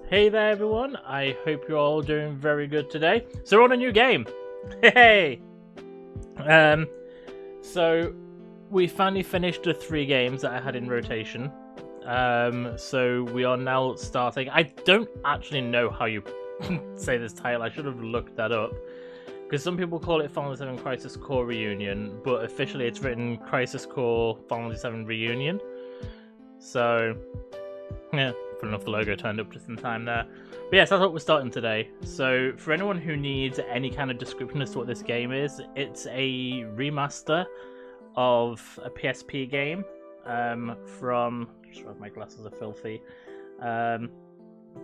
Hey there everyone, I hope you're all doing very good today. So we're on a new game! Hey! So we finally finished the 3 games that I had in rotation. So we are now starting. I don't actually know how you say this title, I should have looked that up. Because some people call it Final Fantasy VII Crisis Core Reunion, but officially it's written Crisis Core Final Fantasy VII Reunion. So, yeah. Fun enough, the logo turned up just in time there. But yes, that's what we're starting today. So for anyone who needs any kind of description as to what this game is, it's a remaster of a PSP game from, my glasses are filthy,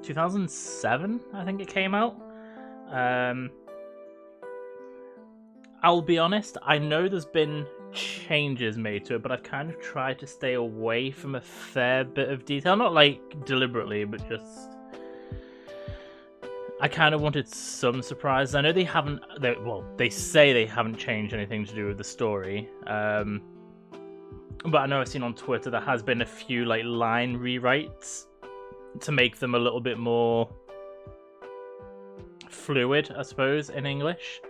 2007 I think it came out. I'll be honest, I know there's been changes made to it, but I've kind of tried to stay away from a fair bit of detail. Not like deliberately, but just I kind of wanted some surprise. I know they haven't, they say they haven't changed anything to do with the story. But I know I've seen on Twitter there has been a few like line rewrites to make them a little bit more fluid, I suppose, in English.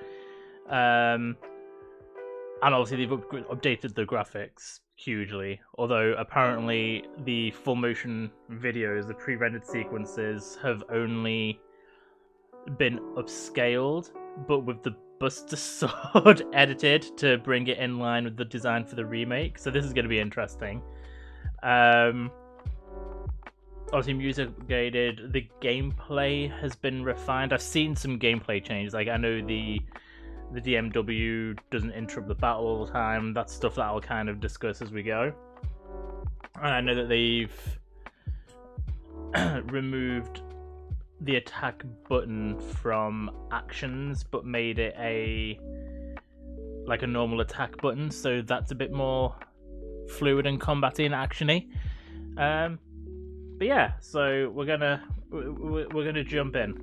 And obviously they've updated the graphics hugely, although apparently the full motion videos, the pre-rendered sequences, have only been upscaled, but with the Buster Sword edited to bring it in line with the design for the remake, so this is going to be interesting. Obviously music upgraded, the gameplay has been refined. I've seen some gameplay changes, like I know the DMW doesn't interrupt the battle all the time. That's stuff that I'll kind of discuss as we go. And I know that they've removed the attack button from actions, but made it a normal attack button, so that's a bit more fluid and combaty and actiony. But yeah, so we're gonna jump in.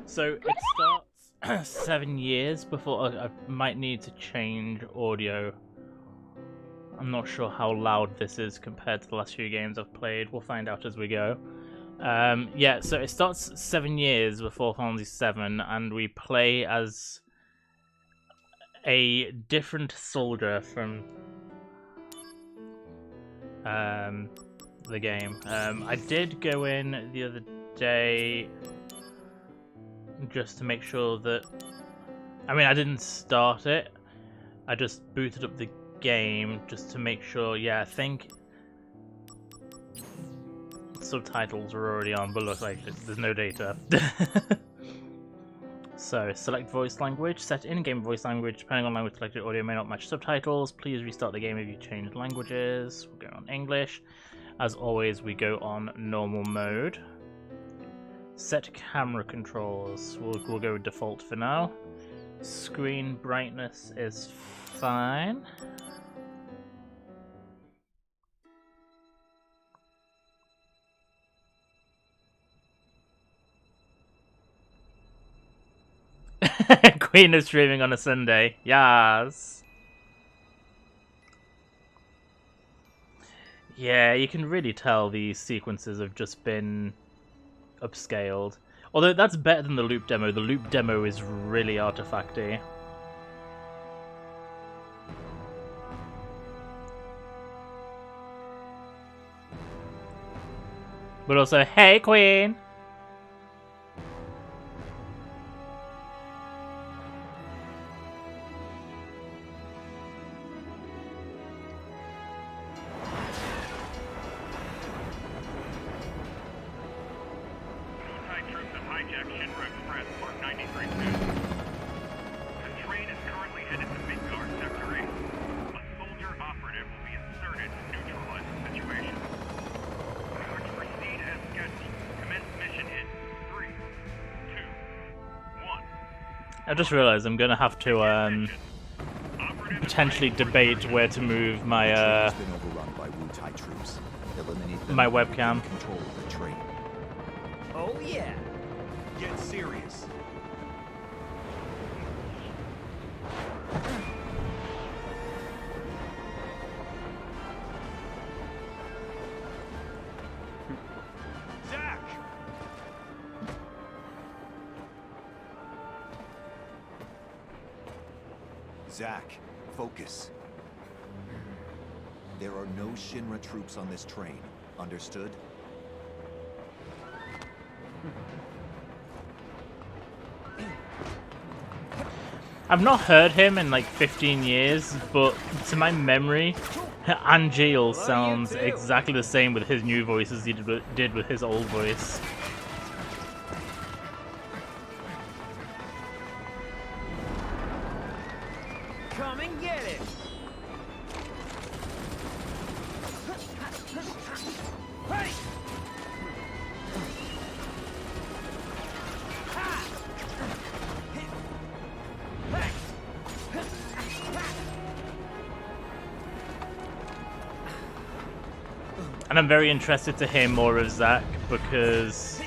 So it starts 7 years before. I might need to change audio. I'm not sure how loud this is compared to the last few games I've played. We'll find out as we go. Yeah, so it starts 7 years before Final Fantasy VII, and we play as a different soldier from the game. I did go in the other day just to make sure that, I mean, I didn't start it, I just booted up the game just to make sure. Yeah, I think subtitles are already on, but looks like there's no data. So select voice language, set in-game voice language. Depending on language selected, audio may not match subtitles. Please restart the game if you change languages. We'll go on English. As always, we go on normal mode. Set camera controls. We'll go with default for now. Screen brightness is fine. Queen is streaming on a Sunday. Yes. Yeah, you can really tell these sequences have just been upscaled. Although that's better than the loop demo. The loop demo is really artifacty. But also, hey Queen! I just realised I'm going to have to potentially debate where to move my my webcam. Oh yeah. Get serious. Zack, focus. There are no Shinra troops on this train. Understood? I've not heard him in like 15 years, but to my memory, Angeal sounds exactly the same with his new voice as he did with his old voice. Come and get it! Hey! And I'm very interested to hear more of Zack because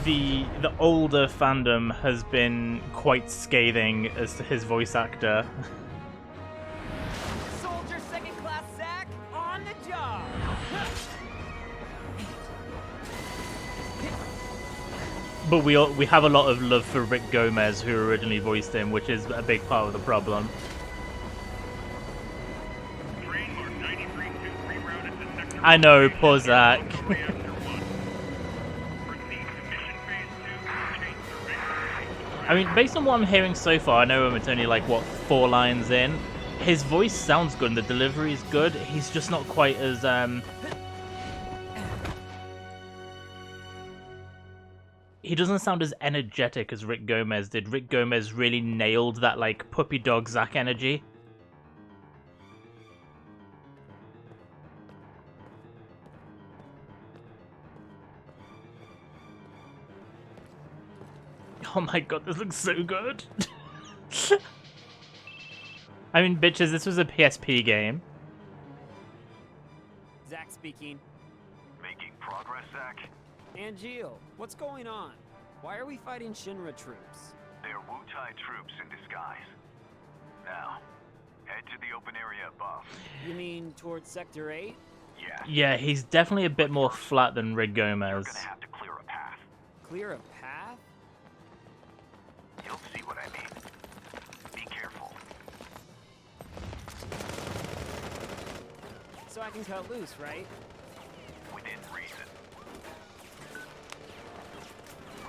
the older fandom has been quite scathing as to his voice actor. Soldier second class Zack, on the job! But we have a lot of love for Rick Gomez, who originally voiced him, which is a big part of the problem. I know, poor Zack. I mean, based on what I'm hearing so far, I know it's only like, what, 4 lines in. His voice sounds good and the delivery is good. He's just not quite as, he doesn't sound as energetic as Rick Gomez did. Rick Gomez really nailed that, like, puppy dog Zack energy. Oh my god, this looks so good. I mean, bitches, this was a PSP game. Zack speaking. Making progress, Zack? Angeal, what's going on? Why are we fighting Shinra troops? They're Wu-Tai troops in disguise. Now, head to the open area above. You mean towards Sector 8? Yeah. Yeah, he's definitely a bit more flat than Rick You're Gomez. gonna have to clear a path. Clear a path? You'll see what I mean. Be careful. So I can cut loose, right? Within reason.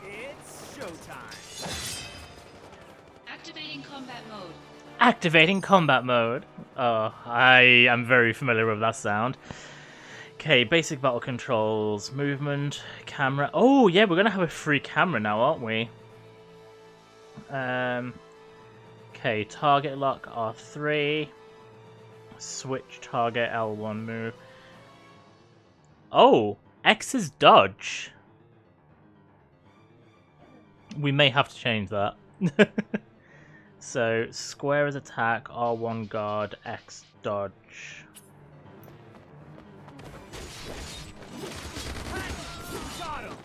It's showtime. Activating combat mode. Activating combat mode. Oh, I am very familiar with that sound. Okay, basic battle controls, movement, camera. Oh yeah, we're gonna have a free camera now, aren't we? Okay, target lock R3. Switch target L1 move. Oh, X is dodge. We may have to change that. So, square is attack, R1 guard, X dodge. Got him!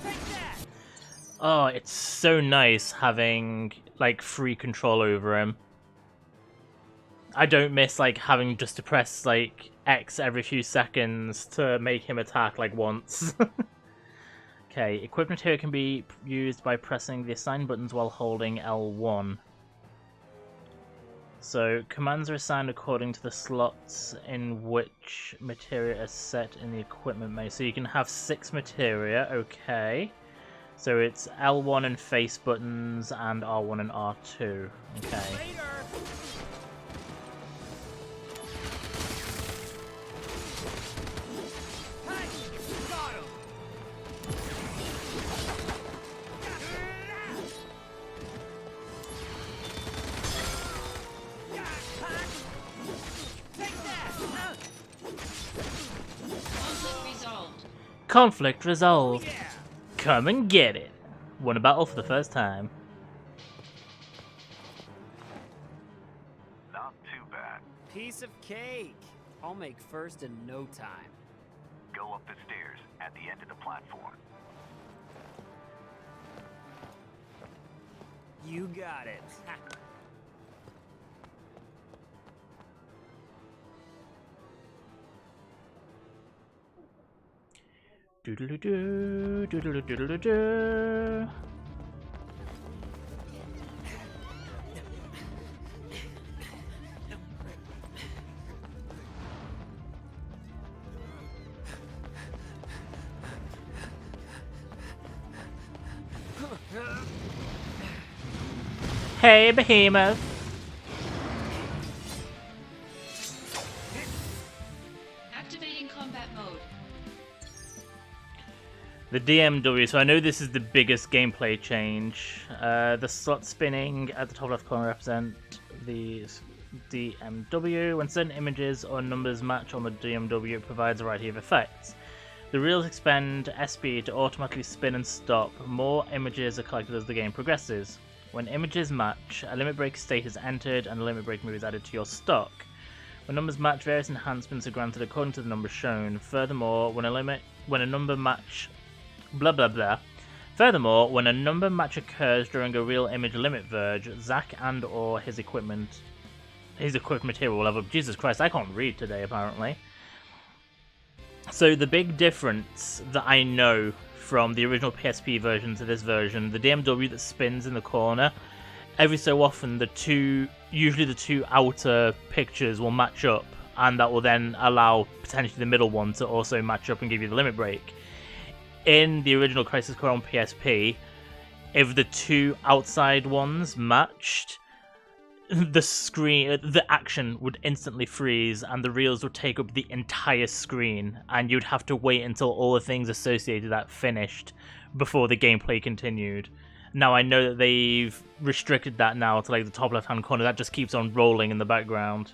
Take that! Oh, it's so nice having, like, free control over him. I don't miss, like, having just to press, like, X every few seconds to make him attack, like, once. Okay, equipment here can be used by pressing the assigned buttons while holding L1. So, commands are assigned according to the slots in which materia is set in the equipment menu. So you can have 6 materia, okay. So it's L1 and face buttons and R1 and R2, okay. Later! Got him! Take that! Conflict resolved. Conflict resolved. Yeah! Come and get it. Won a battle for the first time. Not too bad. Piece of cake. I'll make first in no time. Go up the stairs at the end of the platform. You got it. Doodle-doo, doodle-doo. Hey, Behemoth. Activating combat mode. The DMW, so I know this is the biggest gameplay change. The slot spinning at the top left corner represent the DMW. When certain images or numbers match on the DMW, it provides a variety of effects. The reels expend SP to automatically spin and stop. More images are collected as the game progresses. When images match, a limit break state is entered and a limit break move is added to your stock. When numbers match, various enhancements are granted according to the numbers shown. Furthermore, when a number match blah blah blah. Furthermore, when a number match occurs during a real image limit verge, Zack and or his equipment material will level up. Jesus Christ, I can't read today apparently. So the big difference that I know from the original PSP version to this version, the DMW that spins in the corner, every so often usually the two outer pictures will match up, and that will then allow potentially the middle one to also match up and give you the limit break. In the original Crisis Core on PSP, if the two outside ones matched, the action would instantly freeze and the reels would take up the entire screen, and you'd have to wait until all the things associated with that finished before the gameplay continued. Now I know that they've restricted that now to like the top left hand corner, that just keeps on rolling in the background.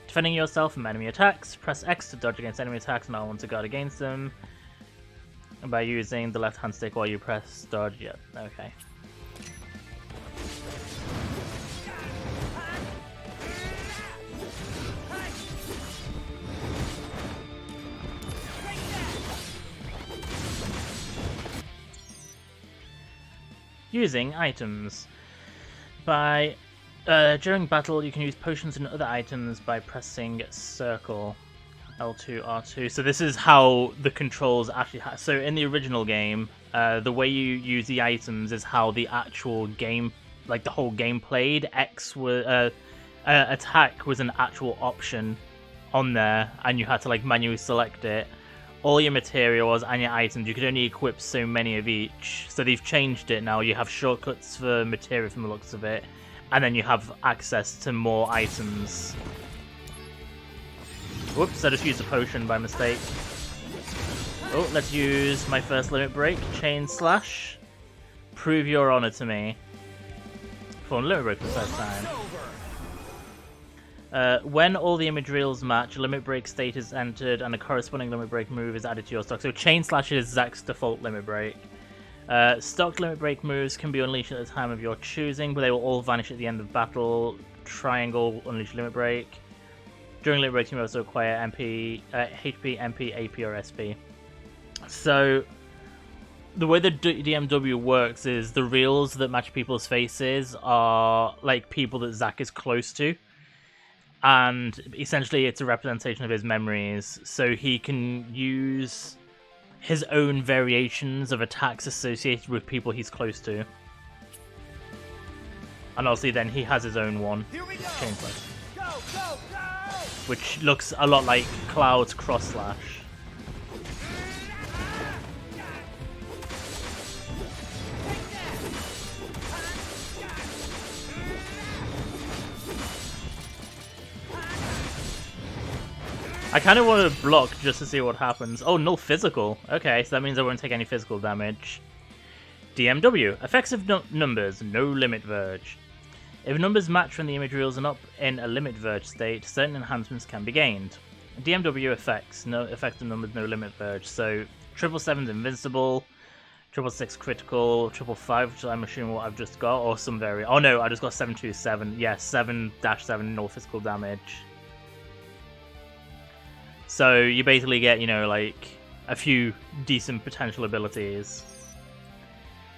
Defending yourself from enemy attacks, press X to dodge against enemy attacks and R1 to guard against them. And by using the left hand stick while you press dodge, yeah, okay. Using items. During battle, you can use potions and other items by pressing circle, L2, R2. So this is how the controls actually. So in the original game, the way you use the items is how the actual game, like the whole game played. X was attack was an actual option on there, and you had to like manually select it. All your materials and your items, you could only equip so many of each. So they've changed it now. You have shortcuts for material from the looks of it, and then you have access to more items. Whoops, I just used a potion by mistake. Oh, let's use my first limit break, Chain Slash. Prove your honor to me. For limit break for the first time. When all the image reels match, a limit break state is entered and a corresponding limit break move is added to your stock. So Chain Slash is Zack's default limit break. Stock limit break moves can be unleashed at the time of your choosing, but they will all vanish at the end of battle. Triangle, unleash limit break. During limit breaks, you may also acquire MP, HP, MP, AP, or SP. So the way the DMW works is the reels that match people's faces are like people that Zack is close to. And essentially it's a representation of his memories, so he can use his own variations of attacks associated with people he's close to. And obviously then he has his own one, Chain Slash, which looks a lot like Cloud's Cross Slash. I kind of want to block just to see what happens. Oh, no physical. Okay, so that means I won't take any physical damage. DMW. Effects of numbers. No limit verge. If numbers match when the image reels are not in a limit verge state, certain enhancements can be gained. DMW effects. No effect of numbers, no limit verge. So, 777's invincible, 666 critical, 555, which I'm assuming what I've just got, or some variant. Oh no, I just got 727. Yeah, 7-7, no physical damage. So you basically get, you know, like a few decent potential abilities.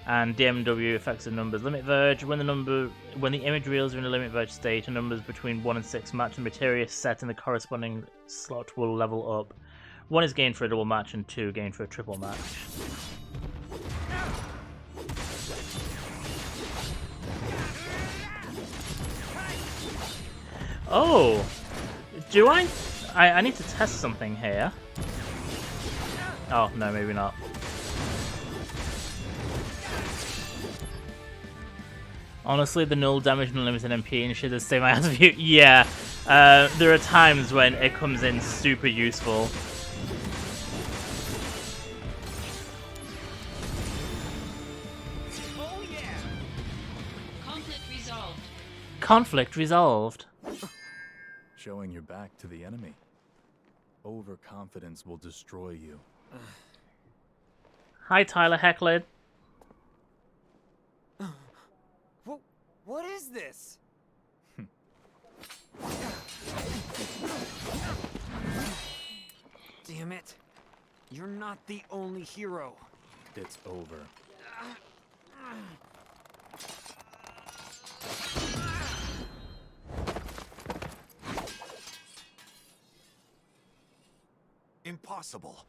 And DMW effects of numbers limit verge. When the image reels are in a limit verge state, and numbers between 1 and 6 match, the material set in the corresponding slot will level up. 1 is gained for a double match, and 2 gained for a triple match. Oh! Do I need to test something here. Oh, no, maybe not. Honestly, the null damage and unlimited MP and shit is the same as of you. Yeah, there are times when it comes in super useful. Oh yeah! Conflict resolved. Conflict resolved. Showing your back to the enemy. Overconfidence will destroy you. Hi, Tyler Hecklid. What is this? Damn it. You're not the only hero. It's over. Impossible.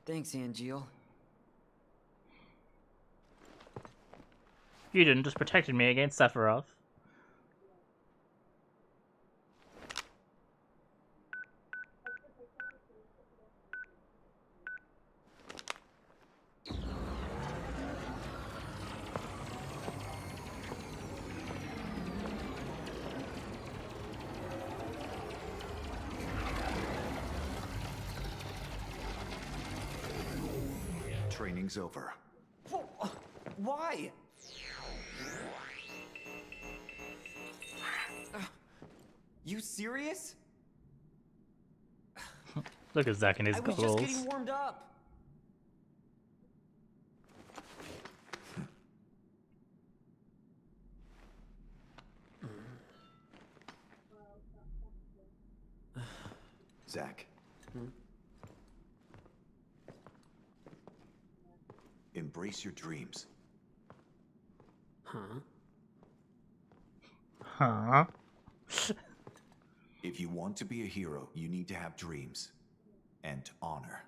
Thanks, Angeal. You didn't just protected me against Sephiroth. Training's over. Why? You serious? Look at Zack and his I was goggles. just getting warmed up. Zack. Embrace your dreams. Huh? Huh? If you want to be a hero, you need to have dreams and honor.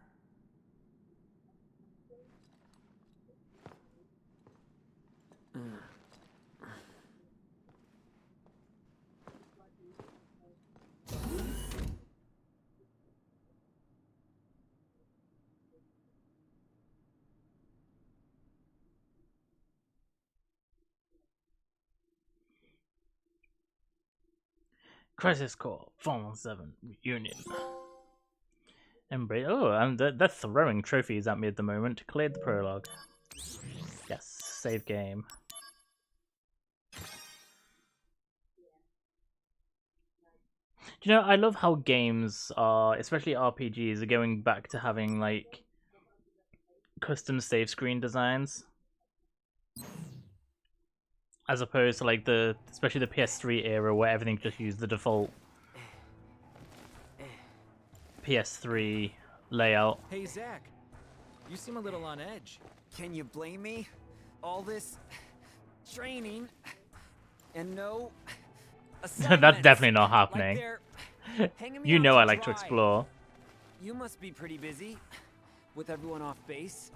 Crisis Core, Final VII Reunion. Embrace. Oh, and they're throwing trophies at me at the moment. Cleared the prologue. Yes, save game. Do you know, I love how games are, especially RPGs, are going back to having, like, custom save screen designs. As opposed to, like, especially the PS3 era where everything just used the default PS3 layout. Hey, Zack. You seem a little on edge. Can you blame me? All this training and no assignments. That's definitely not Like happening. they're hanging me You out know to I like to dry. explore. You must be pretty busy with everyone off base.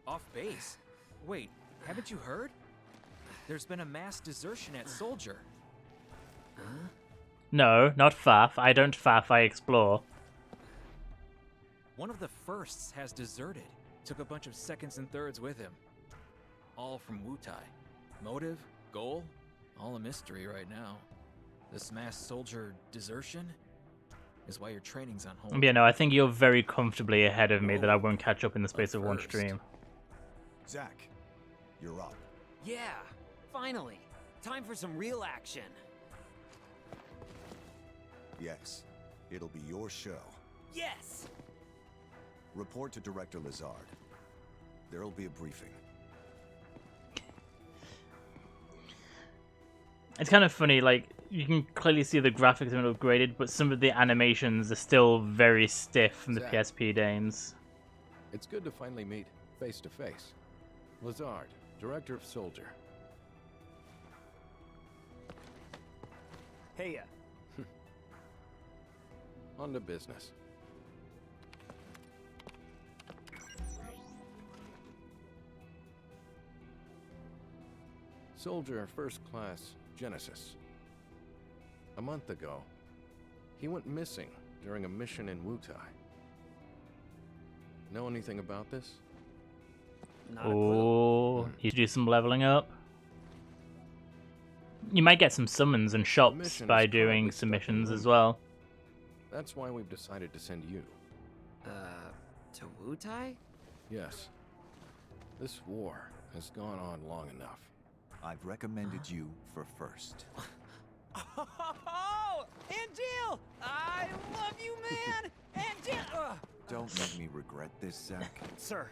Off base? Wait, haven't you heard? There's been a mass desertion at Soldier. No, not faff. I don't faff, I explore. One of the firsts has deserted. Took a bunch of seconds and thirds with him. All from Wutai. Motive, goal, all a mystery right now. This mass soldier desertion is why your training's on hold. Yeah, no, I think you're very comfortably ahead of me that I won't catch up in the space of one First. stream. Zack, you're up. Yeah, Finally! Time for some real action. Yes, it'll be your show. Yes! Report to Director Lazard. There'll be a briefing. It's kind of funny, like, you can clearly see the graphics have been upgraded, but some of the animations are still very stiff from the Zack. PSP games. It's good to finally meet face to face. Lazard, Director of Soldier. Hey, On to business. Soldier First Class Genesis. A month ago, he went missing during a mission in Wutai. Know anything about this? not a clue. Oh, you should do some leveling up. You might get some summons and shops mission by is doing currently stuck in submissions as limbo. well. That's why we've decided to send you. To Wutai? Yes. This war has gone on long enough. I've recommended you for first. Oh, Angeal! I love you, man! Angeal! Don't make me regret this, Zack. Sir.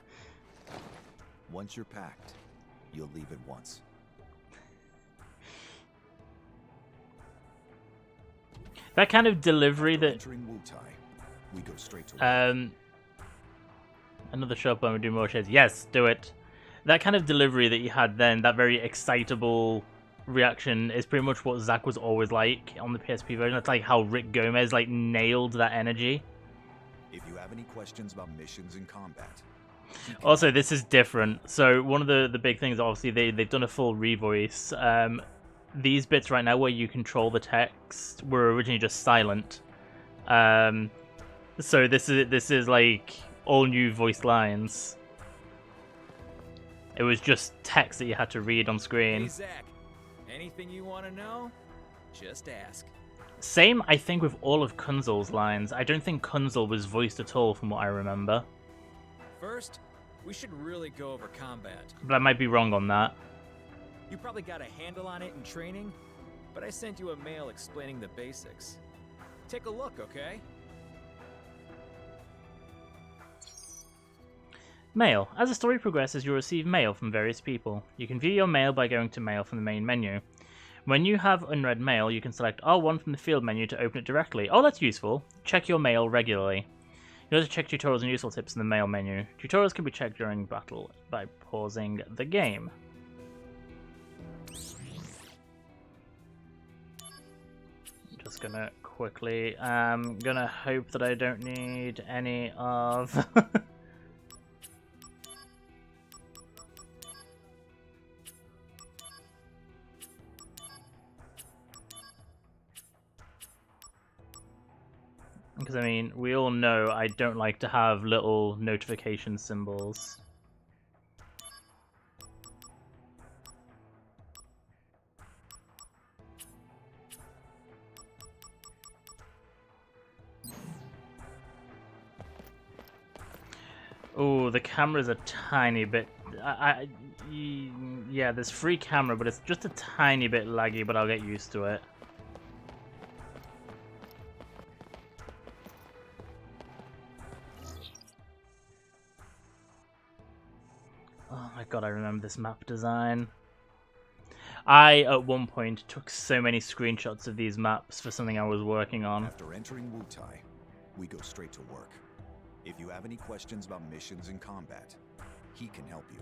Once you're packed, you'll leave at once. That kind of delivery After that entering Wutai, we go straight to work. another shop when we do more shares. Yes, do it. That kind of delivery that you had then, that very excitable reaction, is pretty much what Zack was always like on the PSP version. That's like how Rick Gomez like nailed that energy. If you have any questions about missions and combat, Also, this is different. So one of the big things, obviously, they've done a full revoice. These bits right now where you control the text were originally just silent. So this is like all new voiced lines. It was just text that you had to read on Hey, screen. Zack. Anything you want to know? Just ask. Same, I think, with all of Kunzel's lines. I don't think Kunzel was voiced at all, from what I remember. First, we should really go over combat. But I might be wrong on that. You probably got a handle on it in training, but I sent you a mail explaining the basics. Take a look, okay? Mail. As the story progresses, you'll receive mail from various people. You can view your mail by going to Mail from the main menu. When you have unread mail, you can select R1 from the field menu to open it directly. Oh, that's useful. Check your mail regularly. You also check tutorials and useful tips in the mail menu. Tutorials can be checked during battle by pausing the game. Just gonna quickly, gonna hope that I don't need any of... Because, I mean, we all know I don't like to have little notification symbols. Oh, the camera's a tiny bit... yeah, there's free camera, but it's just a tiny bit laggy, but I'll get used to it. Oh my god, I remember this map design. I, at one point, took so many screenshots of these maps for something I was working on. after entering Wutai, we go straight to work. If you have any questions about missions and combat, he can help you.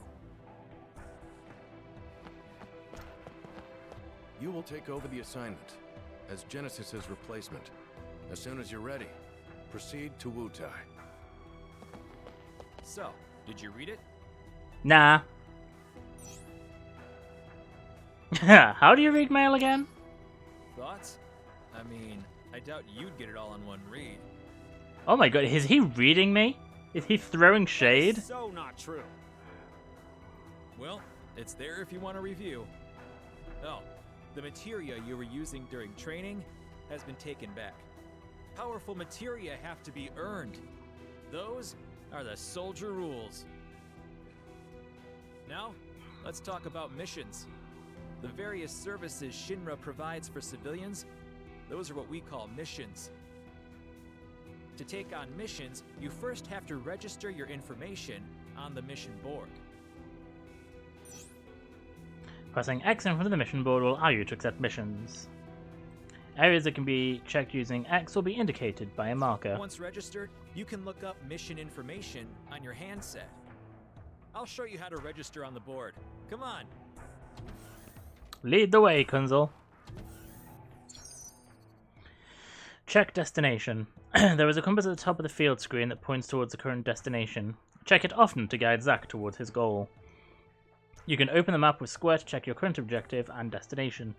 You will take over the assignment as Genesis's replacement. As soon as you're ready, proceed to Wutai. So, did you read it? Nah. How do you read mail again? Thoughts? I mean, I doubt you'd get it all in one read. Oh my god, is he reading me? Is he throwing shade? So not true. Well, it's there if you want to review. Oh, the materia you were using during training has been taken back. Powerful materia have to be earned. Those are the soldier rules. Now, let's talk about missions. The various services Shinra provides for civilians, those are what we call missions. To take on missions, you first have to register your information on the mission board. Pressing X in front of the mission board will allow you to accept missions. Areas that can be checked using X will be indicated by a marker. Once registered, you can look up mission information on your handset. I'll show you how to register on the board. Come on. Lead the way, Kunzel. Check destination. There is a compass at the top of the field screen that points towards the current destination. Check it often to guide Zack towards his goal. You can open the map with square to check your current objective and destination.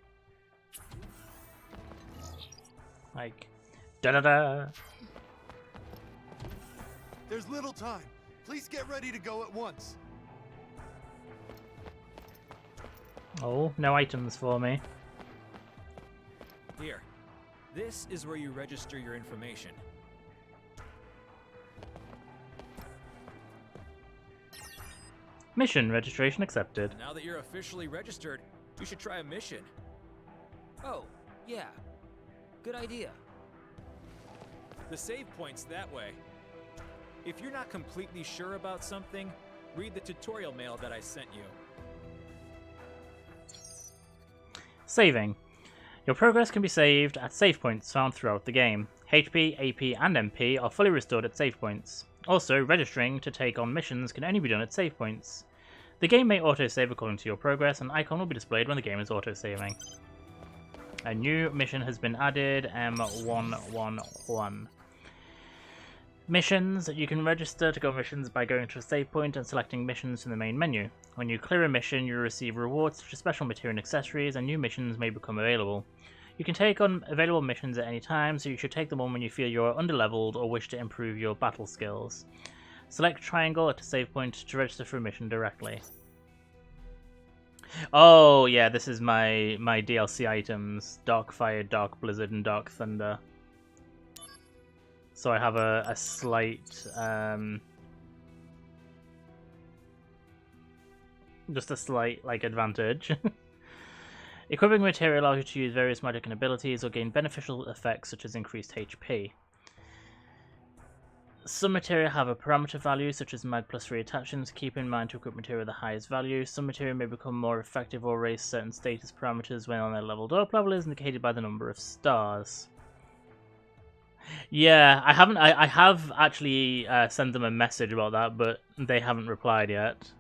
Like, da-da-da! There's little time. Please get ready to go at once. Oh, no items for me. Here. This is where you register your information. Mission registration accepted. Now that you're officially registered, you should try a mission. Oh, yeah. Good idea. The save point's that way. If you're not completely sure about something, read the tutorial mail that I sent you. Saving. Your progress can be saved at save points found throughout the game. HP, AP, and MP are fully restored at save points. Also, registering to take on missions can only be done at save points. The game may autosave according to your progress, and an icon will be displayed when the game is autosaving. A new mission has been added, M111. Missions. You can register to go on missions by going to a save point and selecting missions from the main menu. When you clear a mission, you receive rewards such as special material and accessories, and new missions may become available. You can take on available missions at any time, so you should take them on when you feel you are underleveled or wish to improve your battle skills. Select triangle at a save point to register for a mission directly. Oh yeah, this is my DLC items: Dark Fire, Dark Blizzard, and Dark Thunder. So I have a slight, just a slight like advantage. Equipping material allows you to use various magic and abilities or gain beneficial effects such as increased HP. Some material have a parameter value such as mag plus 3 attachments. Keep in mind to equip material with the highest value. Some material may become more effective or raise certain status parameters when on their leveled up. Level is indicated by the number of stars. Yeah, I have actually sent them a message about that, but they haven't replied yet.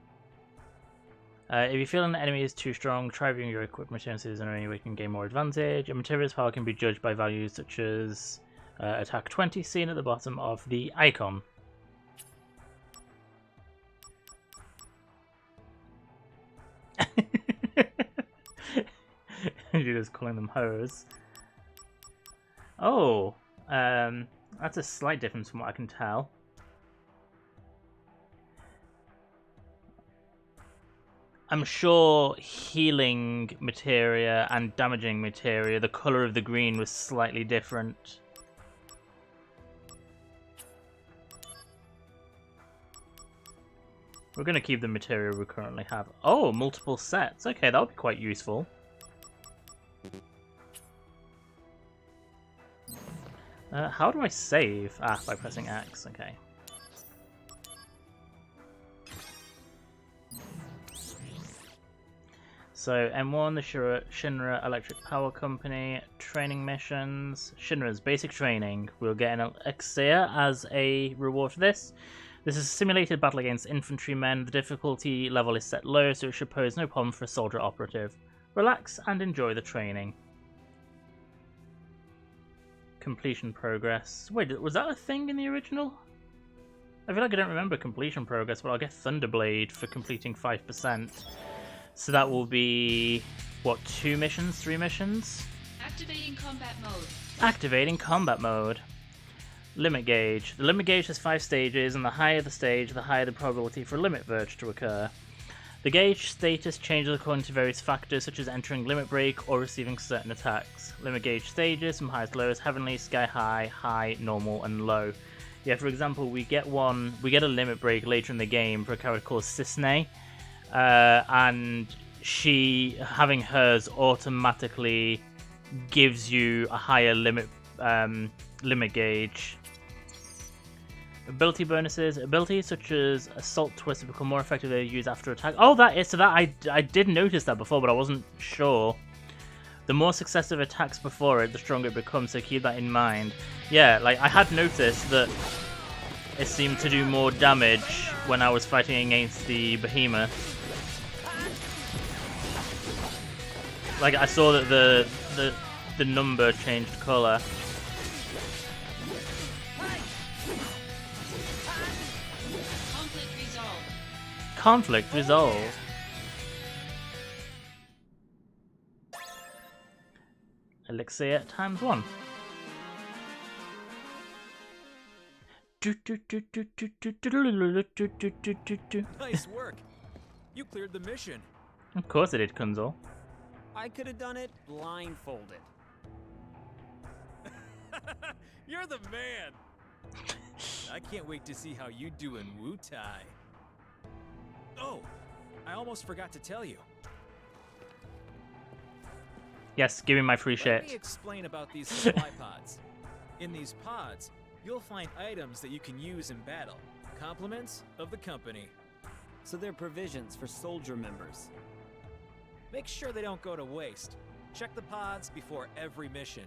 If you feel an enemy is too strong, try viewing your equipped materials in any way you can gain more advantage. A material's power can be judged by values such as attack 20 seen at the bottom of the icon. You're just calling them hoes. Oh, that's a slight difference from what I can tell. I'm sure healing materia and damaging materia, the colour of the green was slightly different. We're going to keep the materia we currently have. Oh, multiple sets. Okay, that'll be quite useful. How do I save? Ah, by pressing X. Okay. So M1, the Shinra Electric Power Company, training missions, Shinra's basic training. We'll get an elixir as a reward for this. This is a simulated battle against infantrymen. The difficulty level is set low, so it should pose no problem for a soldier operative. Relax and enjoy the training. Completion progress. Wait, was that a thing in the original? I feel like I don't remember completion progress, but I'll get Thunderblade for completing 5%. So that will be, what, 2 missions? 3 missions? Activating combat mode. Activating combat mode. Limit gauge. The limit gauge has 5 stages, and the higher the stage, the higher the probability for a limit verge to occur. The gauge status changes according to various factors, such as entering limit break or receiving certain attacks. Limit gauge stages from highest to lowest: heavenly, sky high, high, normal, and low. Yeah, for example, we get a limit break later in the game for a character called Cisne. And she having hers automatically gives you a higher limit gauge. Ability bonuses. Abilities such as Assault Twist become more effective if they use after attack. Oh, that is so that I did notice that before, but I wasn't sure. The more successive attacks before it, the stronger it becomes, so keep that in mind. Yeah, like I had noticed that it seemed to do more damage when I was fighting against the behemoth. Like I saw that the number changed colour. Conflict resolved. Elixir ×1. Nice work. You cleared the mission. Of course I did, Kunzel. I could have done it blindfolded. You're the man. I can't wait to see how you do in Wutai. Oh, I almost forgot to tell you. Yes, give me my free Let me shit. explain about these supply pods. In these pods, you'll find items that you can use in battle. Compliments of the company. So they're provisions for soldier members. Make sure they don't go to waste. Check the pods before every mission.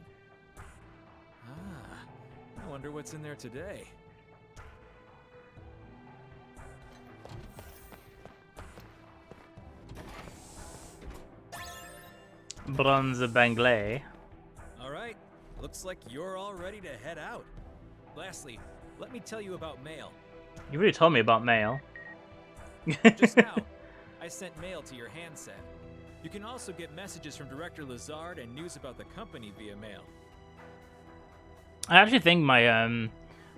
I wonder what's in there today. Bronze Banglais. Alright, looks like you're all ready to head out. Lastly, let me tell you about mail. You already told me about mail. Just now, I sent mail to your handset. You can also get messages from Director Lazard and news about the company via mail. I actually think my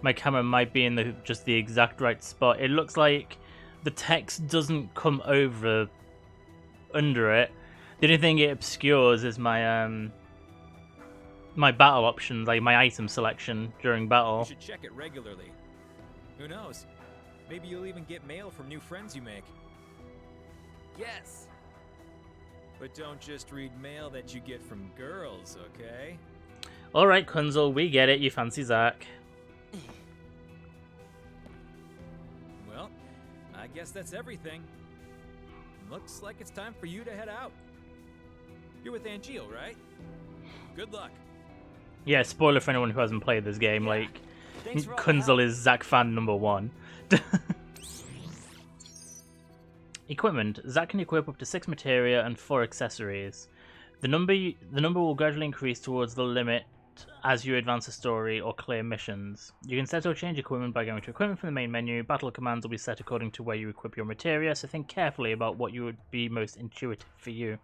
my camera might be in just the exact right spot. It looks like the text doesn't come over under it. The only thing it obscures is my my battle options, like my item selection during battle. You should check it regularly. Who knows? Maybe you'll even get mail from new friends you make. Yes. But don't just read mail that you get from girls, okay? Alright, Kunzel, we get it. You fancy Zack. Well, I guess that's everything. Looks like it's time for you to head out. You're with Angeal, right? Good luck. Yeah, spoiler for anyone who hasn't played this game, Yeah. like, Thanks for all the Kunzel help. is Zack fan #1. Equipment. Zack can equip up to 6 materia and 4 accessories. The number will gradually increase towards the limit as you advance the story or clear missions. You can set or change equipment by going to equipment from the main menu. Battle commands will be set according to where you equip your materia, so think carefully about what would be most intuitive for you.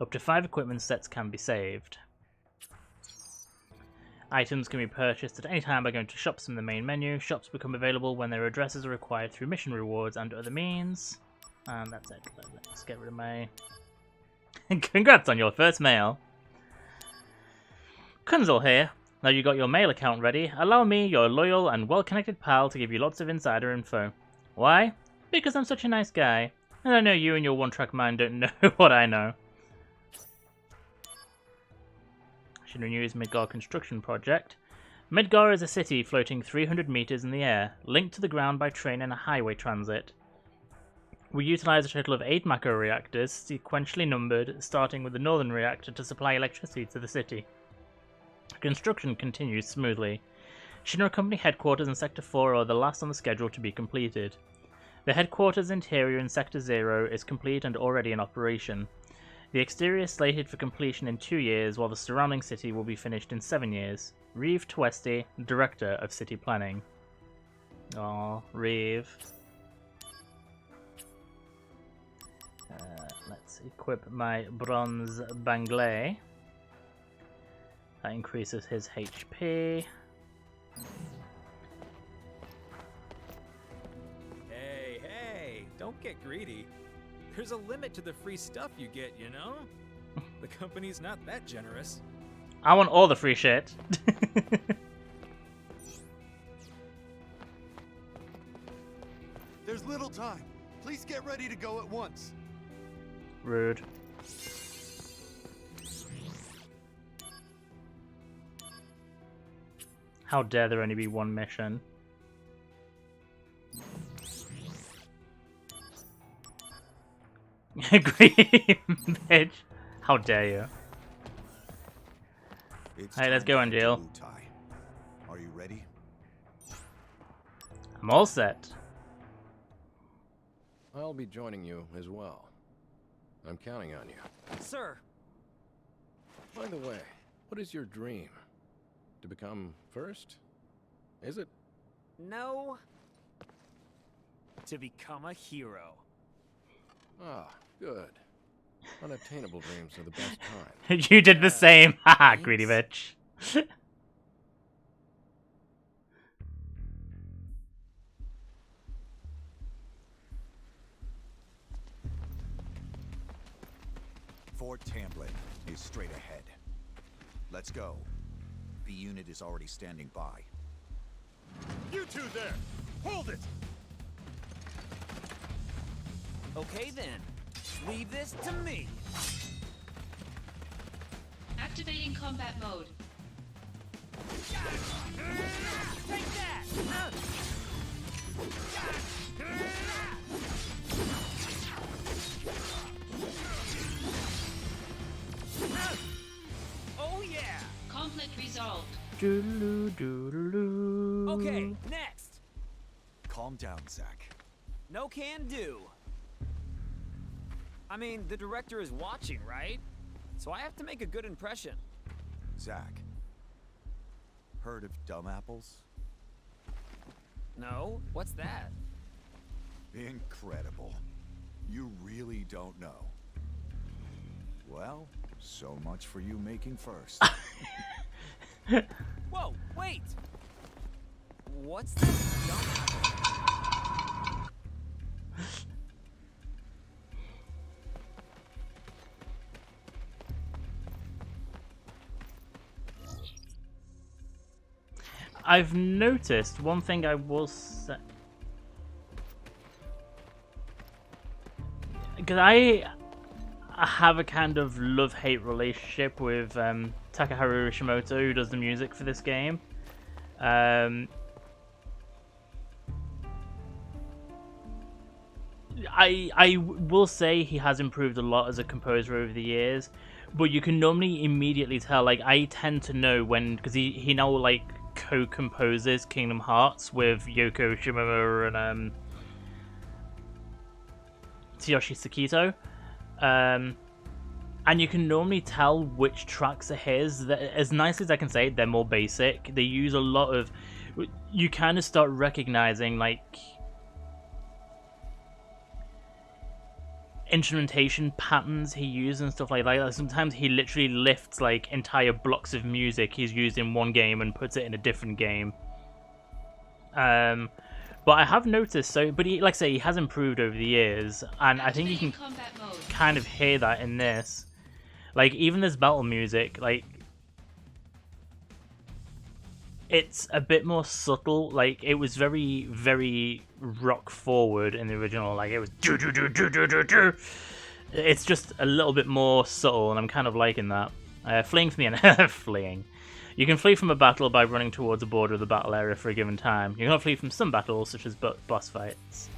Up to 5 equipment sets can be saved. Items can be purchased at any time by going to shops from the main menu. Shops become available when their addresses are required through mission rewards and other means. And that's it. Let's get rid of my... Congrats on your first mail. Kunzel here. Now you got your mail account ready, allow me, your loyal and well-connected pal, to give you lots of insider info. Why? Because I'm such a nice guy. And I know you and your one-track mind don't know what I know. Shinra Midgar construction project. Midgar is a city floating 300 meters in the air, linked to the ground by train and a highway transit. We utilize a total of 8 macro reactors, sequentially numbered, starting with the northern reactor to supply electricity to the city. Construction continues smoothly. Shinra Company headquarters in Sector 4 are the last on the schedule to be completed. The headquarters interior in Sector 0 is complete and already in operation. The exterior is slated for completion in 2 years, while the surrounding city will be finished in 7 years. Reeve Twesty, Director of City Planning. Aww, Reeve. Let's equip my Bronze Banglais. That increases his HP. Hey, don't get greedy. There's a limit to the free stuff you get, you know? The company's not that generous. I want all the free shit. There's little time. Please get ready to go at once. Rude. How dare there only be one mission? Agree, bitch. How dare you? Hey, let's go, Angeal. Are you ready? I'm all set. I'll be joining you as well. I'm counting on you. Sir, By the way, what is your dream? To become first? Is it? no. To become a hero. Ah, good. Unattainable dreams are the best kind. You did the same. Haha, greedy bitch. Fort Tamblin is straight ahead. Let's go. The unit is already standing by. You two there! Hold it! Okay then. Leave this to me. Activating combat mode. Take that! Oh yeah! Conflict resolved. Doodaloo. Okay, next. Calm down, Zack. No can do. I mean, the director is watching, right? So I have to make a good impression. Zack. Heard of dumb apples? No? What's that? Incredible. You really don't know. Well, so much for you making first. Whoa, wait! What's this dumb apple? I've noticed one thing I will say. Because I have a kind of love-hate relationship with Takaharu Ishimoto, who does the music for this game. I will say he has improved a lot as a composer over the years, but you can normally immediately tell. Like, I tend to know when, because he now like co-composes Kingdom Hearts with Yoko Shimomura and Tsuyoshi Sakito, and you can normally tell which tracks are his. As nice as I can say, they're more basic. They use a lot of. You kind of start recognizing like instrumentation patterns he uses and stuff like that. Sometimes he literally lifts like entire blocks of music he's used in one game and puts it in a different game. But I have noticed, but he, like I say, he has improved over the years, and I think you can kind of hear that in this. Like, even this battle music, like, it's a bit more subtle. Like, it was very, very rock forward in the original. Like, it was do do do do do do do. It's just a little bit more subtle, and I'm kind of liking that. Fleeing from the enemy, fleeing. You can flee from a battle by running towards a border of the battle area for a given time. You can flee from some battles, such as boss fights.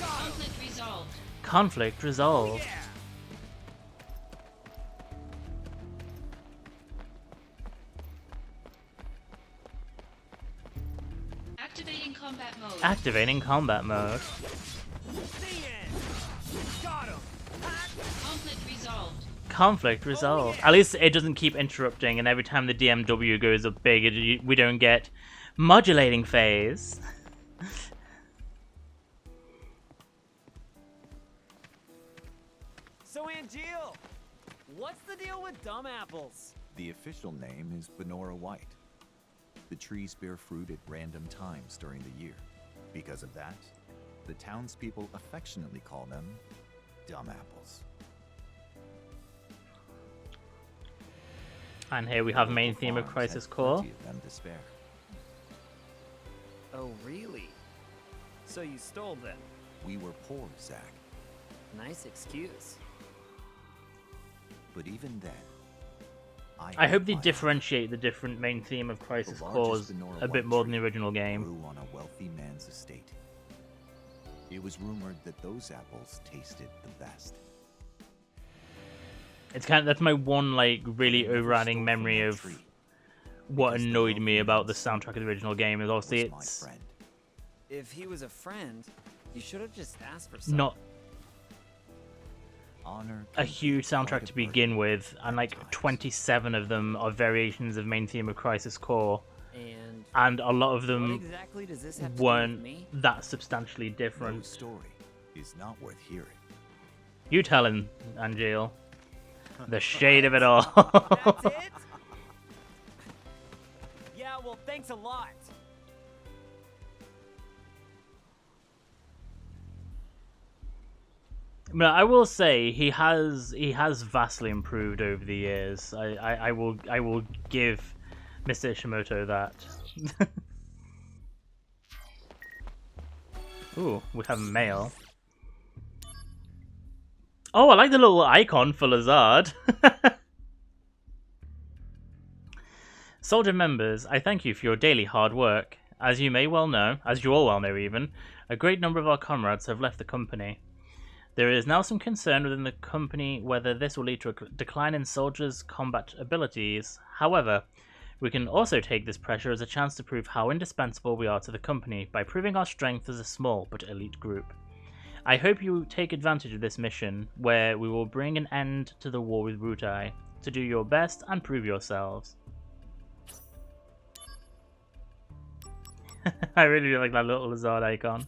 Conflict resolved. Conflict resolved. Activating combat mode. Activating combat mode. Got him. Conflict resolved. Conflict resolved. At least it doesn't keep interrupting, and every time the DMW goes up big, we don't get modulating phase. So Angeal, what's the deal with dumb apples? The official name is Benora White. The trees bear fruit at random times during the year. Because of that, the townspeople affectionately call them dumb apples. And here we have main theme of Crisis Core. Plenty of them to spare. Oh, really? So you stole them. We were poor, Zack. Nice excuse. But even then, I hope they had my differentiate the different main theme of Crisis The Cores largest Venora a bit white more than the tree original game. grew on a wealthy man's estate. It was rumored that those apples tasted the best. It's kind of, that's my one like really They never overriding stole from memory that of tree, what because the annoyed me wealthy about the man's son soundtrack of the original game is obviously was my it's friend. If he was a friend, you should have just asked for something. not Honor a can huge be quite soundtrack a to burden begin with, and like sometimes. 27 of them are variations of main theme of Crisis Core, And and a lot of what them exactly does this have to do with weren't me? that substantially No different. story is not worth hearing. You tell him, Angeal. The shade of it all. That's it? Yeah, well, thanks a lot. No, I will say he has vastly improved over the years. I will give Mr. Ishimoto that. Ooh, we have mail. Oh, I like the little icon for Lazard. Soldier members, I thank you for your daily hard work. As you may well know, as you all well know even, a great number of our comrades have left the company. There is now some concern within the company whether this will lead to a decline in soldiers' combat abilities. However, we can also take this pressure as a chance to prove how indispensable we are to the company by proving our strength as a small but elite group. I hope you take advantage of this mission, where we will bring an end to the war with Wutai, to do your best and prove yourselves. I really do like that little Lazard icon.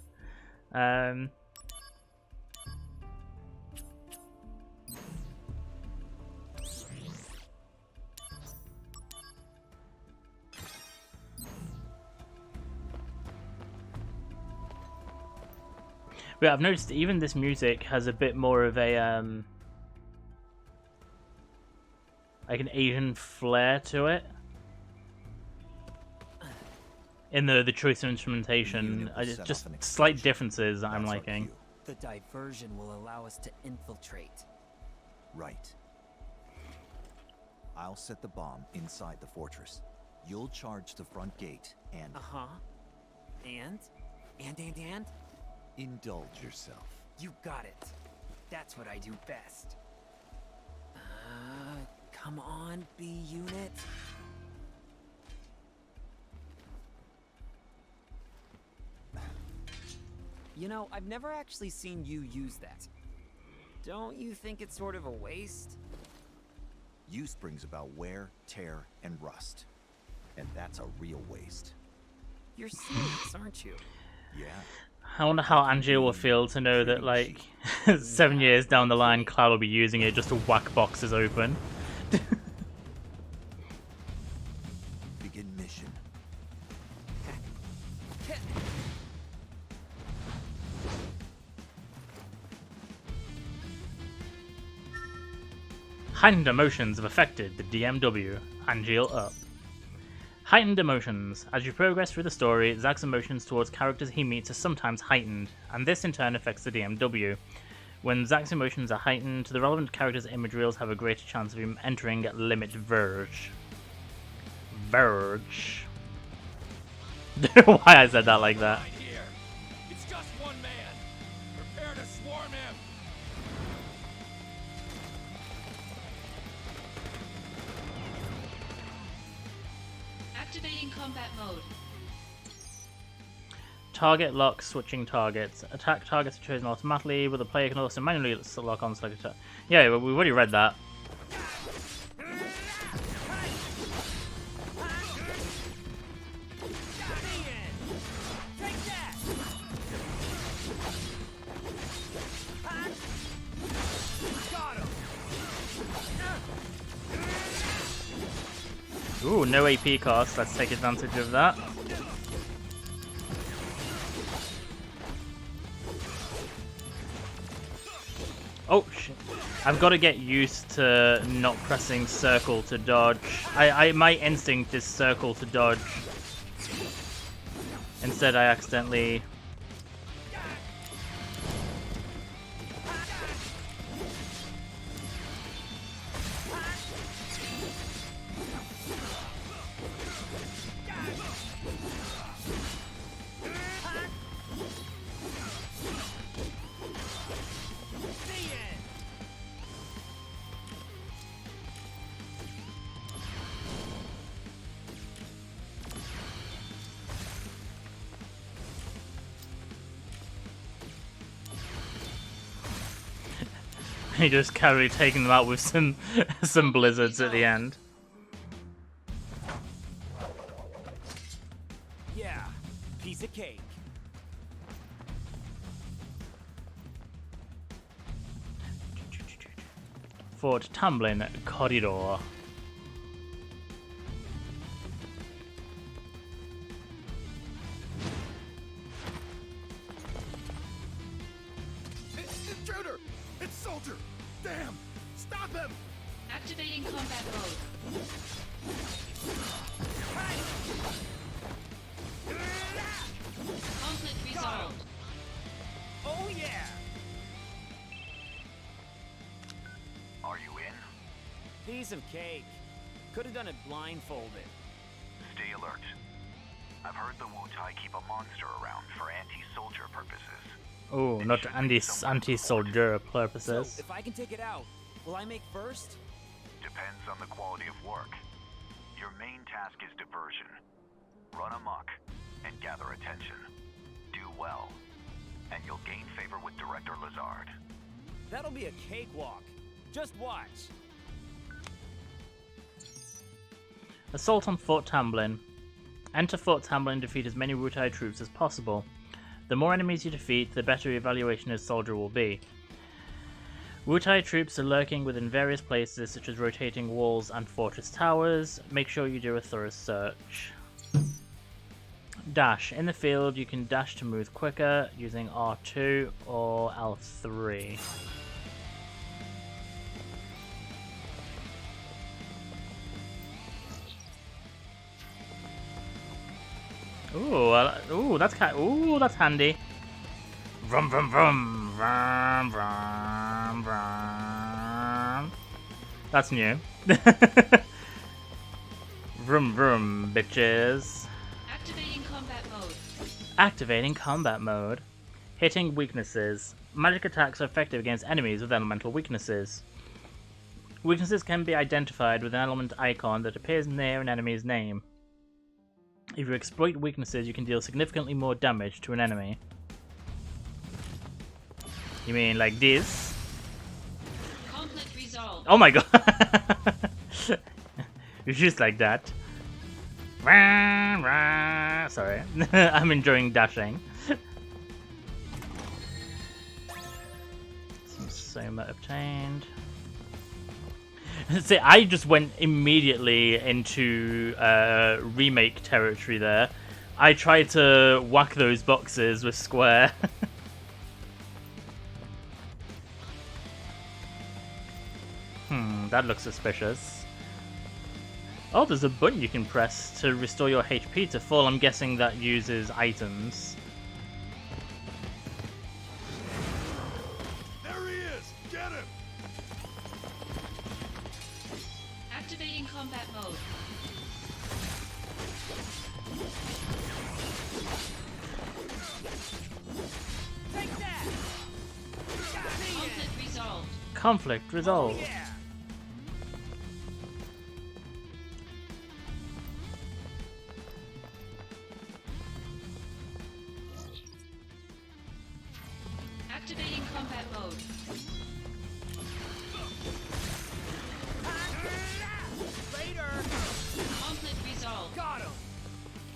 But I've noticed even this music has a bit more of a like an Asian flair to it. In the choice of instrumentation, just slight differences that I'm That's our liking. cue. The diversion will allow us to infiltrate. Right. I'll set the bomb inside the fortress. You'll charge the front gate and Uh-huh. And? And? indulge yourself. You got it. That's what I do best. Come on, B unit. You know, I've never actually seen you use that. Don't you think it's sort of a waste? Use brings about wear, tear, and rust. And that's a real waste. You're serious, aren't you? Yeah. I wonder how Angeal will feel to know that, like, 7 years down the line, Cloud will be using it just to whack boxes open. Begin mission. Heightened emotions have affected the DMW. Angeal up. Heightened emotions. As you progress through the story, Zack's emotions towards characters he meets are sometimes heightened, and this in turn affects the DMW. When Zack's emotions are heightened, the relevant characters' image reels have a greater chance of him entering Limit Verge. Verge. Don't know why I said that like that. It's just one man. Prepare to swarm him. Activating combat mode. Target lock switching targets. Attack targets are chosen automatically, but the player can also manually lock on selected target. Yeah, but we've already read that. Ooh, no AP cost. Let's take advantage of that. Oh shit. I've got to get used to not pressing circle to dodge. My instinct is circle to dodge. Instead I accidentally He just casually taking them out with some blizzards at the end. Yeah, piece of cake. Fort Tamblin Corridor. Intruder! It's Soldier! Damn! Stop him! Activating combat mode. Conflict resolved. Oh yeah! Are you in? Piece of cake. Could have done it blindfolded. Stay alert. I've heard the Wu-Tai keep a monster around for anti-soldier purposes. Oh, not anti-soldier So, purposes. if I can take it out, will I make first? Depends on the quality of work. Your main task is diversion. Run amok and gather attention. Do well, and you'll gain favor with Director Lazard. That'll be a cakewalk. Just watch. Assault on Fort Tamblin. Enter Fort Tamblin and defeat as many Wu-Tai troops as possible. The more enemies you defeat, the better your evaluation as soldier will be. Wu-Tai troops are lurking within various places such as rotating walls and fortress towers. Make sure you do a thorough search. Dash. In the field, you can dash to move quicker using R2 or L3. Ooh, that's handy. Vroom vroom vroom, vroom vroom vroom. That's new. Vroom vroom, bitches. Activating combat mode. Activating combat mode. Hitting weaknesses. Magic attacks are effective against enemies with elemental weaknesses. Weaknesses can be identified with an element icon that appears near an enemy's name. If you exploit weaknesses, you can deal significantly more damage to an enemy. You mean like this? Conflict resolved. Oh my god! It's just like that. Sorry. I'm enjoying dashing. Some Soma obtained. See, I just went immediately into remake territory there. I tried to whack those boxes with square. That looks suspicious. Oh, there's a button you can press to restore your HP to full. I'm guessing that uses items. There he is! Get him! Activating combat mode. Take that! Conflict resolved. Conflict resolved. Yeah! Activating combat mode. Later! Conflict resolved. Got him!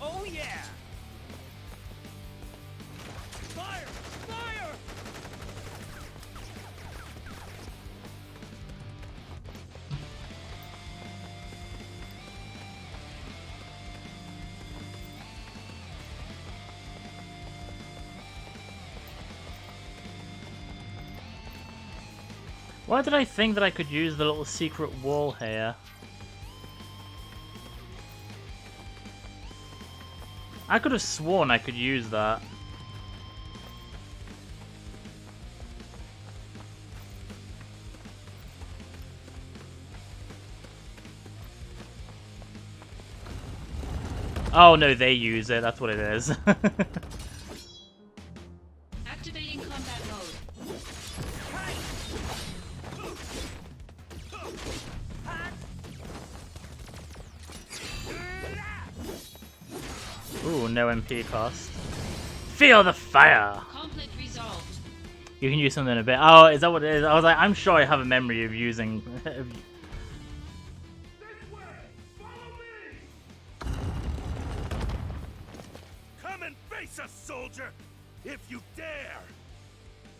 Oh yeah! Fire! Fire! Why did I think that I could use the little secret wall here? I could have sworn I could use that. Oh no, they use it, that's what it is. Activating combat mode. Ooh, no MP cost. Feel the fire! Conflict resolved. You can use something a bit. Oh, is that what it is? I was like, I'm sure I have a memory of using. Come and face us, soldier, if you dare.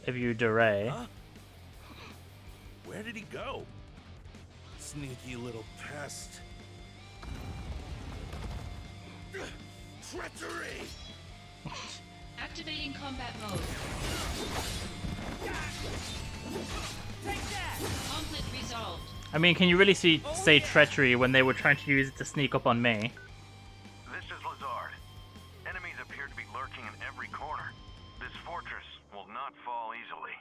If you dare. Huh? Where did he go? Sneaky little pest. Treachery! Activating combat mode. Take that! Conflict resolved. I mean, can you really say treachery when they were trying to use it to sneak up on me? This is Lazard. Enemies appear to be lurking in every corner. This fortress will not fall easily.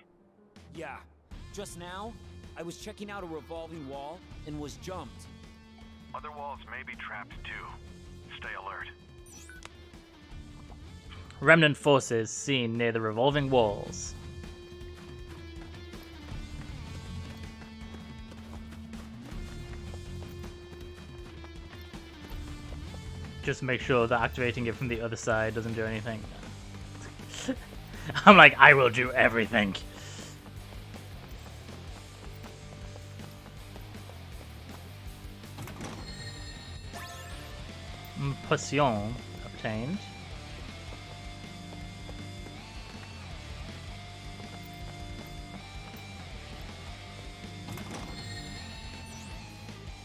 Yeah, just now, I was checking out a revolving wall and was jumped. Other walls may be trapped too. Stay alert. Remnant forces seen near the revolving walls. Just make sure that activating it from the other side doesn't do anything. I'm like, I will do everything. Potion obtained.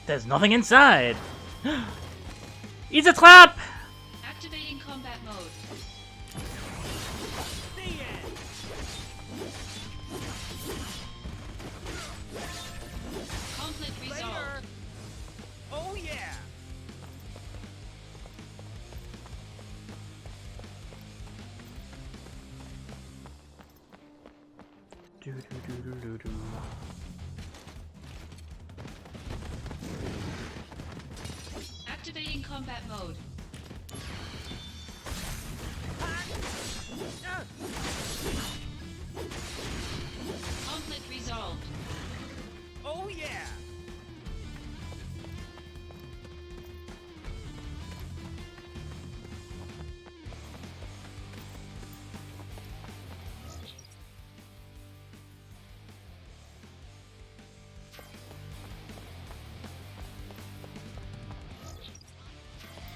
There's nothing inside! It's a trap! Activating combat mode. The end! Conflict resolved. Later! Oh yeah! Do, do, do, do, do, do. Activating combat mode. Conflict resolved. Oh yeah!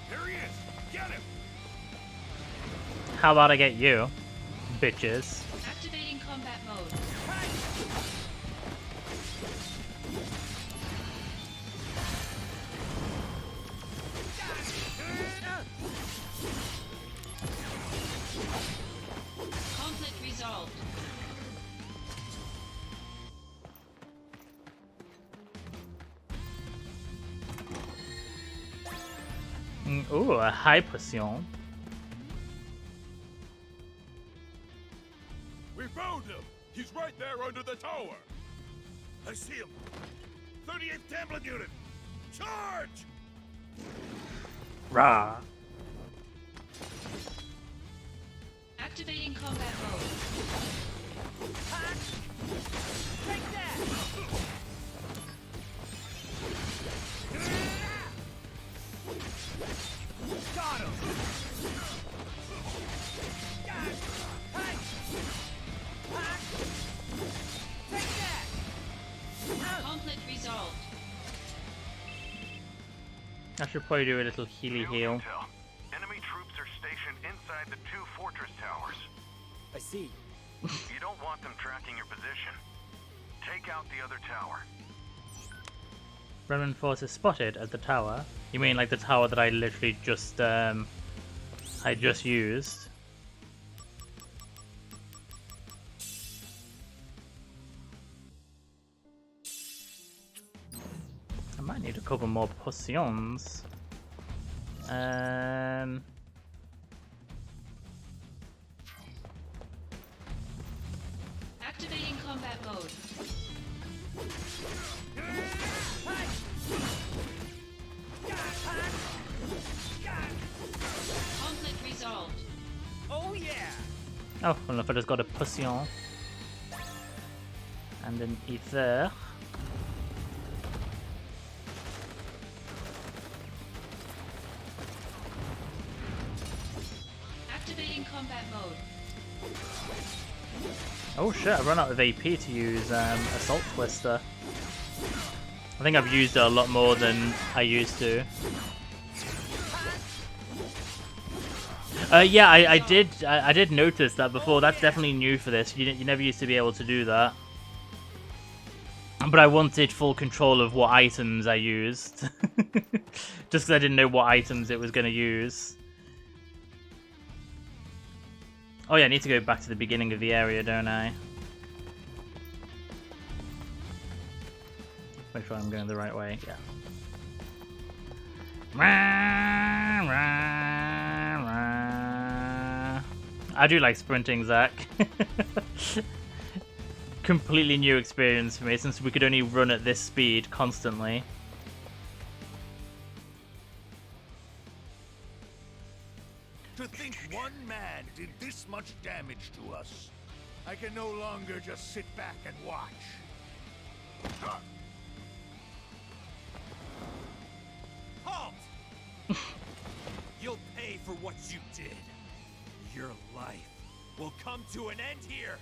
Here he is! Get him! How about I get you, bitches? Activating combat mode. Conflict resolved. Ooh, a high potion. We found him! He's right there under the tower! I see him! 38th Tamblin unit! Charge! Rah. Activating combat mode. Take that! Got him! Take that! Conflict resolved. I should probably do a little healy New heal. intel. Enemy troops are stationed inside the 2 fortress towers. I see. You don't want them tracking your position. Take out the other tower. Remnant forces spotted at the tower. You mean like the tower that I literally just used? I might need a couple more potions. Activating combat mode. Conflict resolved. Oh yeah! Oh, well, if I just got a potion. And an ether. Activating combat mode. Oh shit, I've run out of AP to use Assault Twister. I think I've used it a lot more than I used to. Yeah, I did notice that before. That's definitely new for this. You never used to be able to do that. But I wanted full control of what items I used. Just because I didn't know what items it was going to use. Oh yeah, I need to go back to the beginning of the area, don't I? Make sure I'm going the right way. Yeah. I do like sprinting, Zack. Completely new experience for me, since we could only run at this speed constantly. To think one man did this much damage to us. I can no longer just sit back and watch. Halt! You'll pay for what you did. Your life will come to an end here.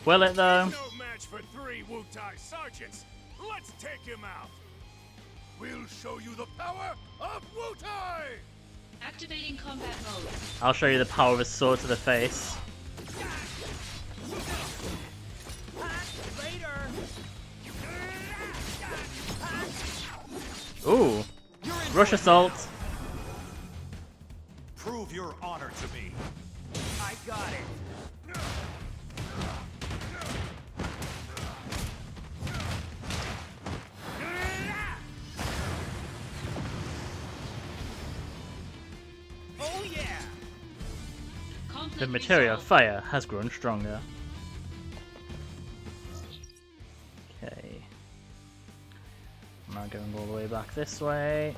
Will it though? No match for 3 Wutai sergeants. Let's take him out. We'll show you the power of Wutai! Activating combat mode. I'll show you the power of a sword to the face. Later. Ooh. Rush assault. Prove your honor to me. I got it. Oh yeah. Conflict The materia resolved. fire has grown stronger. Okay. I'm not going all the way back this way.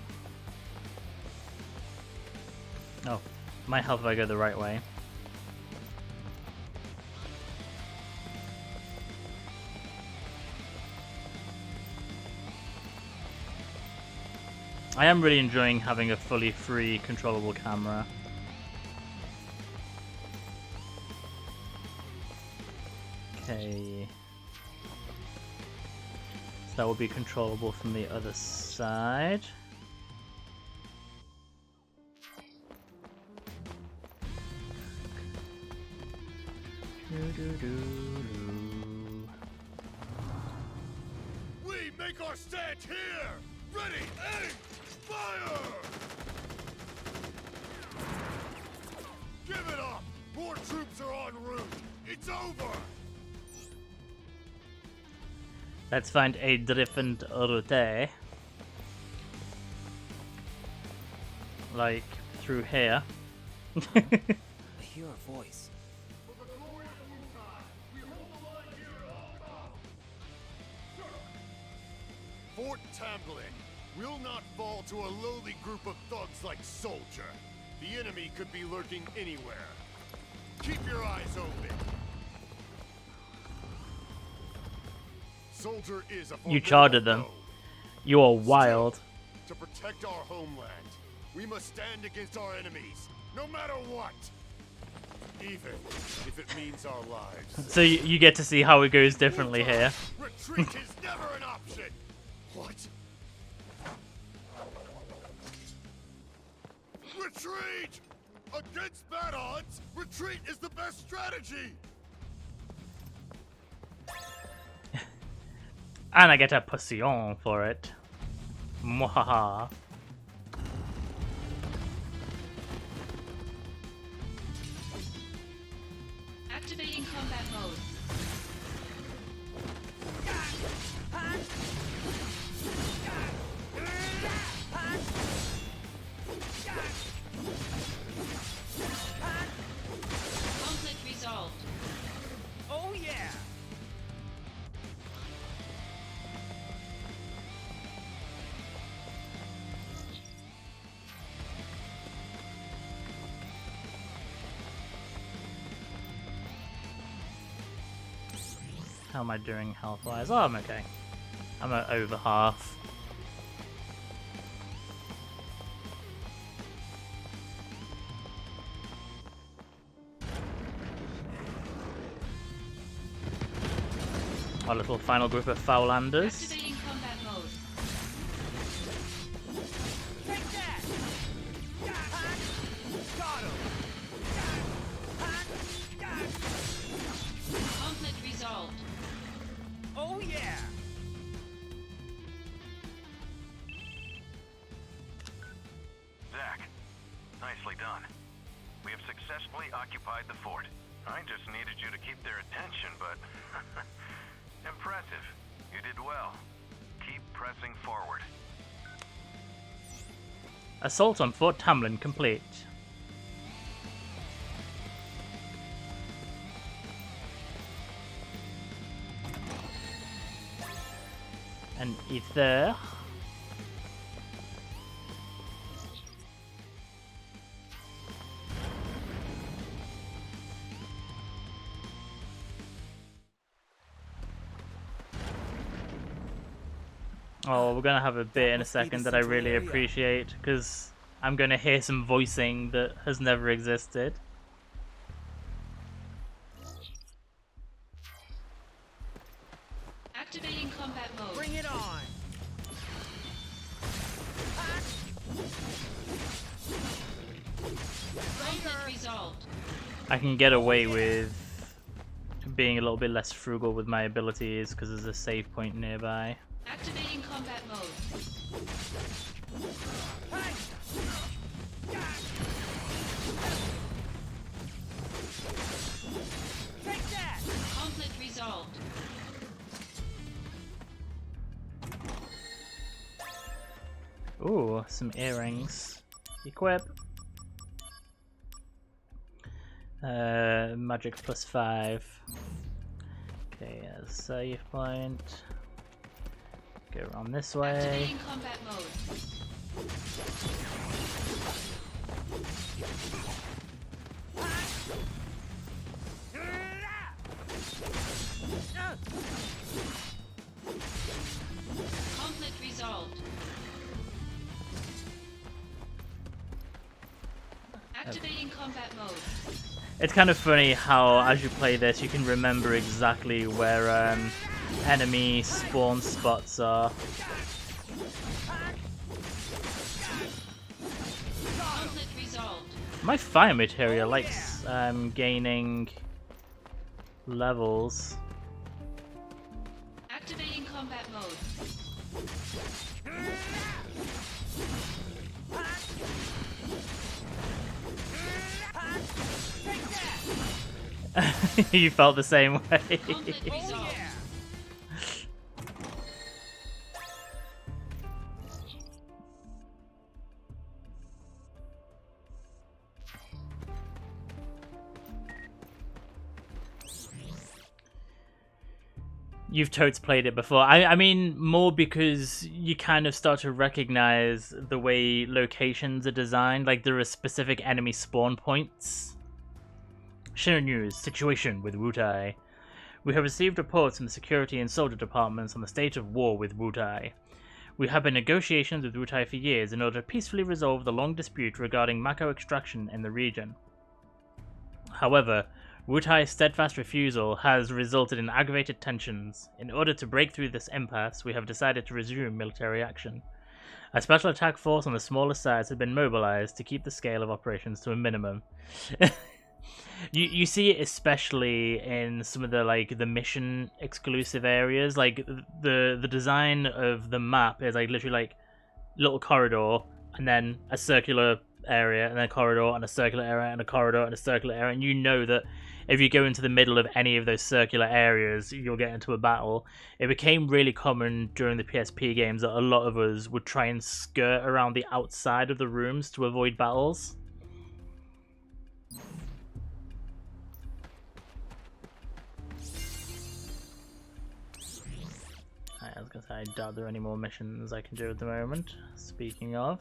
Oh, might help if I go the right way. I am really enjoying having a fully free, controllable camera. Okay. So that will be controllable from the other side. We make our stand here! Ready, aim, fire! Give it up! More troops are en route! It's over! Let's find a different route. Like, through here. I hear a voice. For the glory of Wutai, we hold the line here at all costs! Fort Tambling will not fall to a lowly group of thugs like Soldier. The enemy could be lurking anywhere. Keep your eyes open. Soldier is a You charted them. You are wild. To protect our homeland, we must stand against our enemies, no matter what. Even if it means our lives. So you get to see how it goes differently here. Retreat is never an option. What? Retreat! Against bad odds, retreat is the best strategy. And I get a potion for it. Mwahaha. Activating combat mode. Conflict resolved. Oh yeah. How am I doing health-wise? Oh, I'm okay. I'm at over half. Our little final group of Foullanders. Activating combat mode. Take that! Got him! Conflict resolved. Oh yeah! Zack, nicely done. We have successfully occupied the fort. I just needed you to keep their attention, but... impressive. You did well. Keep pressing forward. Assault on Fort Tamlin complete. And ether. Oh, we're gonna have a bit in a second that I really appreciate, because I'm gonna hear some voicing that has never existed. Activating combat mode. Bring it on! Conflict resolved. I can get away with being a little bit less frugal with my abilities because there's a save point nearby. Activating combat mode. Take that! Conflict resolved. Ooh, some earrings. Equip. Magic +5. Okay, save point. Go around this way. Activating combat mode. Conflict resolved. Activating combat mode. It's kind of funny how, as you play this, you can remember exactly where enemy spawn spots are. Conflict resolved. My fire materia likes gaining levels. Activating combat mode. You felt the same way. Conflict resolved. You've totes played it before. I mean, more because you kind of start to recognize the way locations are designed. Like, there are specific enemy spawn points. Share news. Situation with Wutai. We have received reports from the security and soldier departments on the state of war with Wutai. We have been in negotiations with Wutai for years in order to peacefully resolve the long dispute regarding Mako extraction in the region. However, Wutai's steadfast refusal has resulted in aggravated tensions. In order to break through this impasse, we have decided to resume military action. A special attack force on the smallest size has been mobilized to keep the scale of operations to a minimum. You see it especially in some of the mission exclusive areas. Like the design of the map is like literally like little corridor and then a circular area and then a corridor and a circular area and a corridor and a circular area, and you know that if you go into the middle of any of those circular areas you'll get into a battle. It became really common during the PSP games that a lot of us would try and skirt around the outside of the rooms to avoid battles. I was gonna say, I doubt there are any more missions I can do at the moment. Speaking of.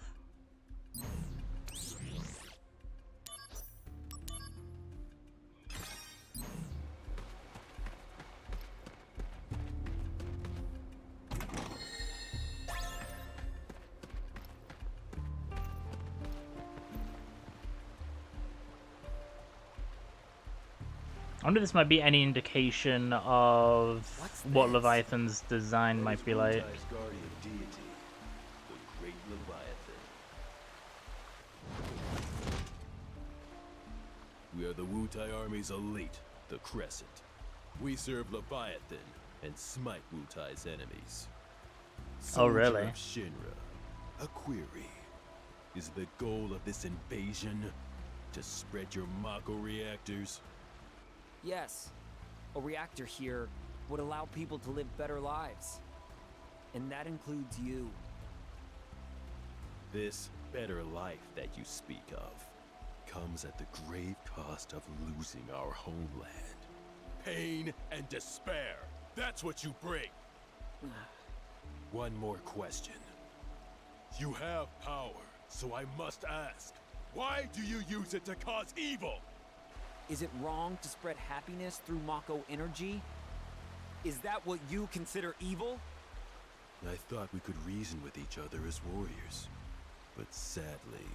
I wonder if this might be any indication of What's what this? Leviathan's design might be like. Wutai's guardian deity, the Great Leviathan. We are the Wutai Army's elite, the Crescent. We serve Leviathan and smite Wutai's enemies. Oh, really? Soldier of Shinra, a query. Is the goal of this invasion to spread your Mako reactors? Yes. A reactor here would allow people to live better lives. And that includes you. This better life that you speak of comes at the grave cost of losing our homeland. Pain and despair. That's what you bring. One more question. You have power, so I must ask, why do you use it to cause evil? Is it wrong to spread happiness through Mako energy? Is that what you consider evil? I thought we could reason with each other as warriors, but sadly,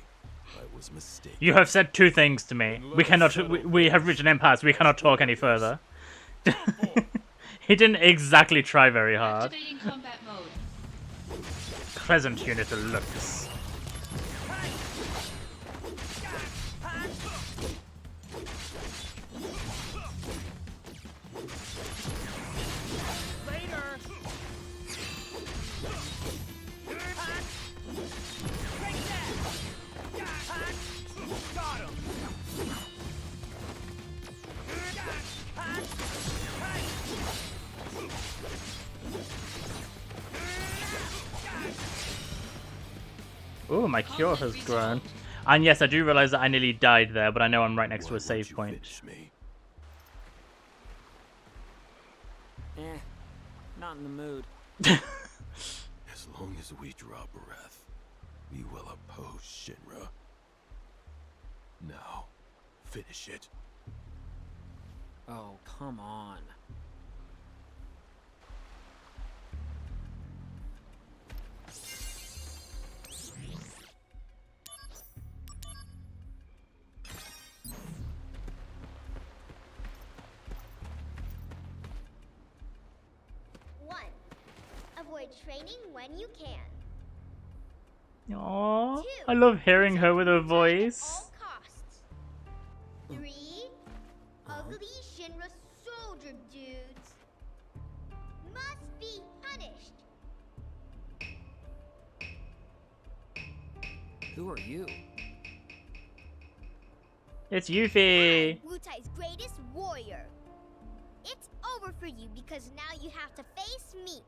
I was mistaken. You have said two things to me. We cannot. We have reached an impasse. We cannot talk any further. He didn't exactly try very hard. Activating combat mode. Crescent unit looks. Ooh, my cure has grown. And yes, I do realize that I nearly died there, but I know I'm right next to a save point. Not in the mood. As long as we draw breath, we will oppose Shinra. Now, finish it. Oh, come on. Avoid training when you can. Aww, 2. I love hearing her with her Protect voice. at all costs. 3. Ugly Shinra soldier dudes must be punished. Who are you? It's Yuffie. I'm Wutai's greatest warrior. It's over for you because now you have to face me.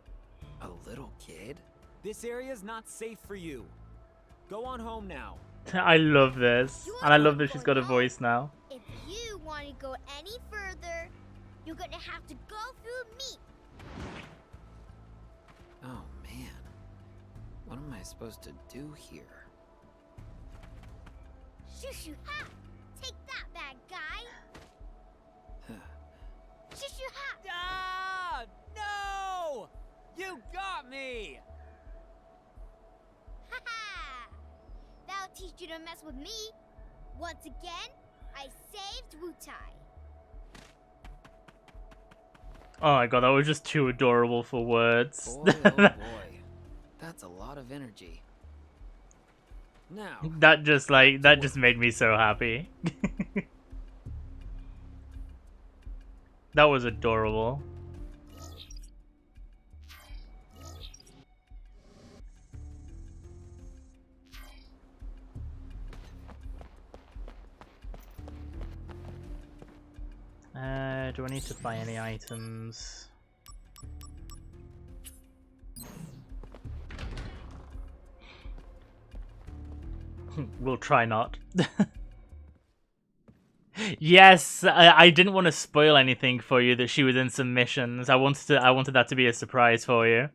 A little kid? This area's not safe for you. Go on home now. I love this. And I love that she's got a voice now. If you want to go any further, you're gonna have to go through me. Oh man. What am I supposed to do here? Shoo ha! Take that, bad guy. Shoo ha! Ah! No! You got me! Ha ha! That'll teach you to mess with me. Once again, I saved Wutai. Oh my god, that was just too adorable for words. Boy, oh boy. That's a lot of energy. Now, that just made me so happy. That was adorable. Do I need to buy any items? We'll try not. Yes, I didn't want to spoil anything for you that she was in some missions. I wanted that to be a surprise for you.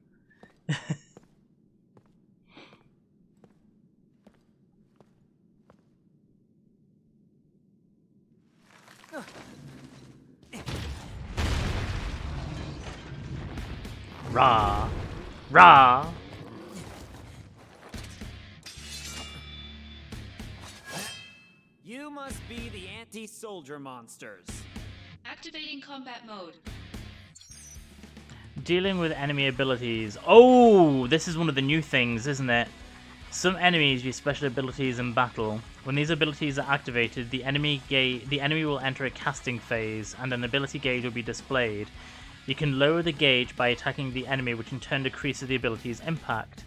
Rah! Rah! you must be the anti-soldier monsters. Activating combat mode. Dealing with enemy abilities. Oh, this is one of the new things, isn't it? Some enemies use special abilities in battle. When these abilities are activated, the enemy will enter a casting phase, and an ability gauge will be displayed. You can lower the gauge by attacking the enemy, which in turn decreases the ability's impact.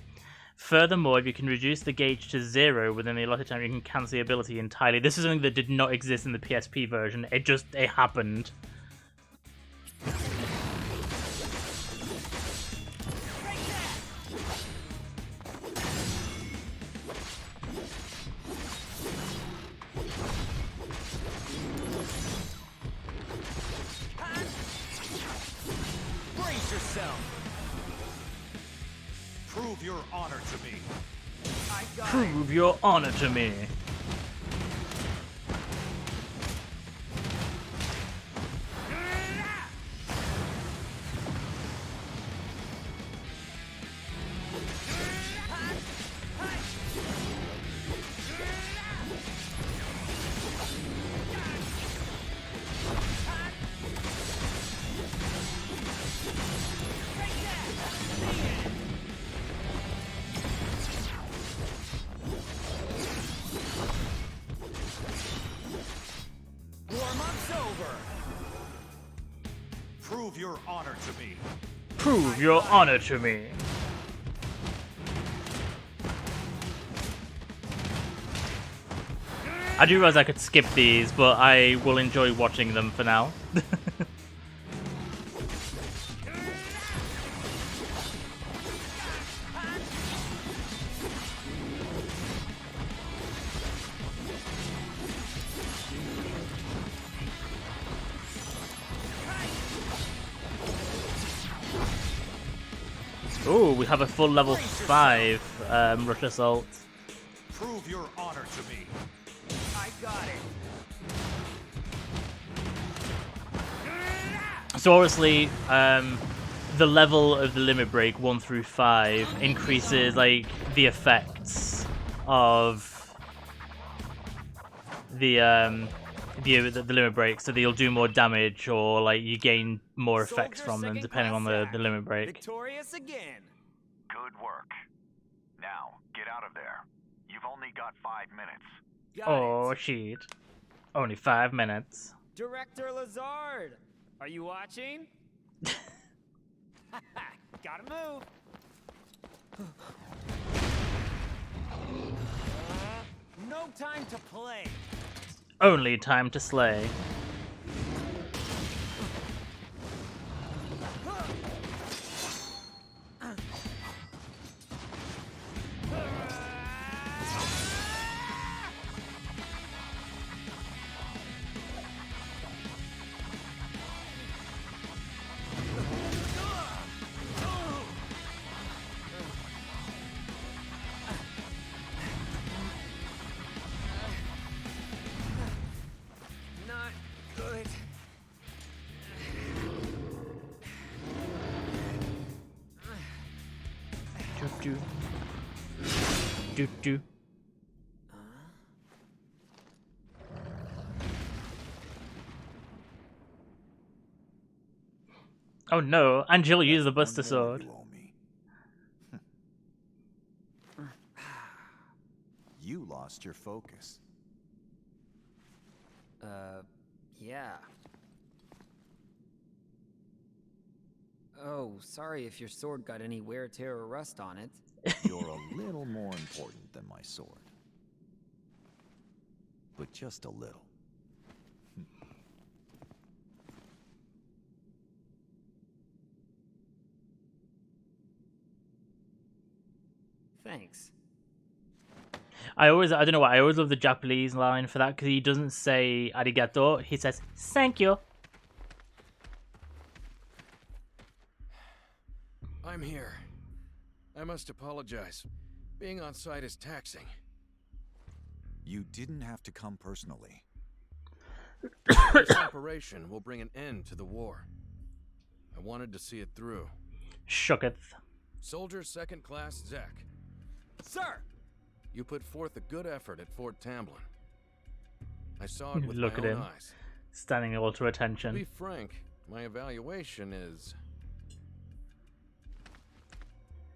Furthermore, if you can reduce the gauge to 0 within the allotted time, you can cancel the ability entirely. This is something that did not exist in the PSP version. It happened. Brace yourself. Prove your honor to me. Prove your honor to me. Warm-up's over. Prove your honor to me. Prove your honor to me. I do realize I could skip these, but I will enjoy watching them for now. Oh, we have a full level 5 Rush Assault. Prove your honor to me. I got it. So obviously, the level of the limit break 1 through 5 increases like the effects of the limit break, so they'll do more damage or like you gain more effects from them depending on the limit break. Victorious again. Good work. Now, get out of there. You've only got 5 minutes. Oh shit! Only 5 minutes. Director Lazard, are you watching? Gotta move. No time to play. Only time to slay. Not good. Do do do. Oh no, Angeal used the Buster Sword. You owe me. You lost your focus. Yeah. Oh, sorry if your sword got any wear, tear, or rust on it. You're a little more important than my sword. But just a little. Thanks. I don't know why, I always love the Japanese line for that because he doesn't say arigato, he says thank you. I'm here. I must apologize. Being on site is taxing. You didn't have to come personally. This operation will bring an end to the war. I wanted to see it through. Shooketh. Soldier Second Class Zack. Sir! You put forth a good effort at Fort Tamblin. I saw it with Look my at own him. eyes. Standing all to To attention. be frank, my evaluation is...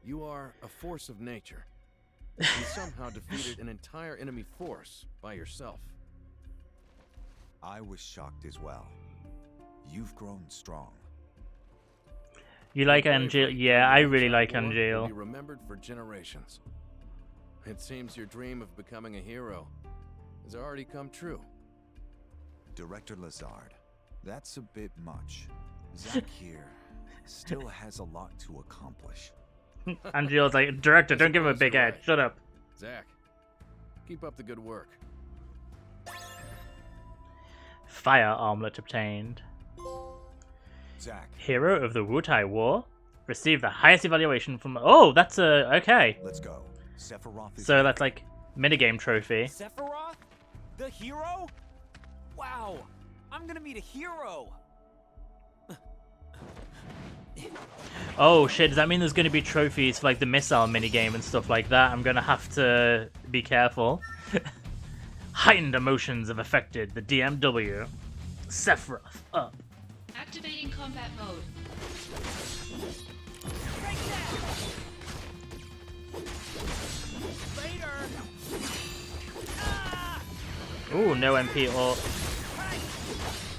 You are a force of nature. You somehow defeated an entire enemy force by yourself. I was shocked as well. You've grown strong. You like Your Angeal? bravery Yeah, during I the really One-Time like War will Angeal. be remembered for generations. It seems your dream of becoming a hero has already come true. Director Lazard, that's a bit much. Zack here still has a lot to accomplish. Angeal's like, director, don't give him a big You're head. right. Shut up. Zack, keep up the good work. Fire armlet obtained. Zack, Hero of the Wutai War. Received the highest evaluation from. Oh, that's okay. let's go. Sephiroth is So that's like minigame trophy. Sephiroth? The hero? Wow, I'm gonna meet a hero. Oh shit, does that mean there's going to be trophies for like the missile minigame and stuff like that? I'm going to have to be careful. Heightened emotions have affected the DMW. Sephiroth up. Activating combat mode. Ooh, no MP or...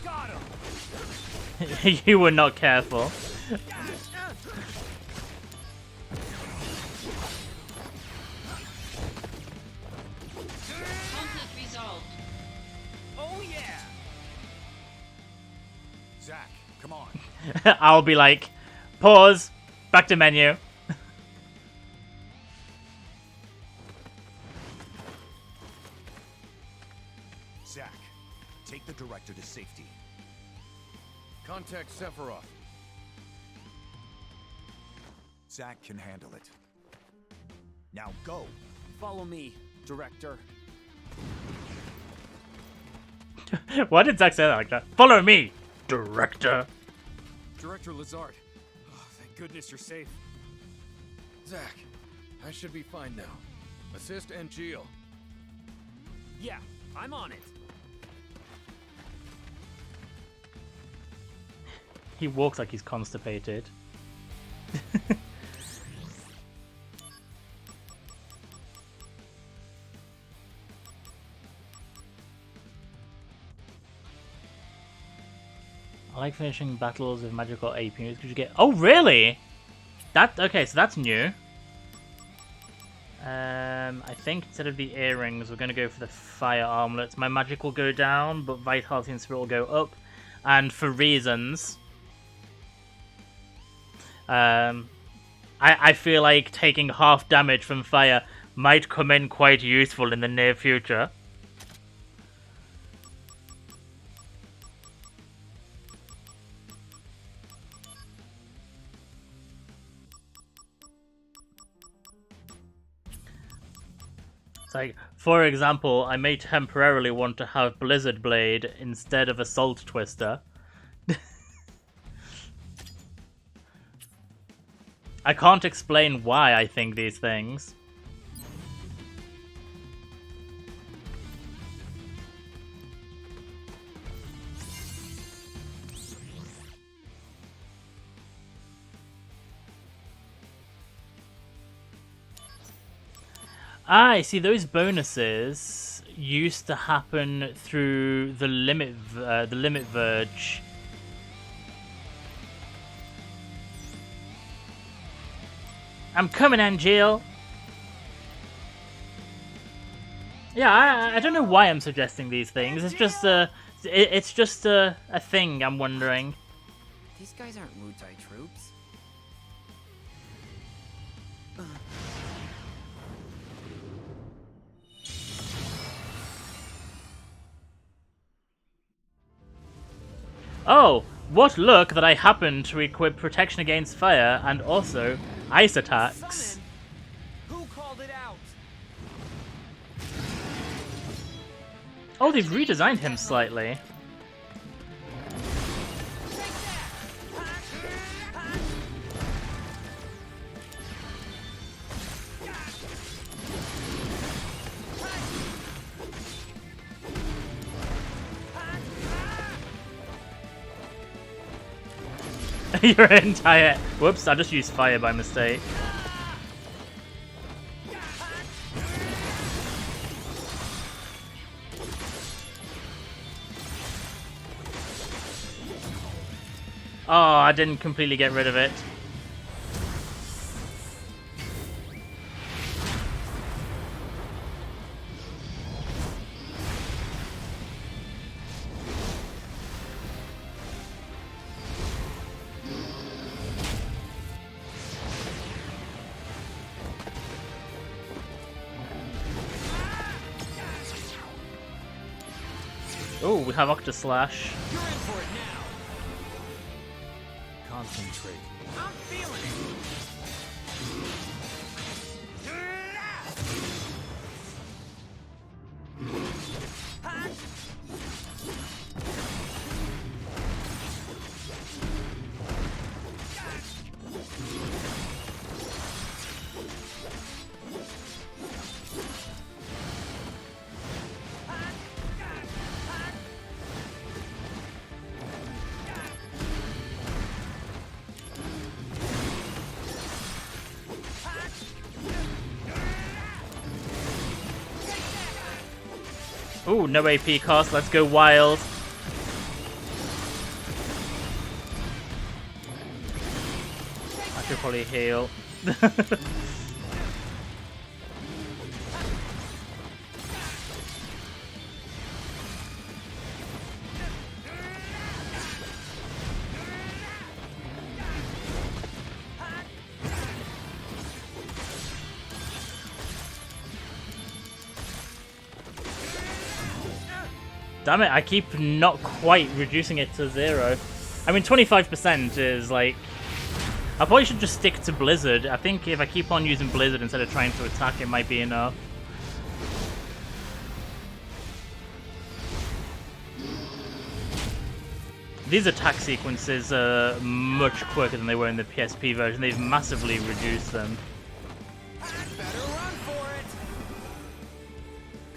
Got him. You were not careful. Conflict resolved. Oh yeah. Zack, come on. I'll be like, pause, back to menu. Zack, take the director to safety. Contact Sephiroth. Zack can handle it. Now go. Follow me, director. Why did Zack say that like that? Follow me, director. Director Lazard. Oh, thank goodness you're safe. Zack, I should be fine now. Assist Angeal. Yeah, I'm on it. He walks like he's constipated. I like finishing battles with magical APs because you get. Oh, really? That okay? So that's new. I think instead of the earrings, we're going to go for the fire armlets. My magic will go down, but vitality and spirit will go up. And for reasons, I feel like taking half damage from fire might come in quite useful in the near future. It's like, for example, I may temporarily want to have Blizzard Blade instead of Assault Twister. I can't explain why I think these things. I see those bonuses used to happen through the limit verge. I'm coming, Angeal. Yeah, I don't know why I'm suggesting these things. It's just a thing. I'm wondering. These guys aren't Wutai troops. Oh, what luck that I happened to equip protection against fire and also ice attacks. Summon? Who called it out? Oh, they've redesigned him slightly. Your entire... Whoops, I just used fire by mistake. Oh, I didn't completely get rid of it. Oh, we have Octaslash. You're in for it now. Concentrate. I'm feeling Ooh, no AP cost. Let's go wild. I should probably heal. Damn it, I keep not quite reducing it to 0. I mean, 25% is like... I probably should just stick to Blizzard. I think if I keep on using Blizzard instead of trying to attack, it might be enough. These attack sequences are much quicker than they were in the PSP version. They've massively reduced them. better run for it.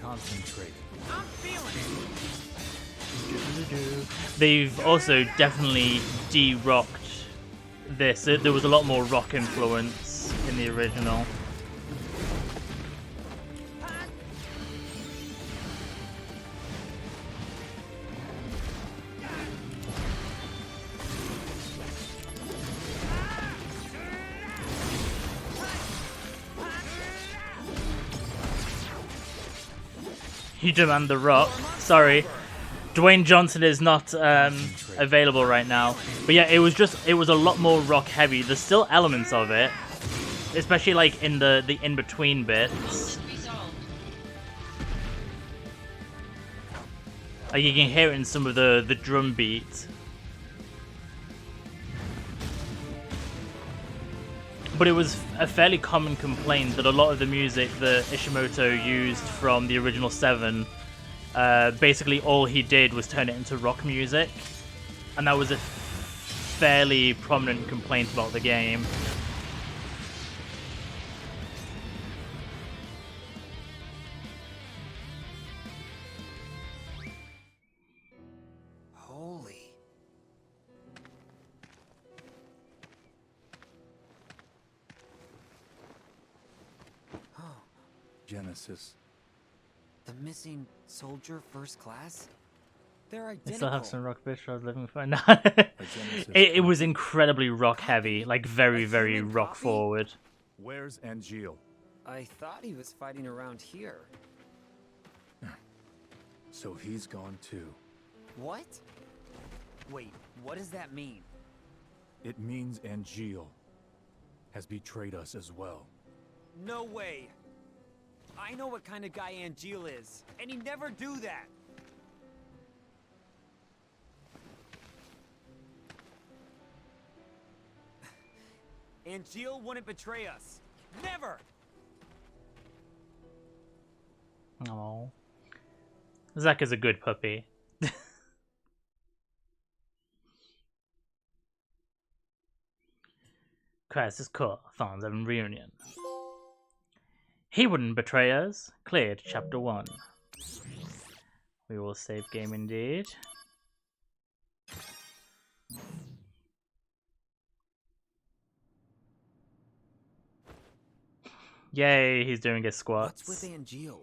Concentrate. I'm feeling it. They've also definitely de-rocked this. There was a lot more rock influence in the original. You demand the rock. Sorry. Dwayne Johnson is not available right now. But yeah, it was a lot more rock heavy. There's still elements of it. Especially like in the in-between bits. Like you can hear it in some of the drum beats. But it was a fairly common complaint that a lot of the music that Ishimoto used from the original 7, basically all he did was turn it into rock music. And that was a fairly prominent complaint about the game. Holy. Genesis. The missing soldier first class? They're identical. I still have some rock bits I was living for. No. it was incredibly rock heavy, like very, very rock forward. Where's Angeal? I thought he was fighting around here. So he's gone too. What? Wait, what does that mean? It means Angeal has betrayed us as well. No way. I know what kind of guy Angeal is, and he'd never do that. Angeal wouldn't betray us. Never! Oh, Zack is a good puppy. Crisis Core, Final Fantasy VII Reunion. He wouldn't betray us. Cleared, Chapter 1. We will save game indeed. Yay, he's doing his squats. What's with Angeal?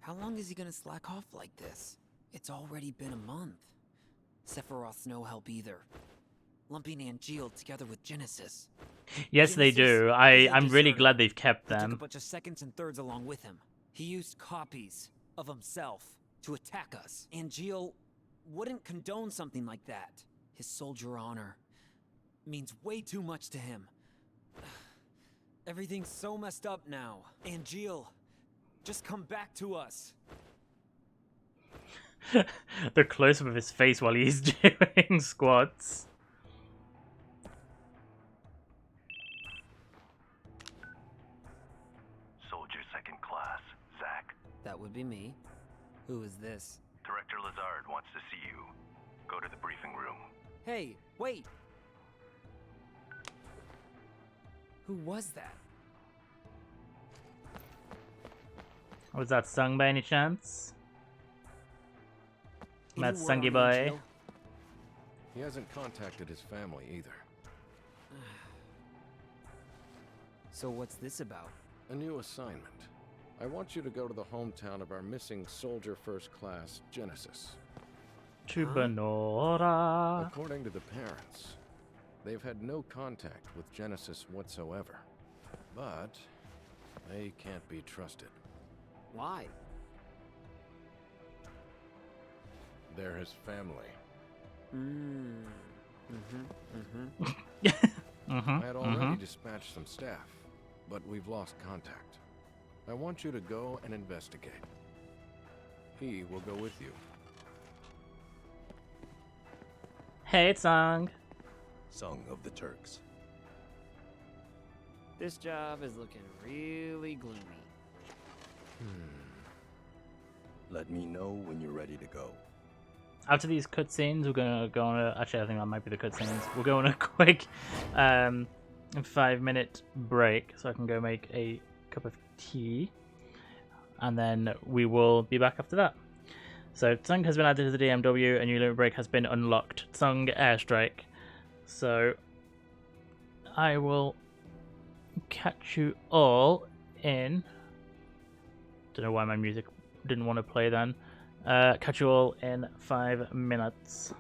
How long is he gonna slack off like this? It's already been a month. Sephiroth's no help either. Lumping Angeal together with Genesis. Yes, they do. I'm really glad they've kept He took a them. bunch of seconds and thirds along with him. He used copies of himself to attack us. Angeal wouldn't condone something like that. His soldier honor means way too much to him. Everything's so messed up now. Angeal, just come back to us. The close-up of his face while he's doing squats. Soldier second class, Zack. That would be me. Who is this? Director Lazard wants to see you. Go to the briefing room. Hey, wait! Who was that? Was that sung by any chance? Any That's word Sungy on Boy. Angeal? He hasn't contacted his family either. So what's this about? A new assignment. I want you to go to the hometown of our missing soldier first class, Genesis. To Benora. According to the parents, they've had no contact with Genesis whatsoever. But they can't be trusted. Why? They're his family. I had already dispatched some staff, but we've lost contact. I want you to go and investigate. He will go with you. Hey, it's Sung. Song of the Turks. This job is looking really gloomy. Let me know when you're ready to go. After these cutscenes, we're gonna go on a... Actually, I think that might be the cutscenes. We'll go on a quick 5-minute break so I can go make a cup of tea. And then we will be back after that. So, Tsung has been added to the DMW, a new limit break has been unlocked. Tsung Airstrike. So, I will catch you all in... Don't know why my music didn't want to play then. Catch you all in 5 minutes.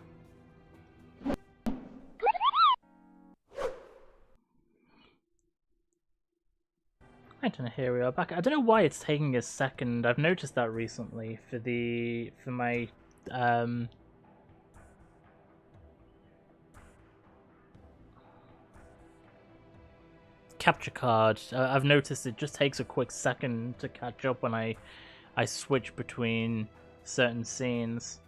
Right, and here we are back. I don't know why it's taking a second. I've noticed that recently for my capture card. I've noticed it just takes a quick second to catch up when I switch between certain scenes.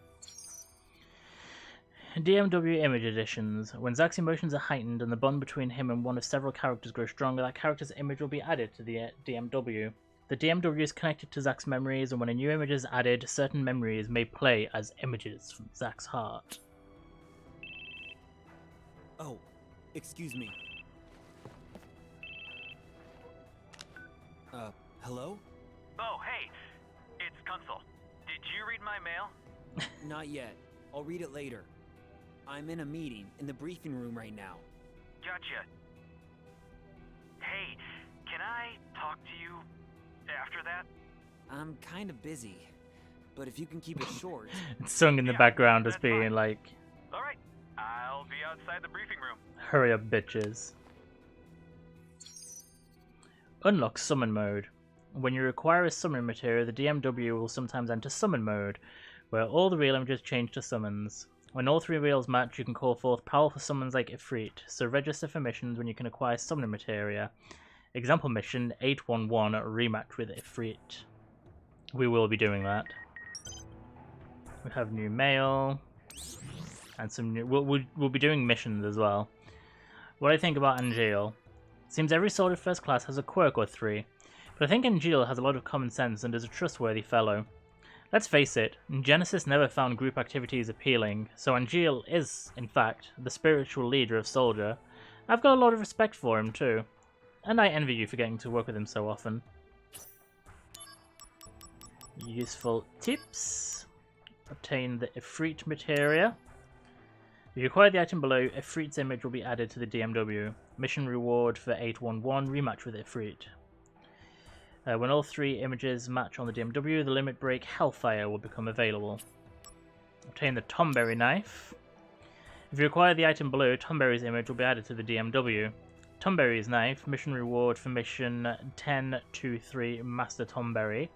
DMW image editions. When Zack's emotions are heightened and the bond between him and one of several characters grows stronger, that character's image will be added to the DMW. The DMW is connected to Zack's memories, and when a new image is added, certain memories may play as images from Zack's heart. Oh, excuse me. Hello? Oh, hey! It's Kunsel. Did you read my mail? Not yet. I'll read it later. I'm in a meeting in the briefing room right now. Gotcha. Hey, can I talk to you after that? I'm kind of busy, but if you can keep it short... It's sung in the background as being like... Alright, I'll be outside the briefing room. Hurry up, bitches. Unlock Summon Mode. When you require a summon material, the DMW will sometimes enter Summon Mode, where all the real images change to summons. When all 3 reels match, you can call forth powerful summons like Ifrit, so register for missions when you can acquire summoning materia. Example mission 811 rematch with Ifrit. We will be doing that. We have new mail, and some new... We'll be doing missions as well. What do I think about Angeal? Seems every soldier first class has a quirk or 3, but I think Angeal has a lot of common sense and is a trustworthy fellow. Let's face it, Genesis never found group activities appealing, so Angeal is, in fact, the spiritual leader of Soldier. I've got a lot of respect for him too, and I envy you for getting to work with him so often. Useful tips. Obtain the Ifrit materia. If you acquire the item below, Ifrit's image will be added to the DMW. Mission reward for 811, rematch with Ifrit. When all 3 images match on the DMW, the limit break Hellfire will become available. Obtain the Tomberry knife. If you acquire the item below, Tomberry's image will be added to the DMW. Tomberry's knife, mission reward for mission 1023 Master Tomberry.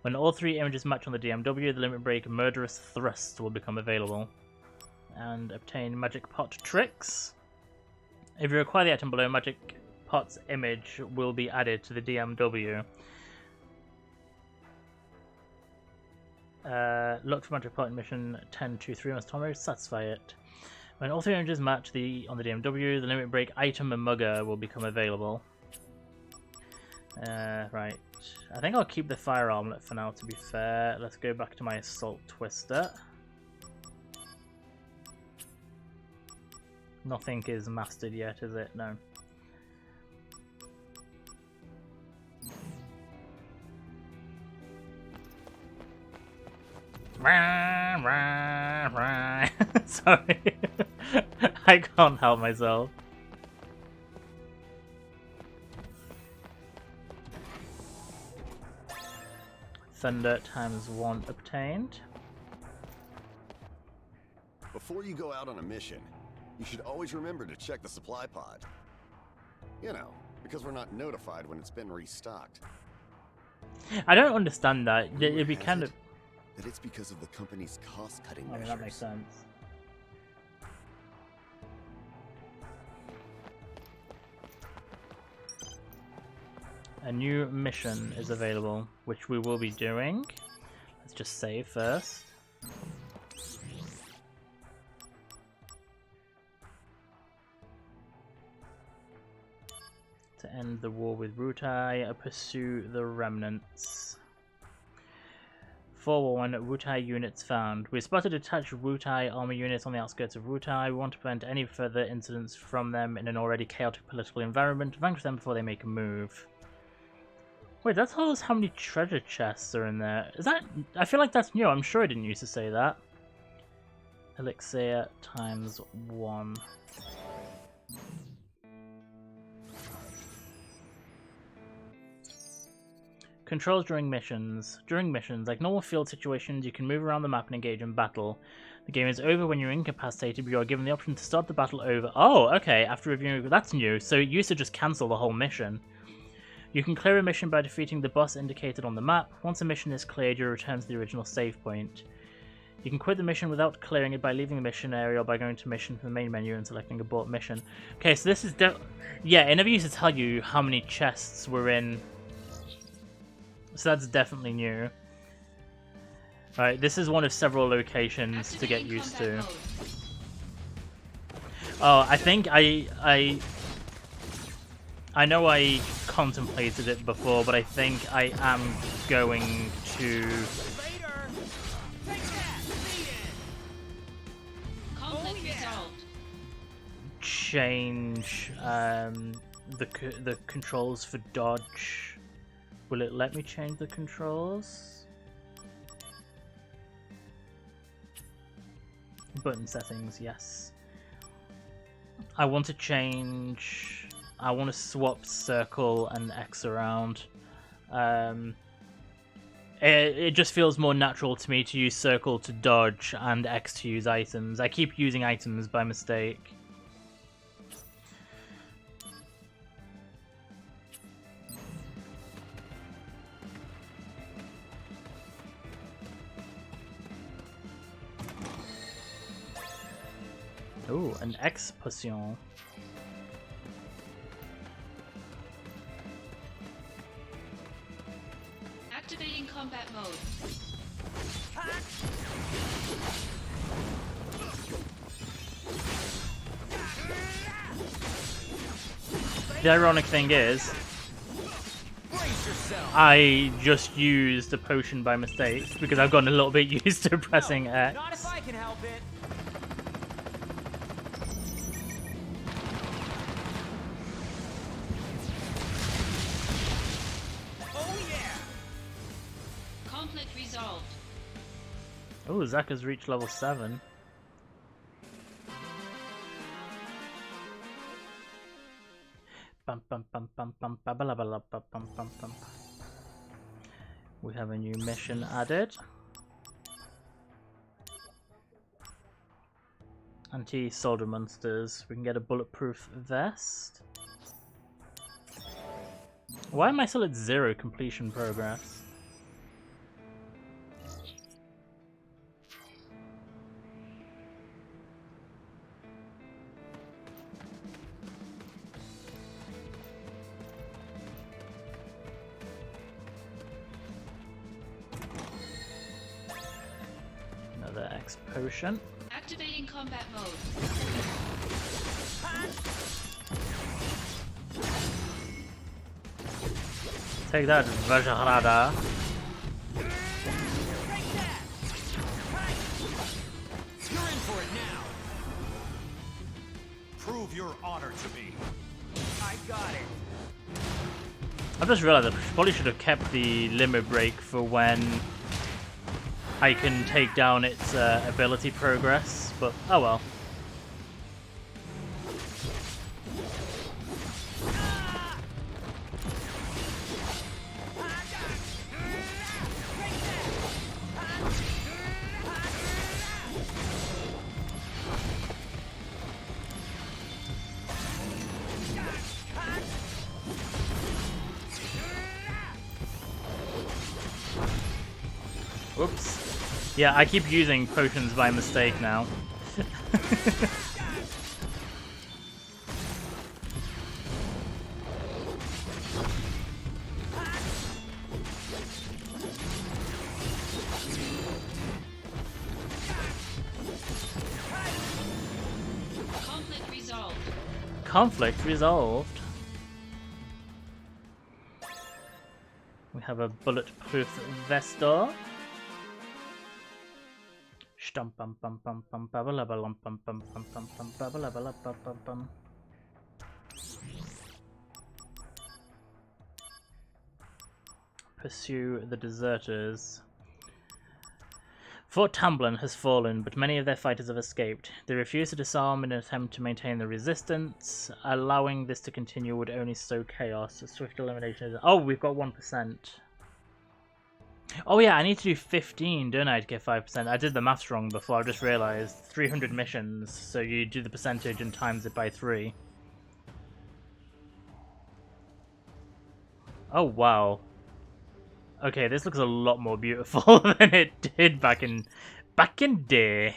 When all 3 images match on the DMW, the limit break Murderous Thrust will become available. And obtain Magic Pot Tricks. If you acquire the item below, Magic Pot's image will be added to the DMW. Look for Magic Pot in mission 1023 Master Tomberry, satisfy it. When all 3 images match on the DMW, the limit break item and mugger will become available. Right. I think I'll keep the fire armlet for now, to be fair. Let's go back to my assault twister. Nothing is mastered yet, is it? No. Sorry. I can't help myself. Thunder ×1 obtained. Before you go out on a mission, you should always remember to check the supply pod. You know, because we're not notified when it's been restocked. I don't understand that. It'd be kind of... That it's because of the company's cost-cutting I measures. mean, that makes sense. A new mission is available, which we will be doing. Let's just save first. To end the war with Wutai, pursue the remnants. 411 Wutai units found. We spotted attached Wutai army units on the outskirts of Wutai. We want to prevent any further incidents from them in an already chaotic political environment. Vanquish them before they make a move. Wait, that tells us how many treasure chests are in there. Is that... I feel like that's new. I'm sure I didn't used to say that. Elixir ×1. Controls during missions. During missions, like normal field situations, you can move around the map and engage in battle. The game is over when you're incapacitated, but you are given the option to start the battle over. Oh, okay, after reviewing... That's new, so it used to just cancel the whole mission. You can clear a mission by defeating the boss indicated on the map. Once a mission is cleared, you return to the original save point. You can quit the mission without clearing it by leaving the mission area or by going to mission from the main menu and selecting abort mission. Okay, so this is... Yeah, it never used to tell you how many chests were in... So that's definitely new. Alright, this is one of several locations to get used to. Oh, I think I know I contemplated it before, but I think I am going to... change the controls for dodge. Will it let me change the controls? Button settings, yes. I want to change... I want to swap circle and X around. It just feels more natural to me to use circle to dodge and X to use items. I keep using items by mistake. Oh, an X potion. Activating combat mode. The ironic thing is, I just used a potion by mistake because I've gotten a little bit used to pressing X. Not if I can help it. Oh, Zack has reached level 7. Bum bum bum bum bum ba ba la ba la ba bum bum bum. We have a new mission added. Anti-soldier monsters. We can get a bulletproof vest. Why am I still at 0 completion progress? Another X potion. Activating combat mode. Take that, Vajrada. You're in for it now. Prove your honor to me. I got it. I've just realised I probably should have kept the limit break for when I can take down its ability progress, but oh well. Whoops. Yeah, I keep using potions by mistake now. Conflict resolved. Conflict resolved. We have a bulletproof vestor. Pursue the deserters. Fort Tamblin has fallen, but many of their fighters have escaped. They refuse to disarm in an attempt to maintain the resistance. Allowing this to continue would only sow chaos. A swift elimination is... Oh, we've got 1%. Oh yeah, I need to do 15, don't I, to get 5%? I did the maths wrong before, I just realised. 300 missions, so you do the percentage and times it by 3. Oh wow. Okay, this looks a lot more beautiful than it did back in day.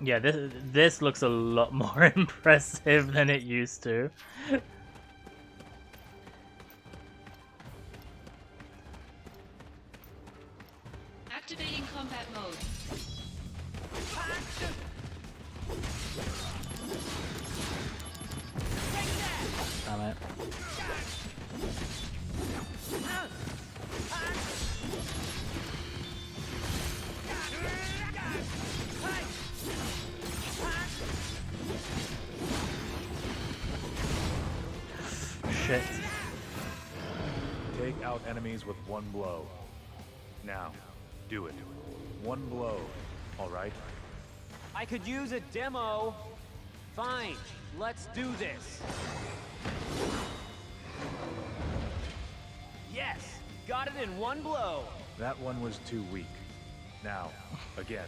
Yeah, this looks a lot more impressive than it used to. Activating combat mode. Damn it. Shit. Take out enemies with one blow. Now, do it. One blow, alright? I could use a demo. Fine, let's do this. Yes, got it in one blow. That one was too weak. Now, again.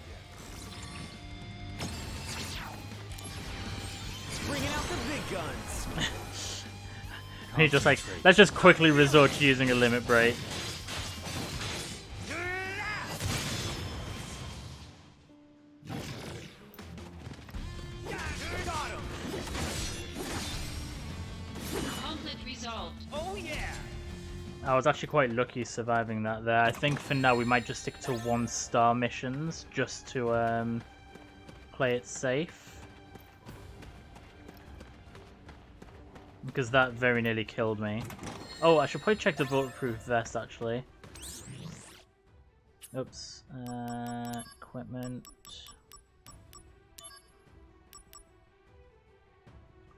Bringing out the big guns. He's just like, let's just quickly resort to using a limit break. Conflict resolved. Oh yeah. I was actually quite lucky surviving that there. I think for now we might just stick to 1-star missions just to play it safe. Because that very nearly killed me. Oh, I should probably check the bulletproof vest actually. Oops. Equipment.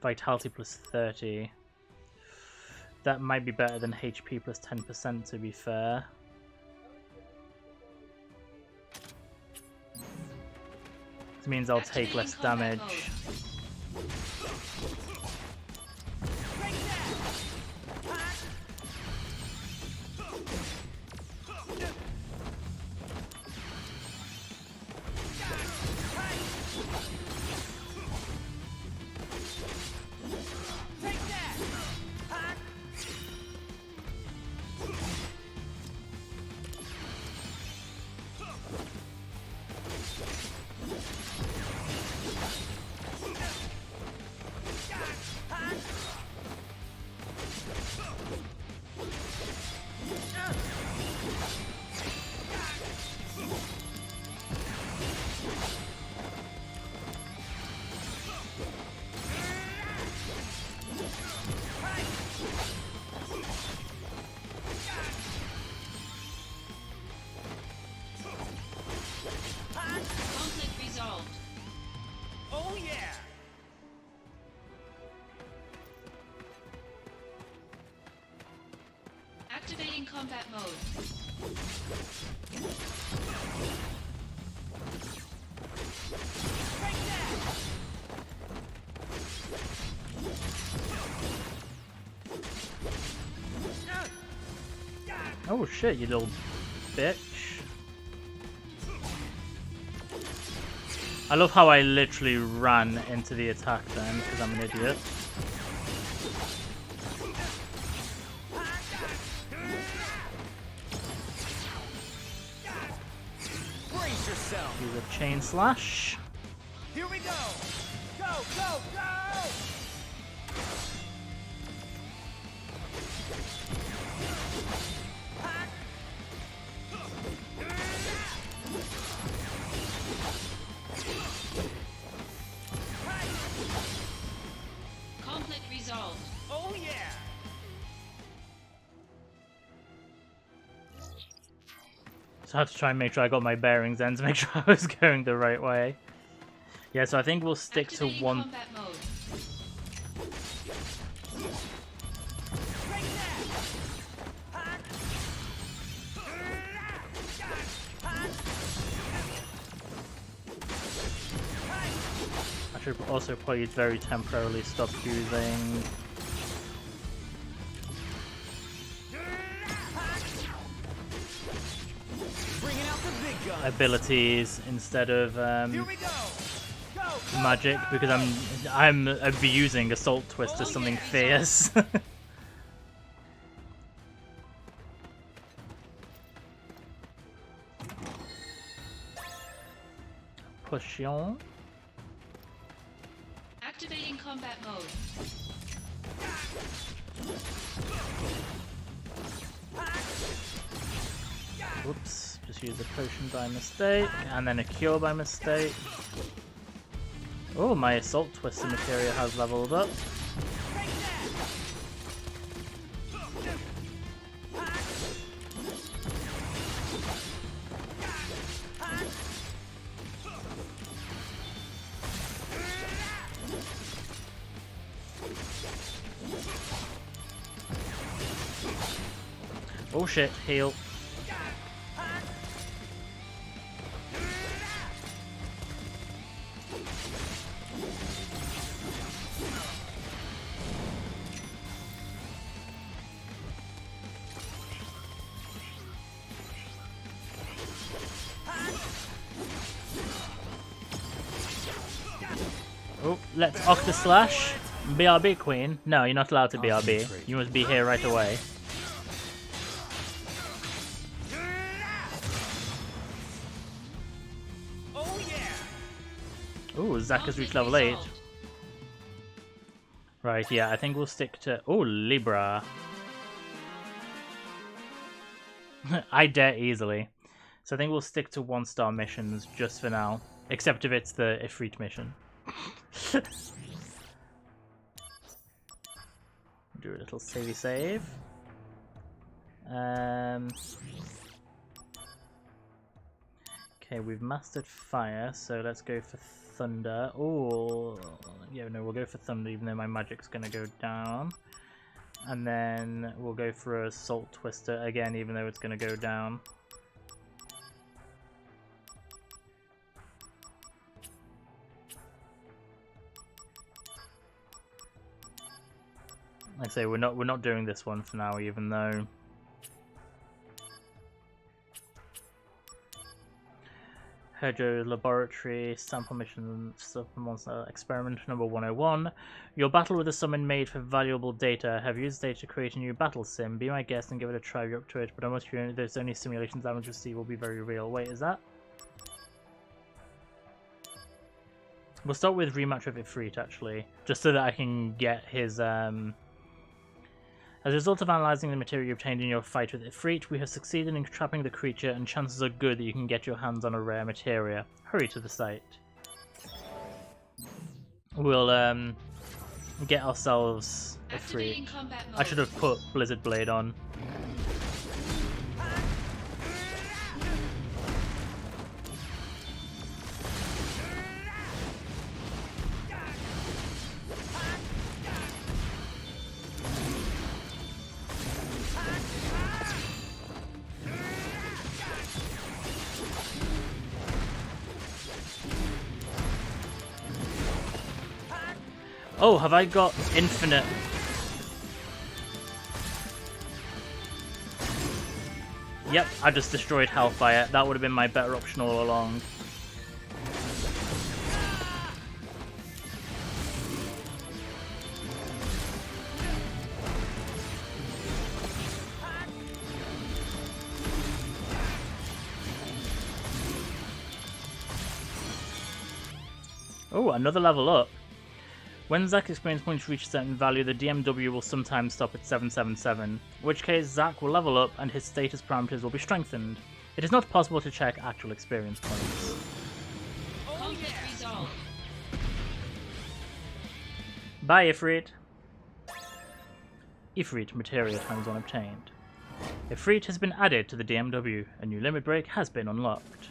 Vitality plus 30. That might be better than HP plus 10% to be fair. It means I'll take less damage. Activating combat mode. Oh shit, you little bitch. I love how I literally ran into the attack then, because I'm an idiot. Brace yourself. Use a chain slash. Here we go. Go, go, go. Conflict resolved. Oh yeah. So I have to try and make sure I got my bearings then to make sure I was going the right way. Yeah, so I think we'll stick to one. Combat mode. I should also probably very temporarily stop using Bringing out the big guns. abilities instead of magic, because I'm abusing Assault Twist as something fierce. Potion. Activating combat mode. Whoops, just use a potion by mistake, and then a cure by mistake. Oh, my Assault Twister materia has leveled up. Oh shit, heal. Oh, let's Octaslash. BRB Queen. No, you're not allowed to BRB. You must be here right away. Ooh, Zack has reached level 8. Right, yeah, I think we'll stick to... Oh, Libra. I dare easily. So I think we'll stick to 1-star missions just for now. Except if it's the Ifrit mission. Do a little savey save. Okay, we've mastered fire, so let's go for thunder. Oh, yeah, no, we'll go for thunder even though my magic's gonna go down. And then we'll go for a Assault Twister again even though it's gonna go down. Like I say, we're not doing this one for now, even though Herjo Laboratory Sample Mission Monster Experiment number 101. Your battle with a summon made for valuable data. Have used data to create a new battle sim. Be my guest and give it a try. You're up to it, but almost there's only simulations damage received will be very real. Wait, is that? We'll start with rematch with Ifrit actually, just so that I can get his As a result of analysing the material you obtained in your fight with Ifrit, we have succeeded in trapping the creature, and chances are good that you can get your hands on a rare materia. Hurry to the site. We'll get ourselves Ifrit. I should have put Blizzard Blade on. Oh, have I got infinite? Yep, I just destroyed Hellfire. That would have been my better option all along. Oh, another level up. When Zack experience points reach a certain value, the DMW will sometimes stop at 777, in which case Zack will level up and his status parameters will be strengthened. It is not possible to check actual experience points. Conflict resolved. Bye, Ifrit. Ifrit materia times 1 obtained. Ifrit has been added to the DMW. A new limit break has been unlocked.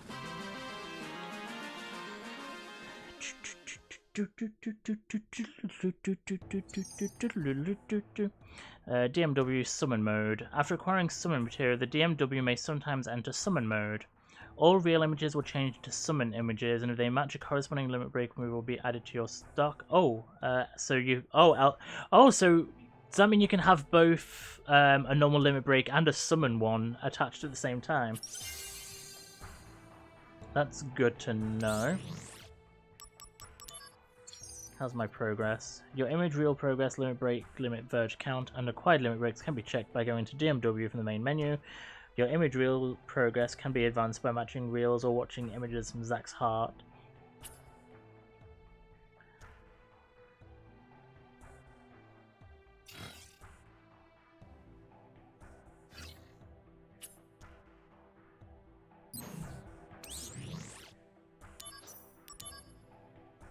DMW Summon Mode. After acquiring Summon material, the DMW may sometimes enter Summon Mode. All real images will change to Summon images, and if they match a corresponding limit break move, will be added to your stock. So does that mean you can have both a normal limit break and a Summon one attached at the same time? That's good to know. How's my progress? Your image reel progress, limit break, limit verge count, and acquired limit breaks can be checked by going to DMW from the main menu. Your image reel progress can be advanced by matching reels or watching images from Zack's heart.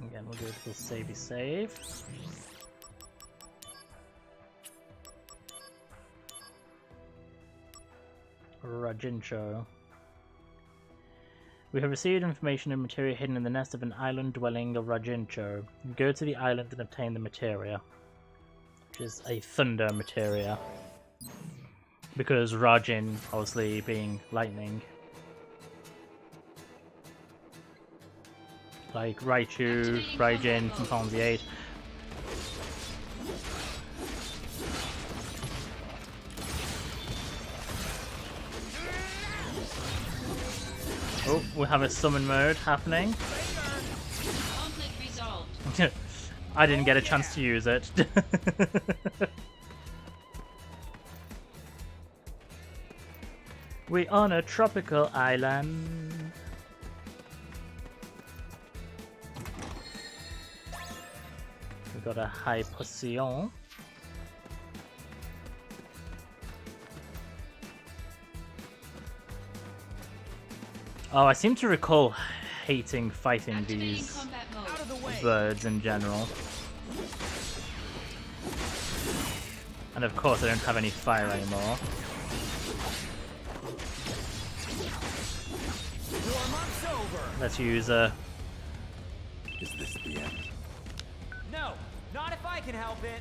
Again, we'll do a little savey save. Rajincho. We have received information and materia hidden in the nest of an island dwelling of Rajincho. Go to the island and obtain the materia, which is a thunder materia. Because Rajin, obviously being lightning. Like Raichu, Raijin from Final Fantasy VIII. Oh, we have a summon mode happening. Conflict resolved. I didn't get a chance to use it. We're on a tropical island. Got a high potion. Oh, I seem to recall hating fighting these birds in general. And of course I don't have any fire anymore. Let's use a... Is this the end? No, not if I can help it.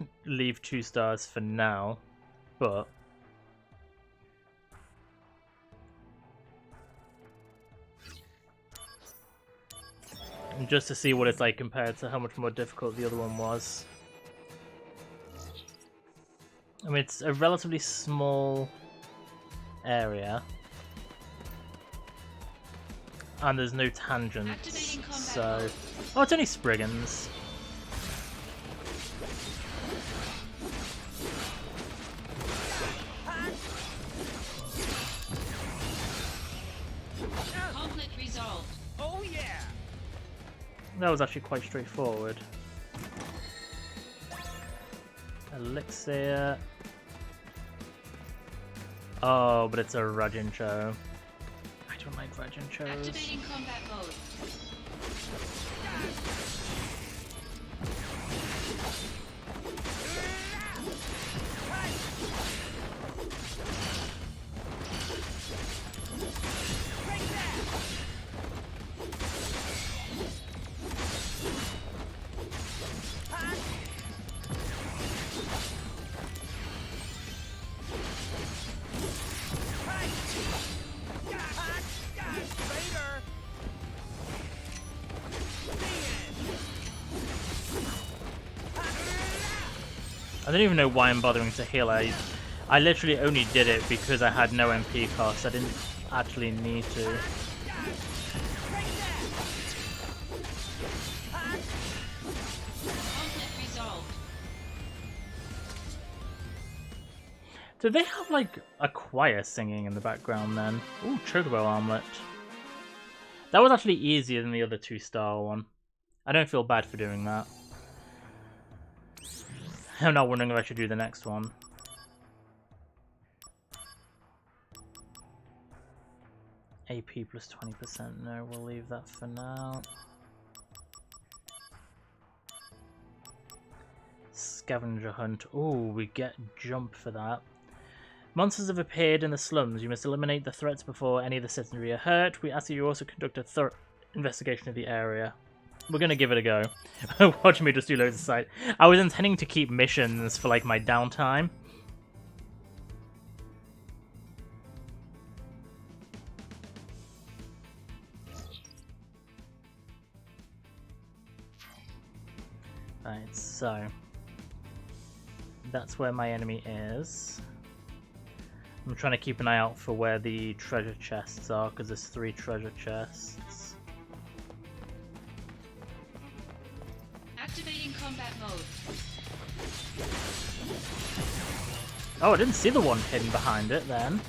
leave 2 stars for now, but and just to see what it's like compared to how much more difficult the other one was. I mean, it's a relatively small area, and there's no tangents, so... Oh, it's only Spriggans. Conflict resolved. Oh yeah! That was actually quite straightforward. Elixir. Oh, but it's a Rajincho. I don't like Rajinchos. Activating combat mode. I don't even know why I'm bothering to heal. I literally only did it because I had no MP cost. I didn't actually need to. Conflict resolved. Do they have like a choir singing in the background then? Ooh, Chocobo Armlet. That was actually easier than the other 2-star one. I don't feel bad for doing that. I'm not wondering if I should do the next one. AP plus 20%. No, we'll leave that for now. Scavenger hunt. Ooh, we get jump for that. Monsters have appeared in the slums. You must eliminate the threats before any of the citizenry are hurt. We ask that you also conduct a thorough investigation of the area. We're gonna give it a go. Watch me just do loads of sight. I was intending to keep missions for like my downtime. Right, so that's where my enemy is. I'm trying to keep an eye out for where the treasure chests are, because there's 3 treasure chests. Activating combat mode. Oh, I didn't see the one hidden behind it then.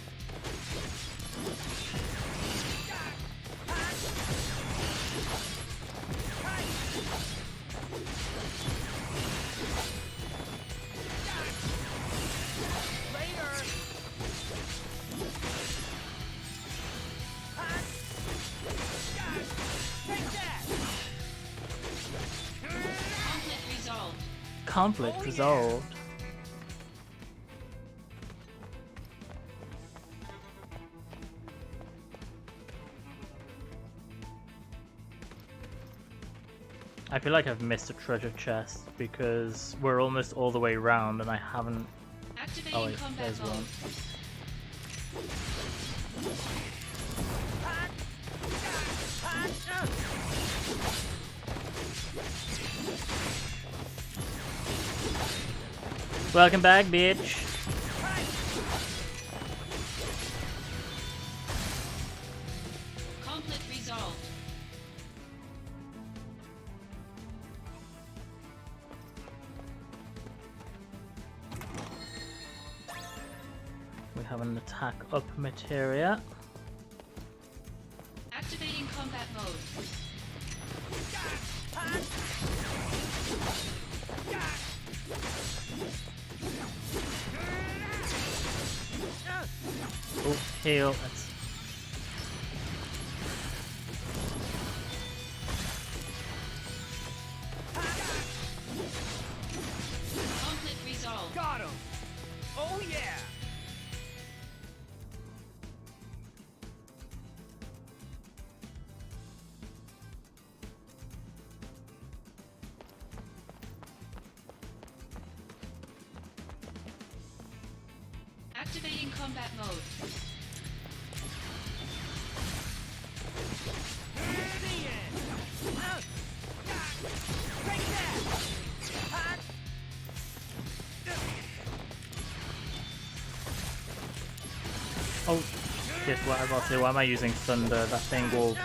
Conflict resolved. I feel like I've missed a treasure chest because we're almost all the way around and I haven't... Activating oh wait, combat there's mode. one. Welcome back, bitch. Conflict resolved. We have an attack up materia. Activating combat mode. Oh, heal. That's... Conflict resolved. Got him! Oh yeah! Activating combat mode. Oh, shit, what I was about to say, why am I using thunder? That thing will...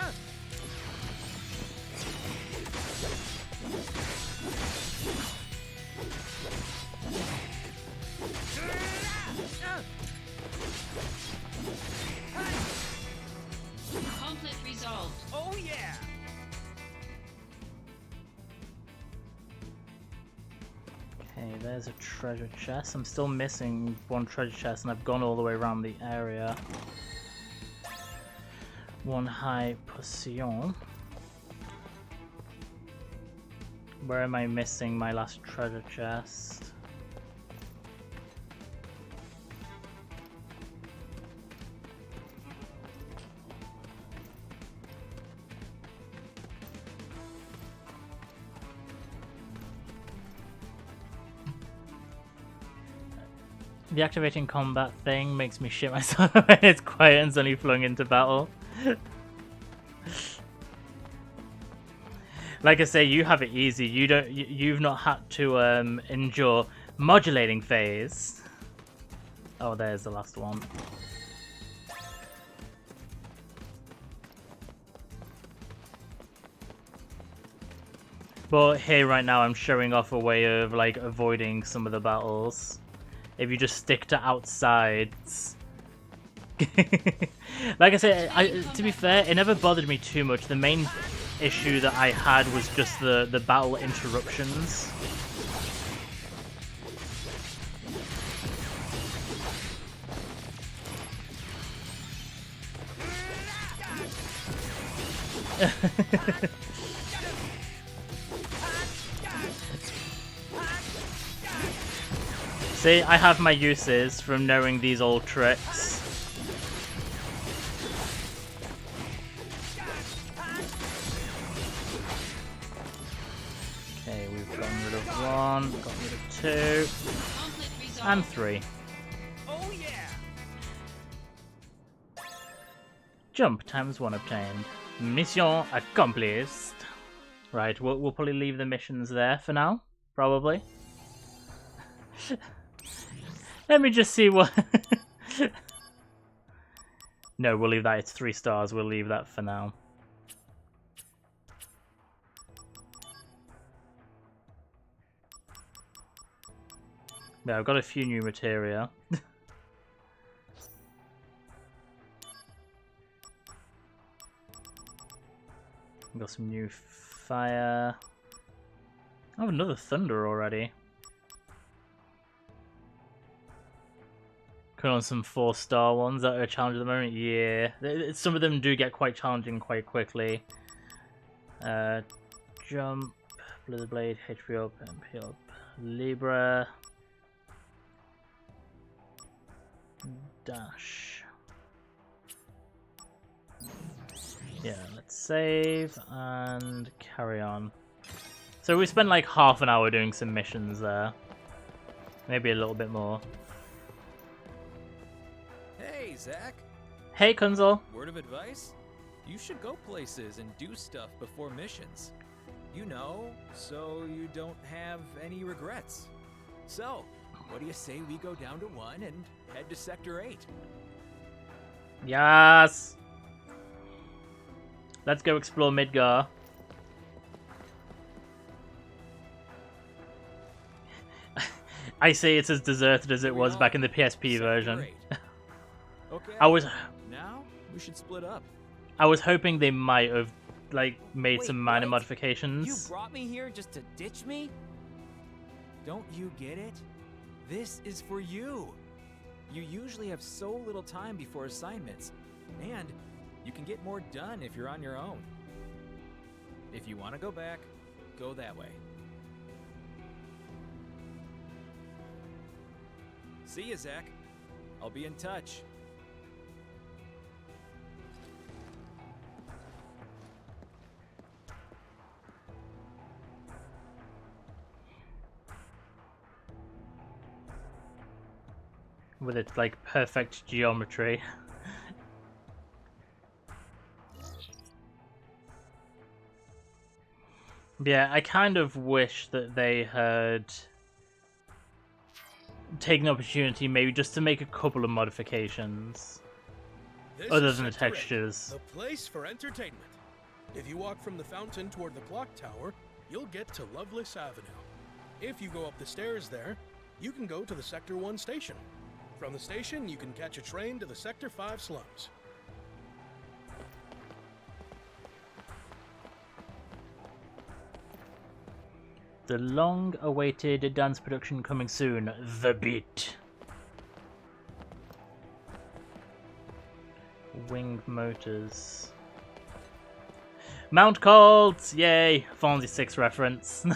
Conflict resolved. Oh yeah! Okay, there's a treasure chest. I'm still missing one treasure chest and I've gone all the way around the area. One high potion. Where am I missing my last treasure chest? The activating combat thing makes me shit myself when it's quiet and suddenly flung into battle. Like I say, you have it easy. You've not had to endure modulating phase. Oh, there's the last one. But here right now I'm showing off a way of like avoiding some of the battles. If you just stick to outsides. Like I said, to be fair, it never bothered me too much. The main issue that I had was just the battle interruptions. See, I have my uses from knowing these old tricks. Okay, we've gotten rid of one, gotten rid of two, and three. Oh yeah! Jump times one obtained. Mission accomplished. Right, we'll probably leave the missions there for now, probably. Let me just see what... No, we'll leave that. It's 3 stars. We'll leave that for now. Yeah, I've got a few new materia. Got some new fire. I have another thunder already. Put on some 4-star ones that are a challenge at the moment. Yeah, some of them do get quite challenging quite quickly. Jump, Blizzard Blade, HP up, MP up, Libra, dash. Yeah, let's save and carry on. So we spent like half an hour doing some missions there. Maybe a little bit more. Hey, Zack. Hey, Kunzel. Word of advice? You should go places and do stuff before missions. You know, so you don't have any regrets. So, what do you say we go down to 1 and head to Sector 8? Yes! Let's go explore Midgar. I say it's as deserted as it was back in the PSP version. Okay. Now we should split up. I was hoping they might have like made some minor what? modifications. You brought me here just to ditch me? Don't you get it? This is for you. You usually have so little time before assignments, and you can get more done if you're on your own. If you want to go back, go that way. See ya, Zack. I'll be in touch. with its like perfect geometry. Yeah, I kind of wish that they had taken the opportunity maybe just to make a couple of modifications. This Other is than the Sector 8, textures. the place for entertainment. If you walk from the fountain toward the clock tower, you'll get to Loveless Avenue. If you go up the stairs there, you can go to the Sector 1 station. From the station, you can catch a train to the Sector 5 slums. The long-awaited dance production coming soon, The Beat. Wing motors. Mount Colts! Yay! Final Fantasy VI reference.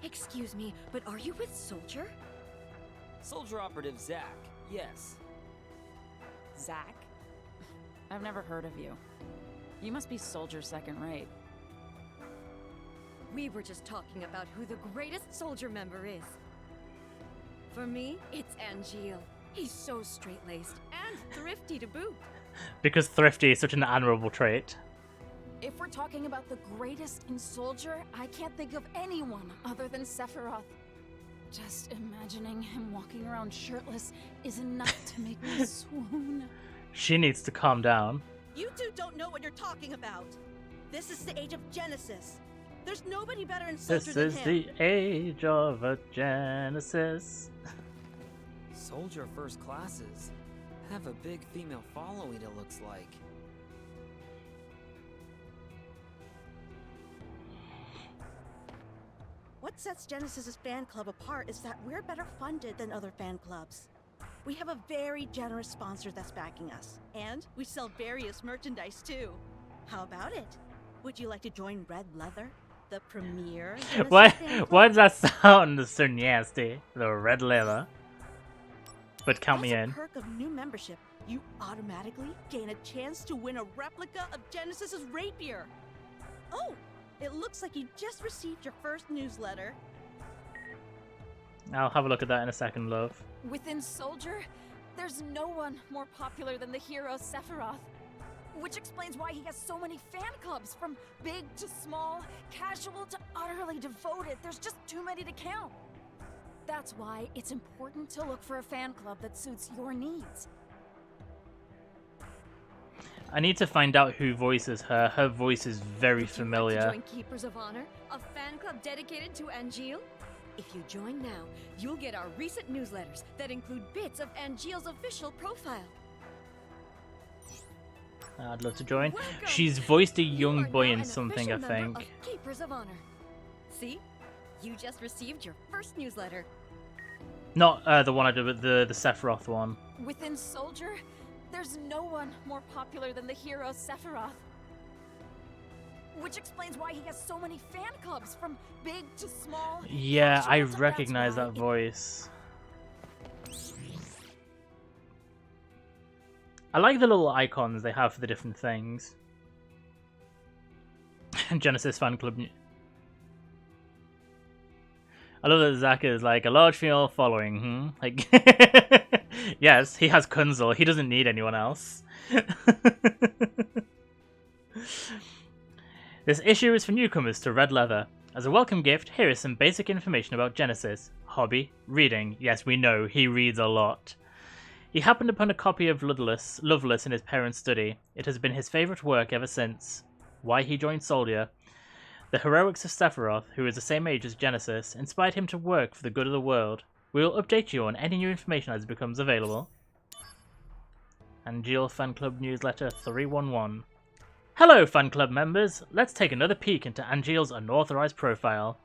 Excuse me, but are you with Soldier? Soldier Operative Zack, yes. Zack? I've never heard of you. You must be Soldier second rate. We were just talking about who the greatest Soldier member is. For me, it's Angeal. He's so straight-laced and thrifty to boot. Because thrifty is such an admirable trait. If we're talking about the greatest in Soldier, I can't think of anyone other than Sephiroth. Just imagining him walking around shirtless is enough to make me swoon. She needs to calm down. You two don't know what you're talking about. This is the age of Genesis. There's nobody better in Soldier than him. This is the age of a Genesis. Soldier first classes have a big female following, it looks like. What sets Genesis's fan club apart is that we're better funded than other fan clubs. We have a very generous sponsor that's backing us, and we sell various merchandise too. How about it? Would you like to join Red Leather, the premier Genesis Why fan club? does that sound so nasty? The red leather. But count me As a in. perk of new membership, you automatically gain a chance to win a replica of Genesis's rapier. Oh, it looks like you just received your first newsletter. I'll have a look at that in a second, love. Within Soldier, there's no one more popular than the hero Sephiroth. Which explains why he has so many fan clubs, from big to small, casual to utterly devoted. There's just too many to count. That's why it's important to look for a fan club that suits your needs. I need to find out who voices her. Her voice is very familiar. Join Keepers of Honor, a fan club dedicated to Angeal? If you join now, you'll get our recent newsletters that include bits of Angeal's official profile. I'd love to join. Welcome. She's voiced a You young are boy now in an something, I official member think. of Keepers of Honor. See? You just received your first newsletter. Not the one I did, but the Sephiroth one. Within Soldier, there's no one more popular than the hero Sephiroth. Which explains why he has so many fan clubs, from big to small. Yeah, I casual to- recognize that's that why voice. I like the little icons they have for the different things. Genesis fan club. I love that Zack is like a large female following. Like, yes, he has Kunzel. He doesn't need anyone else. This issue is for newcomers to Red Leather. As a welcome gift, here is some basic information about Genesis. Hobby, reading. Yes, we know, he reads a lot. He happened upon a copy of Loveless in his parents' study. It has been his favourite work ever since. Why he joined Soldier. The heroics of Sephiroth, who is the same age as Genesis, inspired him to work for the good of the world. We will update you on any new information as it becomes available. Angeal Fan Club Newsletter 311. Hello, fan club members! Let's take another peek into Angeal's unauthorized profile.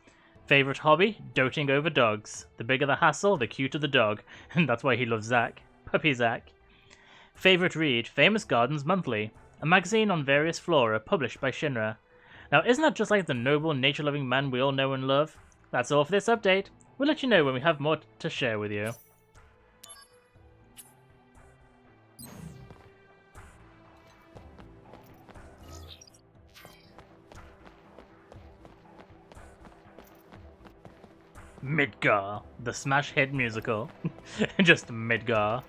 Favorite hobby? Doting over dogs. The bigger the hassle, the cuter the dog. And that's why he loves Zack. Puppy Zack. Favorite read? Famous Gardens Monthly. A magazine on various flora published by Shinra. Now, isn't that just like the noble, nature-loving man we all know and love? That's all for this update. We'll let you know when we have more to share with you. Midgar, the smash hit musical. Just Midgar.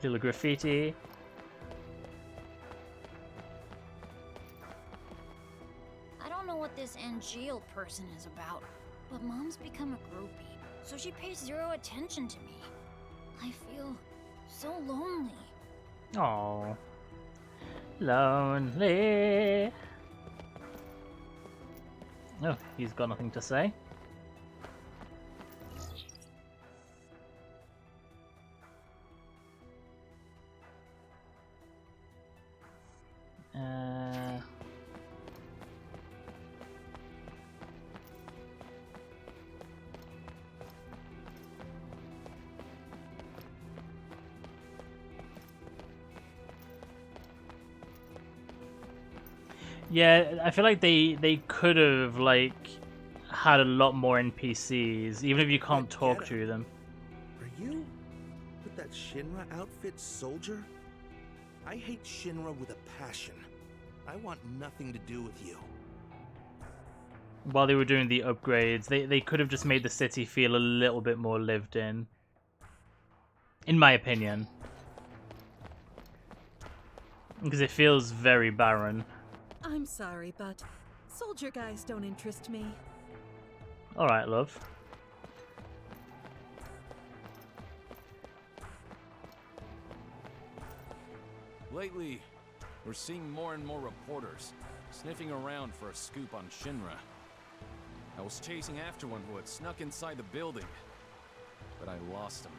Little graffiti. I don't know what this Angeal person is about, but Mom's become a groupie, so she pays zero attention to me. I feel so lonely. Oh, lonely. Oh, he's got nothing to say. Yeah, I feel like they could have like had a lot more NPCs, even if you can't talk to them. Are you with that Shinra outfit soldier? I hate Shinra with a passion. I want nothing to do with you. While they were doing the upgrades, they could have just made the city feel a little bit more lived in my opinion. Because it feels very barren. I'm sorry, but soldier guys don't interest me. Alright, love. Lately, we're seeing more and more reporters sniffing around for a scoop on Shinra. I was chasing after one who had snuck inside the building, but I lost him.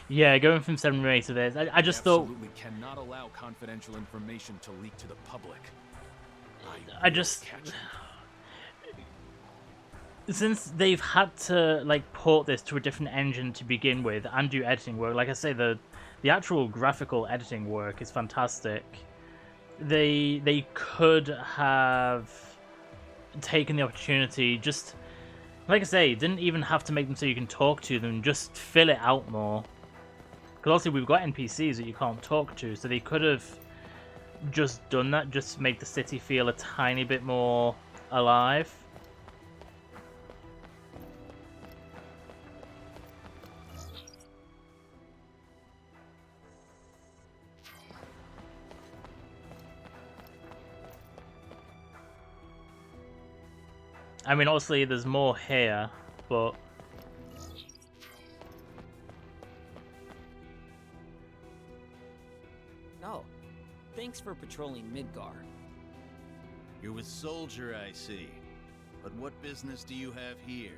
Yeah, going from 7 Remake to this, I just thought... absolutely cannot allow confidential information to leak to the public. I just... Since they've had to like port this to a different engine to begin with and do editing work, like I say, the actual graphical editing work is fantastic. They could have taken the opportunity, just like I say, didn't even have to make them so you can talk to them, just fill it out more. Because also we've got NPCs that you can't talk to, so they could have just done that, just to make the city feel a tiny bit more alive. I mean, obviously there's more here, but... Oh, thanks for patrolling Midgar. You're with Soldier, I see. But what business do you have here?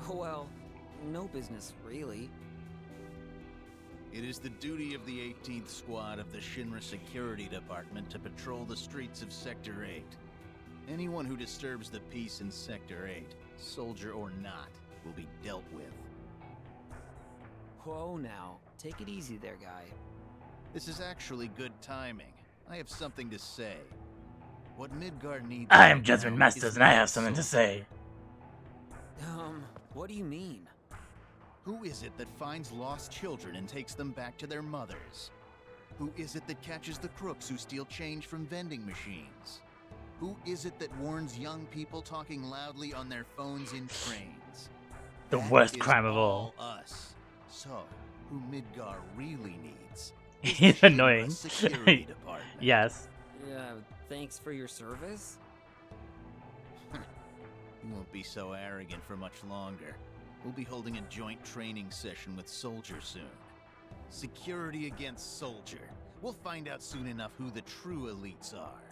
Well, no business, really. It is the duty of the 18th Squad of the Shinra Security Department to patrol the streets of Sector 8. Anyone who disturbs the peace in Sector 8, soldier or not, will be dealt with. Whoa now, take it easy there, guy. This is actually good timing. I have something to say. What Midgar needs... I am Judgment Masters and I have something to say. What do you mean? Who is it that finds lost children and takes them back to their mothers? Who is it that catches the crooks who steal change from vending machines? Who is it that warns young people talking loudly on their phones in trains? The worst crime of all. Us. So, who Midgar really needs? He's annoying. Security department. Yes. Thanks for your service? You won't be so arrogant for much longer. We'll be holding a joint training session with Soldier soon. Security against Soldier. We'll find out soon enough who the true elites are.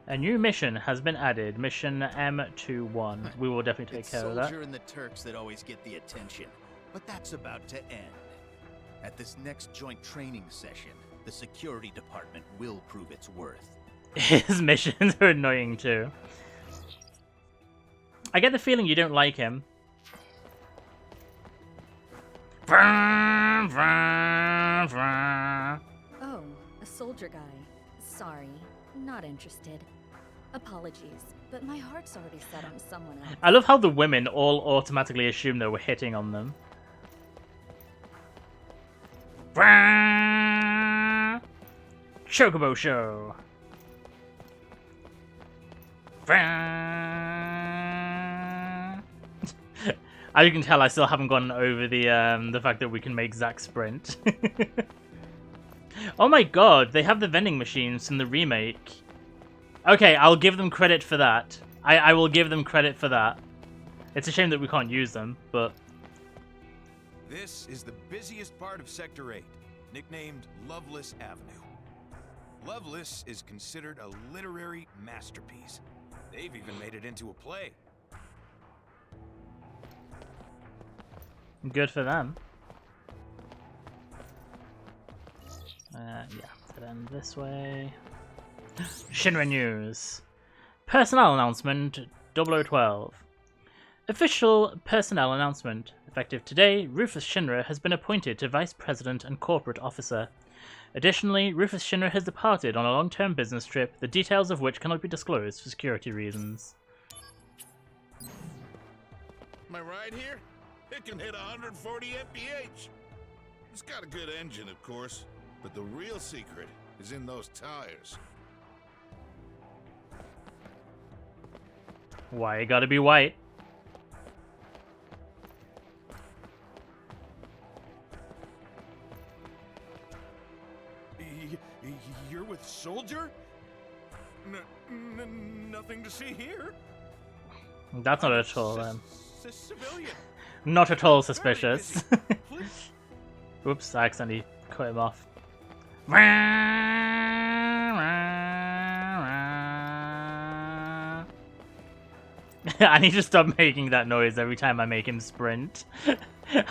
A new mission has been added, Mission M21. We will definitely take care of that. It's Soldier and the Turks that always get the attention, but that's about to end. At this next joint training session, the security department will prove its worth. His missions are annoying too. I get the feeling you don't like him. Oh, a soldier guy. Sorry, not interested. Apologies, but my heart's already set on someone else. I love how the women all automatically assume that we're hitting on them. Chocobo Show. As you can tell, I still haven't gotten over the fact that we can make Zack sprint. Oh my god, they have the vending machines from the remake. Okay, I'll give them credit for that. I will give them credit for that. It's a shame that we can't use them, but... This is the busiest part of Sector 8, nicknamed Loveless Avenue. Loveless is considered a literary masterpiece. They've even made it into a play. Good for them. Yeah, then this way. Shinra News. Personnel announcement 0012. Official personnel announcement. Effective today, Rufus Shinra has been appointed to Vice President and Corporate Officer. Additionally, Rufus Shinra has departed on a long-term business trip, the details of which cannot be disclosed for security reasons. My ride here? It can hit 140 mph. It's got a good engine, of course, but the real secret is in those tires. Why you gotta be white? You're with Soldier? Nothing to see here. That's not at all, Civilian. not at all suspicious. Oops, I accidentally cut him off. I need to stop making that noise every time I make him sprint.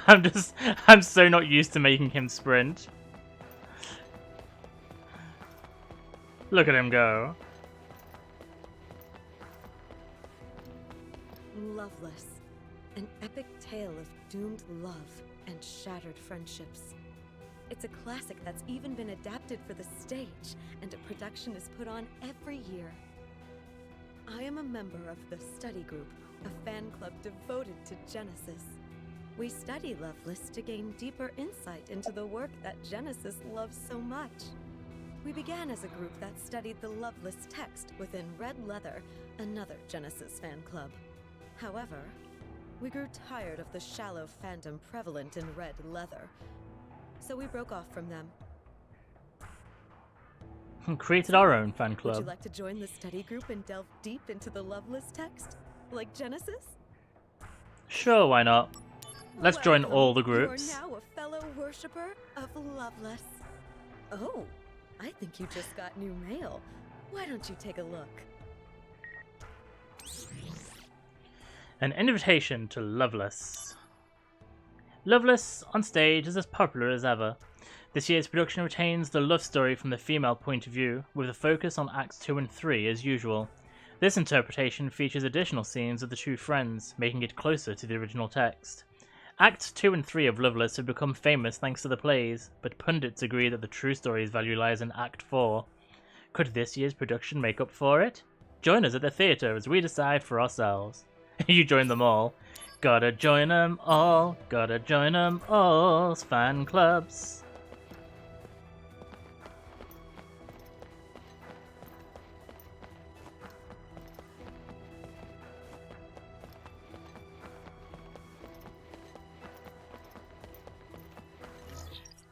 I'm so not used to making him sprint. Look at him go. Loveless. An epic tale of doomed love and shattered friendships. It's a classic that's even been adapted for the stage, and a production is put on every year. I am a member of the Study Group, a fan club devoted to Genesis. We study Loveless to gain deeper insight into the work that Genesis loves so much. We began as a group that studied the Loveless text within Red Leather, another Genesis fan club. However, we grew tired of the shallow fandom prevalent in Red Leather, so we broke off from them. Created our own fan club. Would you like to join the study group and delve deep into the Loveless text, like Genesis? Sure, why not? Let's join all the groups. You are now a fellow worshipper of Loveless. Oh, I think you just got new mail. Why don't you take a look? An invitation to Loveless. Loveless on stage is as popular as ever. This year's production retains the love story from the female point of view, with a focus on Acts 2 and 3 as usual. This interpretation features additional scenes of the two friends, making it closer to the original text. Acts 2 and 3 of Loveless have become famous thanks to the plays, but pundits agree that the true story's value lies in Act 4. Could this year's production make up for it? Join us at the theatre as we decide for ourselves. You join them all. Gotta join them all, gotta join them all, fan clubs.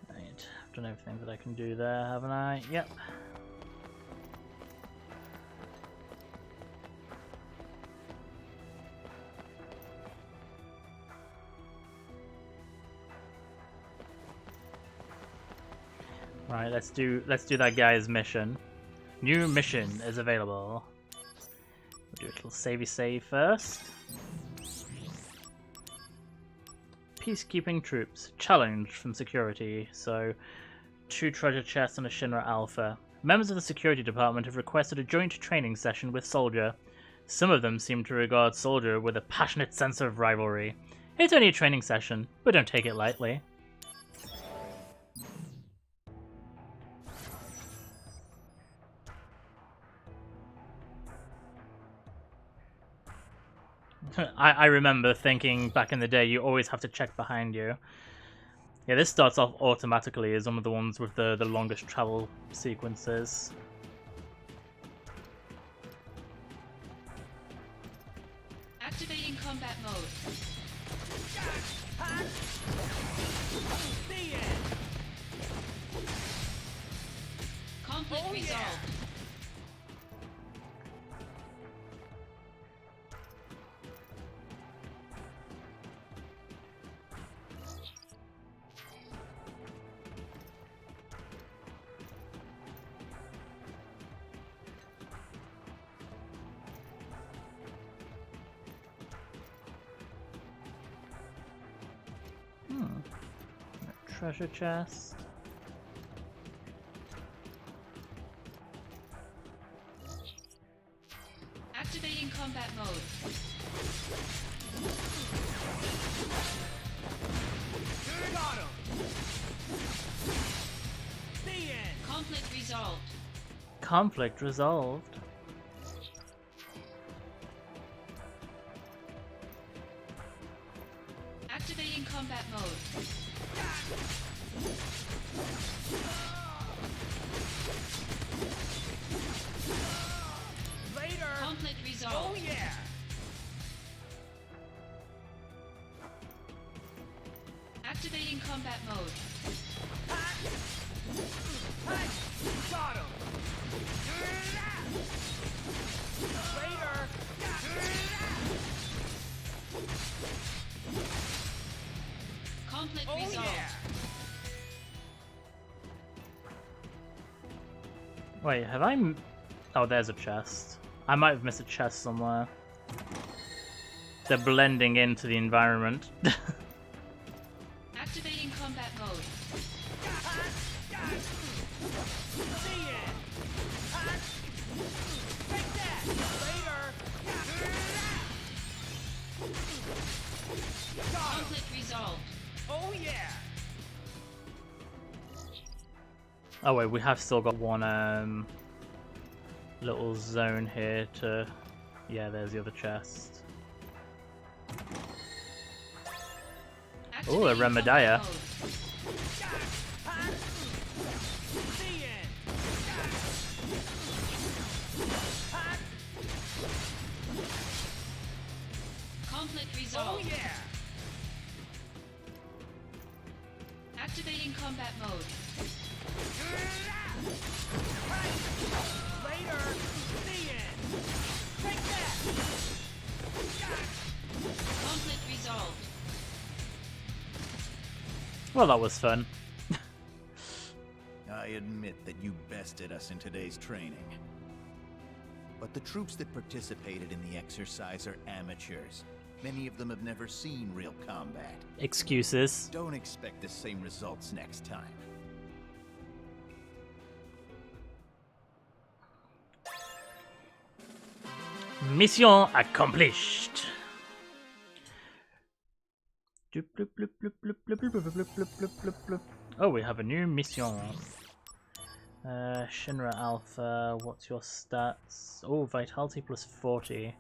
Right, I've done everything that I can do there, haven't I? Yep. Right, let's do that guy's mission. New mission is available. We'll do a little savey save first. Peacekeeping troops. Challenge from security. So, 2 treasure chests and a Shinra Alpha. Members of the security department have requested a joint training session with Soldier. Some of them seem to regard Soldier with a passionate sense of rivalry. It's only a training session, but don't take it lightly. I remember thinking back in the day you always have to check behind you. Yeah, this starts off automatically as one of the ones with the longest travel sequences. Activating combat mode. Conflict resolved. Treasure chest. Activating combat mode. Got him. The end. Conflict resolved. Conflict resolved. Activating combat mode. Later. Conflict resolved. Oh yeah. Activating combat mode. Got him. Later. Conflict Oh resolved. yeah. Wait, have I... Oh, there's a chest. I might have missed a chest somewhere. They're blending into the environment. Activating combat mode. Take that. Later. Conflict resolved. Oh yeah. Oh wait, we have still got one little zone here to... Yeah, there's the other chest. Oh, a Remediah. Conflict resolved. Oh yeah. Activating combat mode. Later. The end. Take that. Conflict resolved. Well, that was fun. I admit that you bested us in today's training. But the troops that participated in the exercise are amateurs. Many of them have never seen real combat. Excuses. Don't expect the same results next time. Mission accomplished. Oh, we have a new mission. Shinra Alpha, what's your stats? Oh, Vitality plus 40.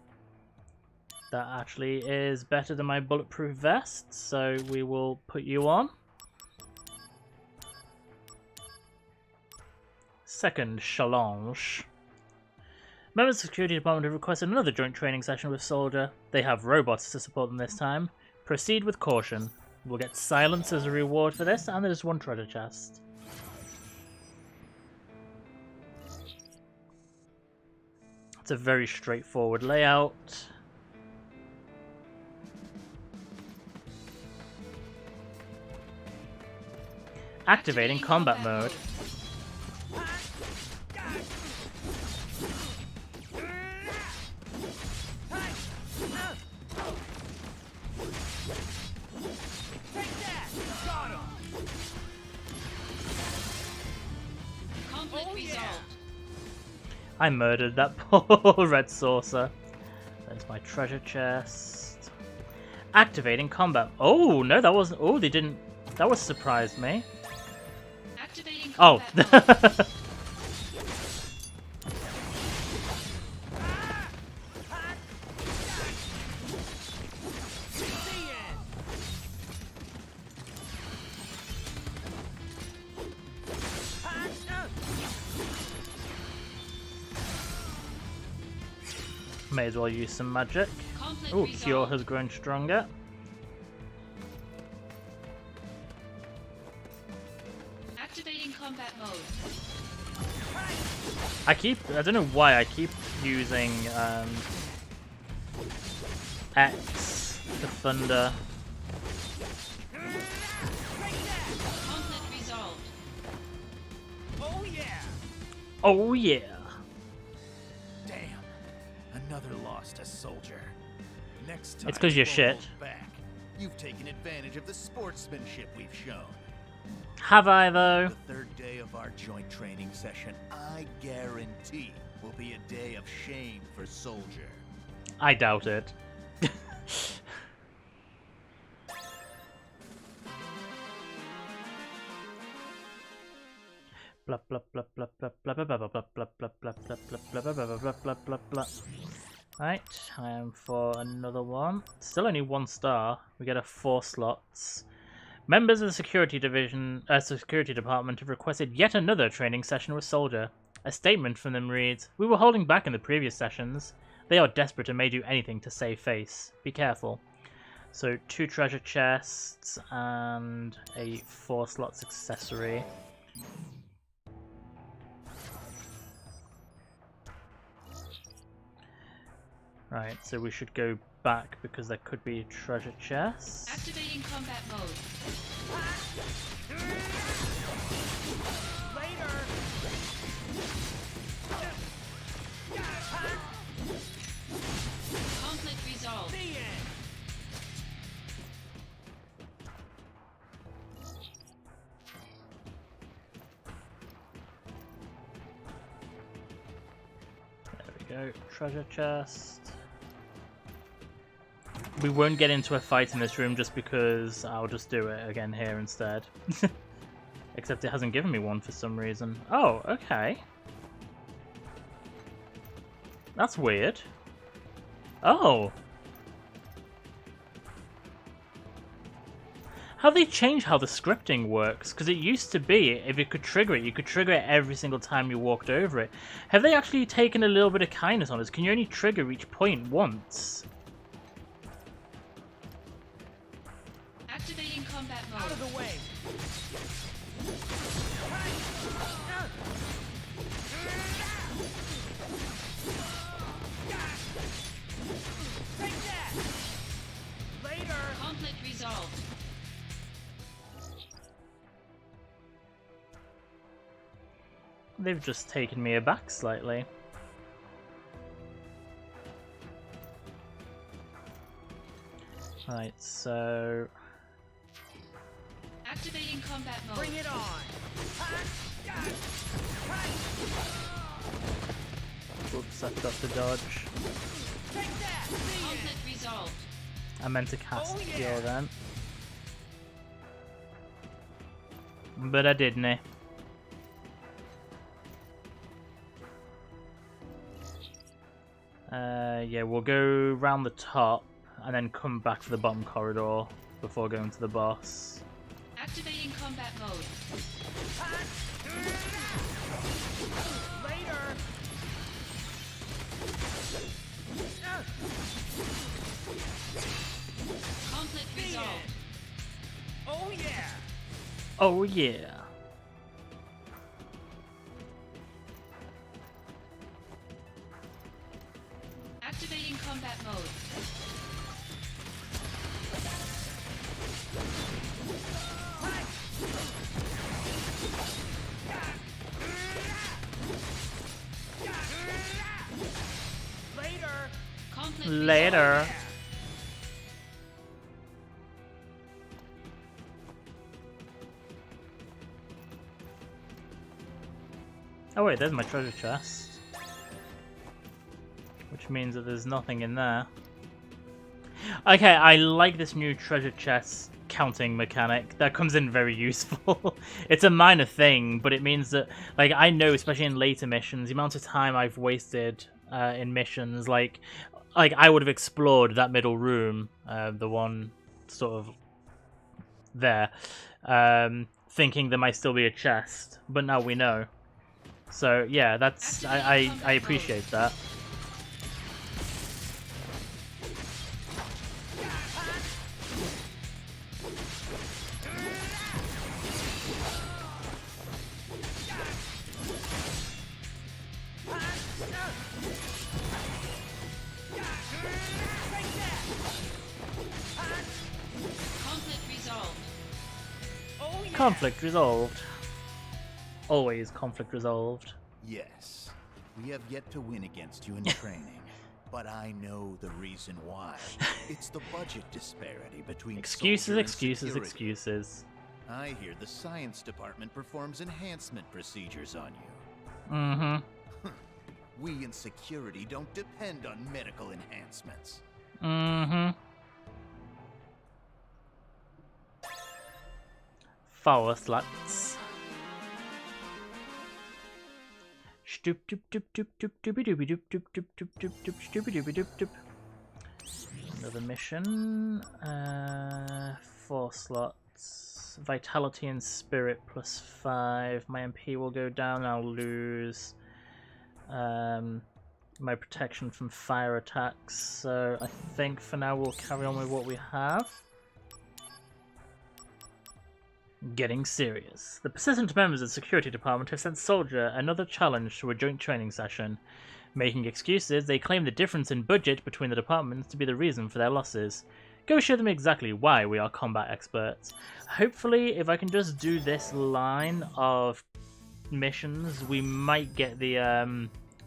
That actually is better than my bulletproof vest, so we will put you on. Second challenge. Members of the security department have requested another joint training session with Soldier. They have robots to support them this time. Proceed with caution. We'll get silence as a reward for this, and there's one treasure chest. It's a very straightforward layout. Activating combat mode. Conflict resolved. I murdered that poor red saucer. There's my treasure chest. Activating combat. Oh, no, that wasn't... Oh, they didn't... That was surprised me. Activating Oh. May as well use some magic. Oh, Cure has grown stronger. Activating combat mode. I don't know why I keep using X to thunder. Conflict resolved. Oh yeah! Oh yeah! Damn. Another loss to Soldier. Next time It's 'cause you're you won't shit. hold back. You've taken advantage of the sportsmanship we've shown. Have I though? The third day of our joint training session, I guarantee, will be a day of shame for Soldier. I doubt it. Blah blah blah blah blah blah blah blah blah blah blah blah blah blah blah blah blah blah blah blah. Right, I am for another one. Still only 1 star. We get 4 slots. Members of the security department have requested yet another training session with Soldier. A statement from them reads, "We were holding back in the previous sessions. They are desperate and may do anything to save face. Be careful." So 2 treasure chests and a 4 slots accessory. Right, so we should go back because there could be a treasure chest. Activating combat mode. Later! Conflict resolved. The end! There we go, treasure chest. We won't get into a fight in this room just because I'll just do it again here instead. Except it hasn't given me one for some reason. Oh, okay. That's weird. Oh. How they changed how the scripting works? Because it used to be, if you could trigger it, you could trigger it every single time you walked over it. Have they actually taken a little bit of kindness on us? Can you only trigger each point once? Activating combat mode. Out of the way! Take that! Later! Conflict resolved. They've just taken me aback slightly. Right, so... Activating combat mode. Bring it on! Oops, I forgot to dodge. Take that! Conflict resolved. I meant to cast Oh, Cure yeah. then. But I didn't. Yeah, we'll go round the top and then come back to the bottom corridor before going to the boss. Activating combat mode. Later! Conflict resolved. Oh yeah! Oh yeah. Activating combat mode. Later! Conflict Later. Oh wait, there's my treasure chest. Which means that there's nothing in there. Okay, I like this new treasure chest counting mechanic. That comes in very useful. It's a minor thing, but it means that, like, I know, especially in later missions, the amount of time I've wasted in missions, like I would have explored that middle room, the one sort of there, thinking there might still be a chest, but now we know. So yeah, that's I appreciate that. Conflict resolved. Always conflict resolved. Yes, we have yet to win against you in training, but I know the reason why. It's the budget disparity between Excuses, soldier and excuses, security. excuses. I hear the science department performs enhancement procedures on you. Mm-hmm. We in security don't depend on medical enhancements. Mm-hmm. Foul sluts. Stoop doop doop doop doop doopy doopy doop doop doop doop doop doop stoopy doopy doop doop. Another mission. 4 slots. Vitality and spirit +5. My MP will go down. I'll lose my protection from fire attacks. So I think for now we'll carry on with what we have. Getting serious. The persistent members of the security department have sent Soldier another challenge to a joint training session. Making excuses, they claim the difference in budget between the departments to be the reason for their losses. Go show them exactly why we are combat experts. Hopefully, if I can just do this line of missions, we might get the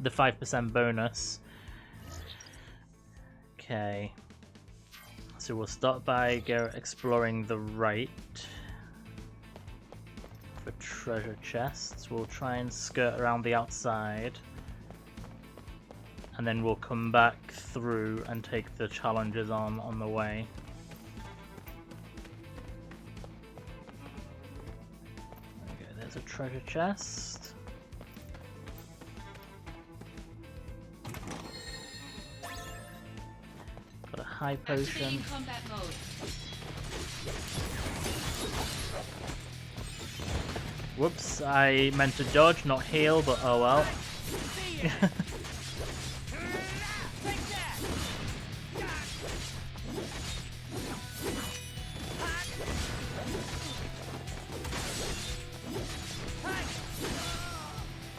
5% bonus. Okay. So we'll start by exploring the right. For treasure chests, we'll try and skirt around the outside, and then we'll come back through and take the challenges on the way. Okay, there's a treasure chest. Got a high potion. Activating combat mode. Whoops, I meant to dodge, not heal, but oh well.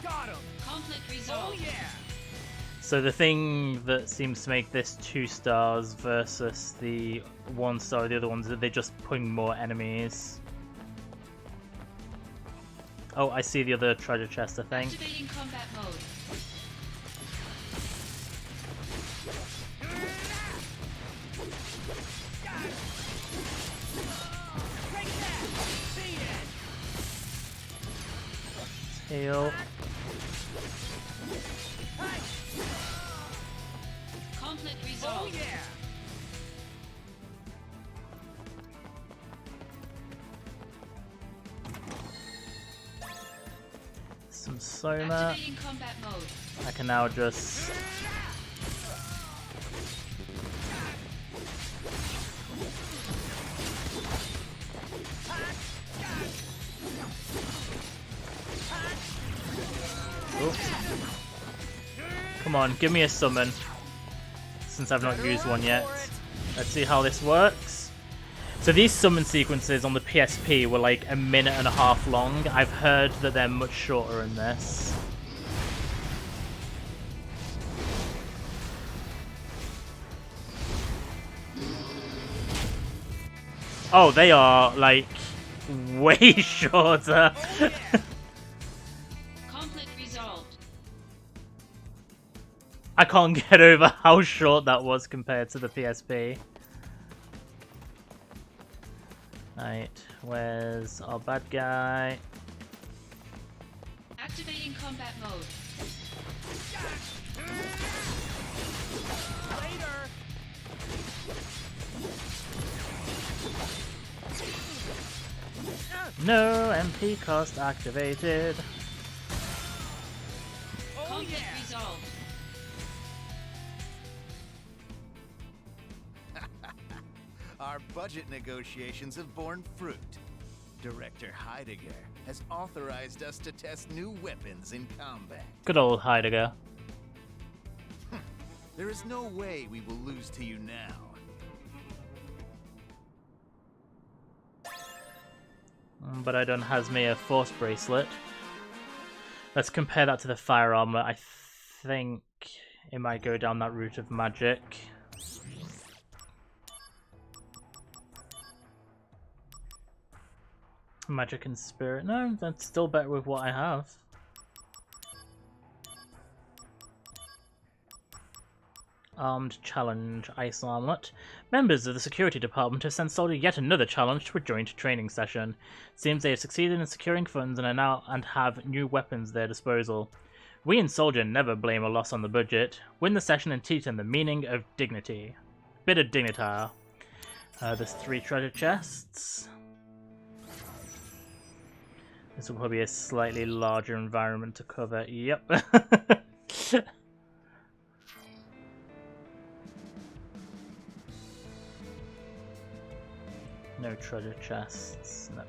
Got him. Conflict resolved. Oh yeah. So the thing that seems to make this 2 stars versus the 1 star, the other ones, that they're just putting more enemies. Oh, I see the other treasure chest, I think. Activating combat mode. Heal. Conflict resolved. Oh yeah. Some Soma. Activating combat mode. I can now just... Oops. Come on, give me a summon. Since I've not used one yet. Let's see how this works. So these summon sequences on the PSP were like 1.5 minutes long. I've heard that they're much shorter in this. Oh, they are like way shorter. Conflict resolved. I can't get over how short that was compared to the PSP. Right, where's our bad guy? Activating combat mode. Later. No MP cost activated. Oh Conflict yeah. resolved. Our budget negotiations have borne fruit. Director Heidegger has authorized us to test new weapons in combat. Good old Heidegger. There is no way we will lose to you now. But I don't has me a force bracelet. Let's compare that to the fire armor. I think it might go down that route of magic. Magic and Spirit. No, that's still better with what I have. Armed Challenge, Ice Armlet. Members of the security department have sent Soldier yet another challenge to a joint training session. Seems they have succeeded in securing funds and are now have new weapons at their disposal. We in Soldier never blame a loss on the budget. Win the session and teach them the meaning of dignity. Bit of dignitar. There's 3 treasure chests. This will probably be a slightly larger environment to cover. Yep. No treasure chests. No.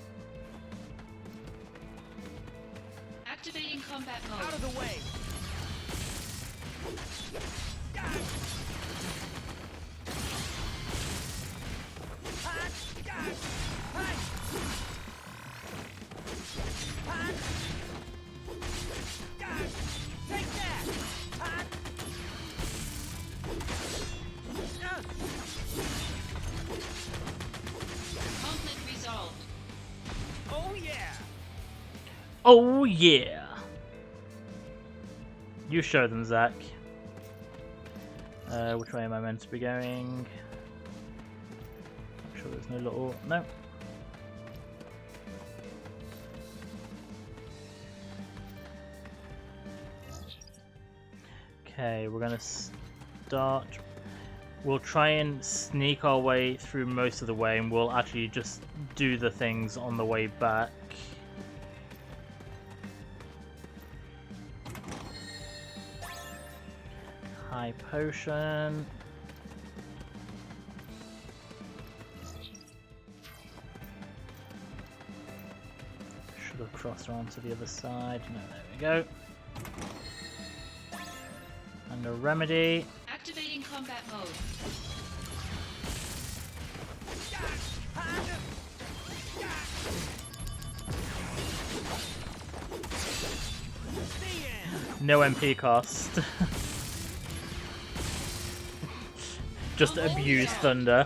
Activating combat mode. Out of the way. Take that. Conflict resolved. Oh yeah. Oh yeah! You show them, Zack. Which way am I meant to be going? I'm sure there's no little... No. Okay, we're gonna start... We'll try and sneak our way through most of the way, and we'll actually just do the things on the way back. High potion. Should have crossed around to the other side. No, there we go. And a remedy. Activating combat mode. No MP cost. Just abuse thunder.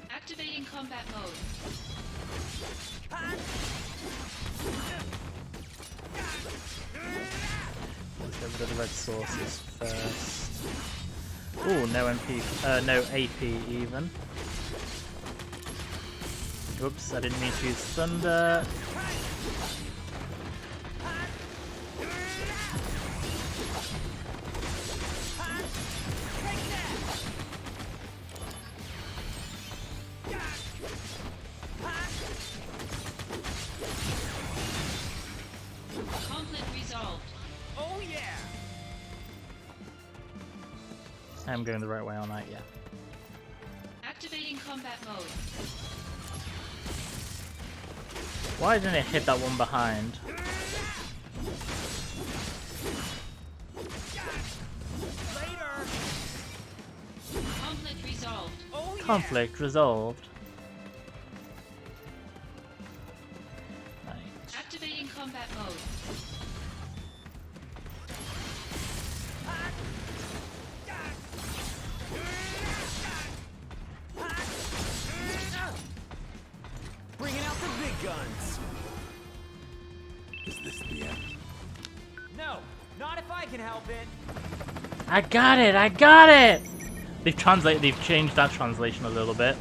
Activating combat mode. Let's get rid of the red sources first. Ooh, no MP, no AP even. Oops, I didn't mean to use thunder. Conflict resolved. Oh yeah. I'm going the right way, aren't I? Yeah. Activating combat mode. Why didn't it hit that one behind? Later. Conflict resolved. Oh yeah. Conflict resolved. Right. Activating combat mode. Bringing out the big guns. Is this the end? No, not if I can help it. I got it! I got it! They've changed that translation a little bit.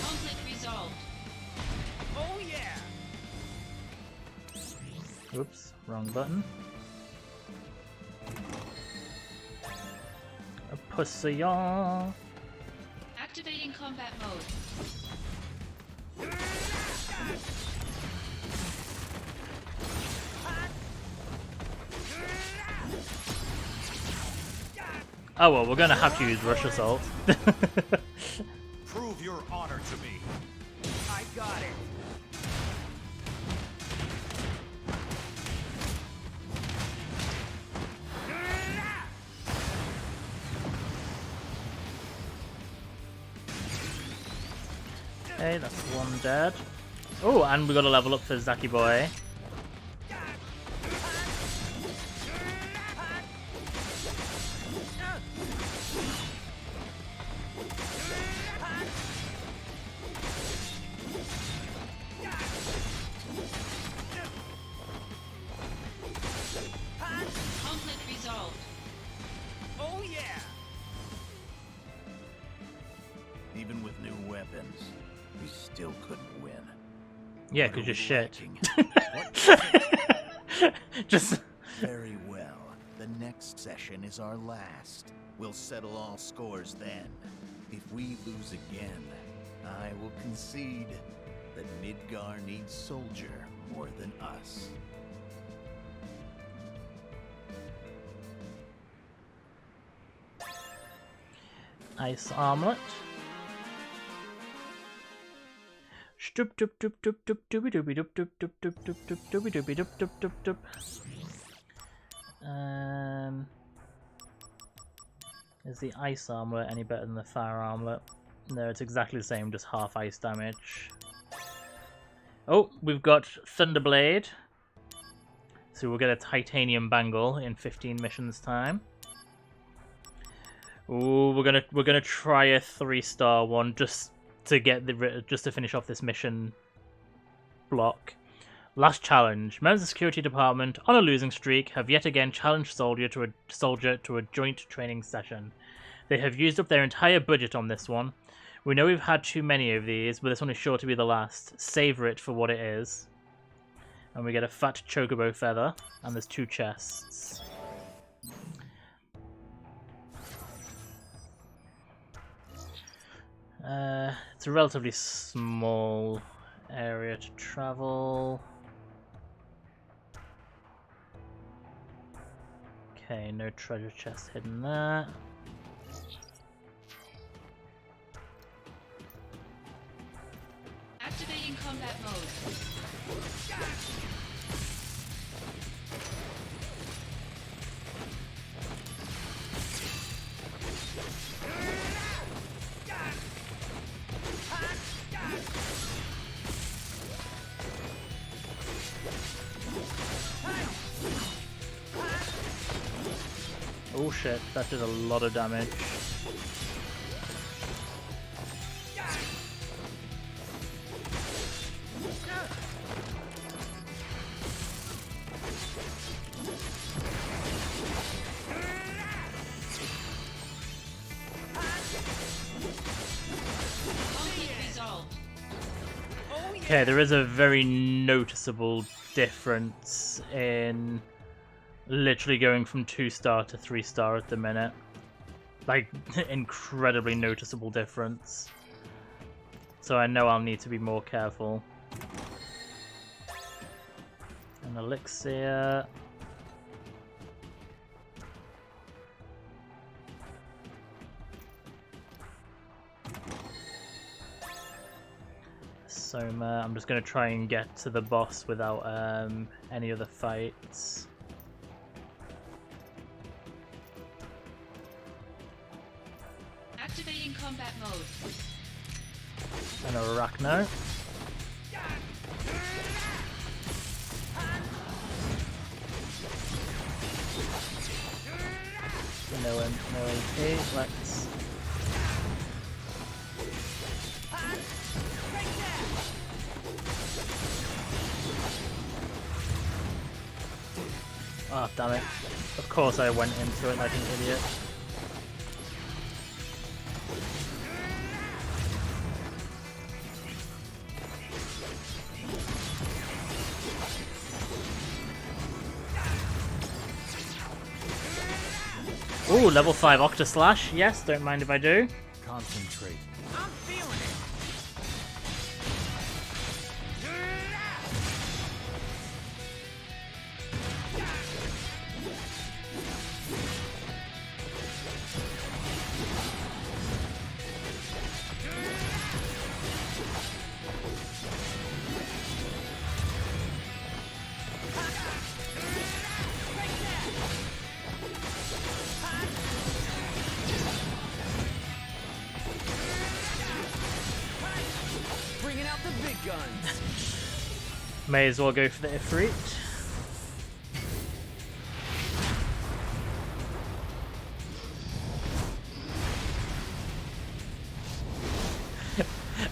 Conflict resolved. Oh yeah. Oops, wrong button. A pussy y'all. Activating combat mode. Oh well, we're gonna have to use Rush Assault. Prove your honor to me. I got it. Okay, that's one dead. Oh, and we got a level up for Zacky Boy. Conflict resolved. Oh yeah! Even with new weapons, we still couldn't win. Yeah, What because are you're we shit. lacking? Just. Very well. The next session is our last. We'll settle all scores then. If we lose again, I will concede that Midgar needs Soldier more than us. Ice Armlet. Stoop doop doop doop doop dooby dooby doop doop doop doop doop doop dooby dooby doop doop doop doop. Is the Ice Armlet any better than the Fire Armlet? No, it's exactly the same, just half ice damage. Oh, we've got Thunderblade. So we'll get a Titanium Bangle in 15 missions time. Ooh, we're gonna try a 3-star one just to get just to finish off this mission block. Last challenge. Members of the security department on a losing streak have yet again challenged Soldier to a joint training session. They have used up their entire budget on this one. We know we've had too many of these, but this one is sure to be the last. Savor it for what it is. And we get a fat chocobo feather, and there's 2 chests. It's a relatively small area to travel. Okay, no treasure chest hidden there. Activating combat mode. Oh shit, that did a lot of damage. Okay, there is a very noticeable difference in literally going from 2-star to 3-star at the minute. Like, incredibly noticeable difference. So I know I'll need to be more careful. An elixir. Soma. I'm just going to try and get to the boss without any other fights. Activating combat mode. An Arachno. No AP. Let's. Oh, damn it. Of course I went into it like an idiot. Ooh, level 5 Octa Slash. Yes, don't mind if I do. Concentrate. I'm feeling it. guns. May as well go for the Ifrit.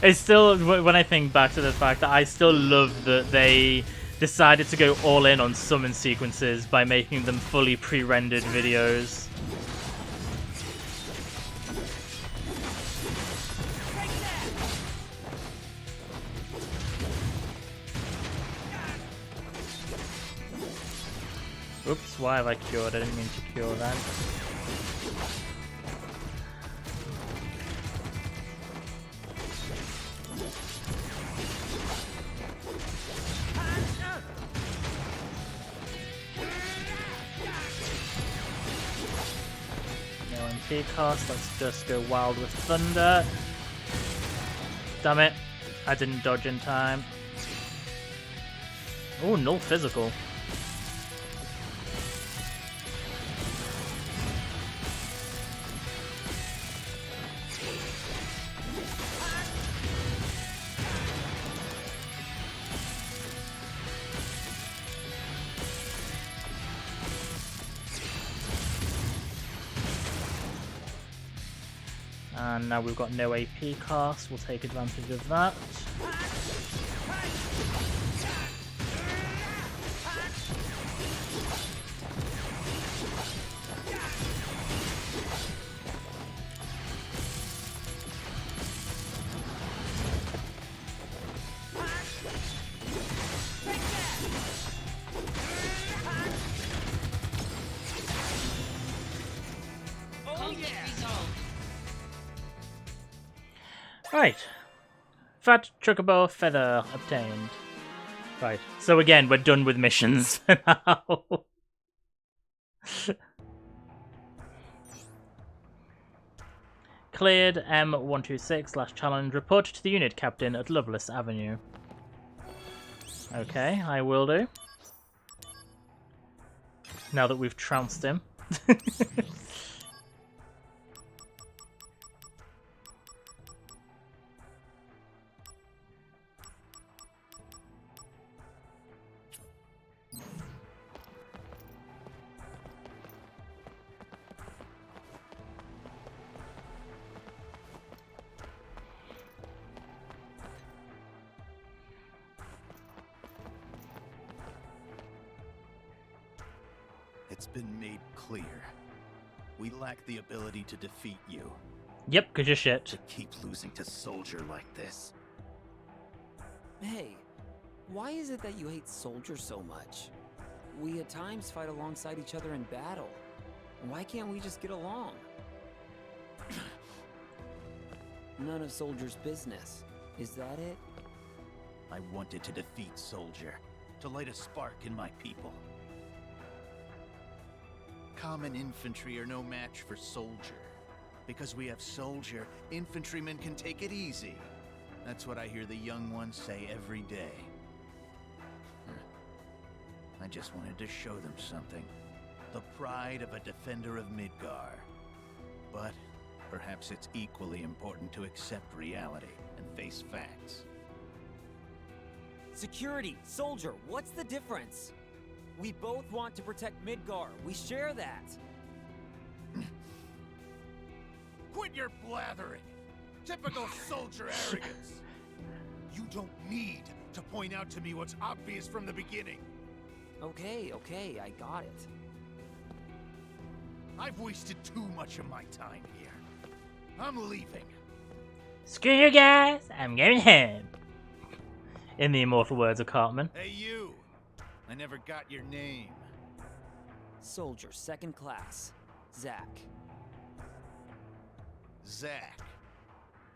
It's still, when I think back to the fact that I still love that they decided to go all in on summon sequences by making them fully pre-rendered videos. Oops, why have I cured? I didn't mean to cure that. No MP cost, let's just go wild with thunder. Damn it, I didn't dodge in time. Oh, null physical. And now we've got no AP cost, we'll take advantage of that. Right. Fat Chocobo Feather obtained. Right. So again, we're done with missions for now. Cleared M126 / challenge. Report to the unit captain at Loveless Avenue. Okay, I will do. Now that we've trounced him. It's been made clear. We lack the ability to defeat you. Yep, 'cause you're shit. To keep losing to Soldier like this. Hey, why is it that you hate Soldier so much? We at times fight alongside each other in battle. Why can't we just get along? None of Soldier's business. Is that it? I wanted to defeat Soldier, to light a spark in my people. Common infantry are no match for Soldier. Because we have Soldier, infantrymen can take it easy. That's what I hear the young ones say every day. I just wanted to show them something. The pride of a defender of Midgar. But perhaps it's equally important to accept reality and face facts. Security, Soldier, what's the difference? We both want to protect Midgar. We share that. Quit your blathering! Typical Soldier arrogance! You don't need to point out to me what's obvious from the beginning. Okay, I got it. I've wasted too much of my time here. I'm leaving. Screw you guys, I'm going home. In the immortal words of Cartman. Hey you! I never got your name. Soldier, 2nd class. Zack. Zack.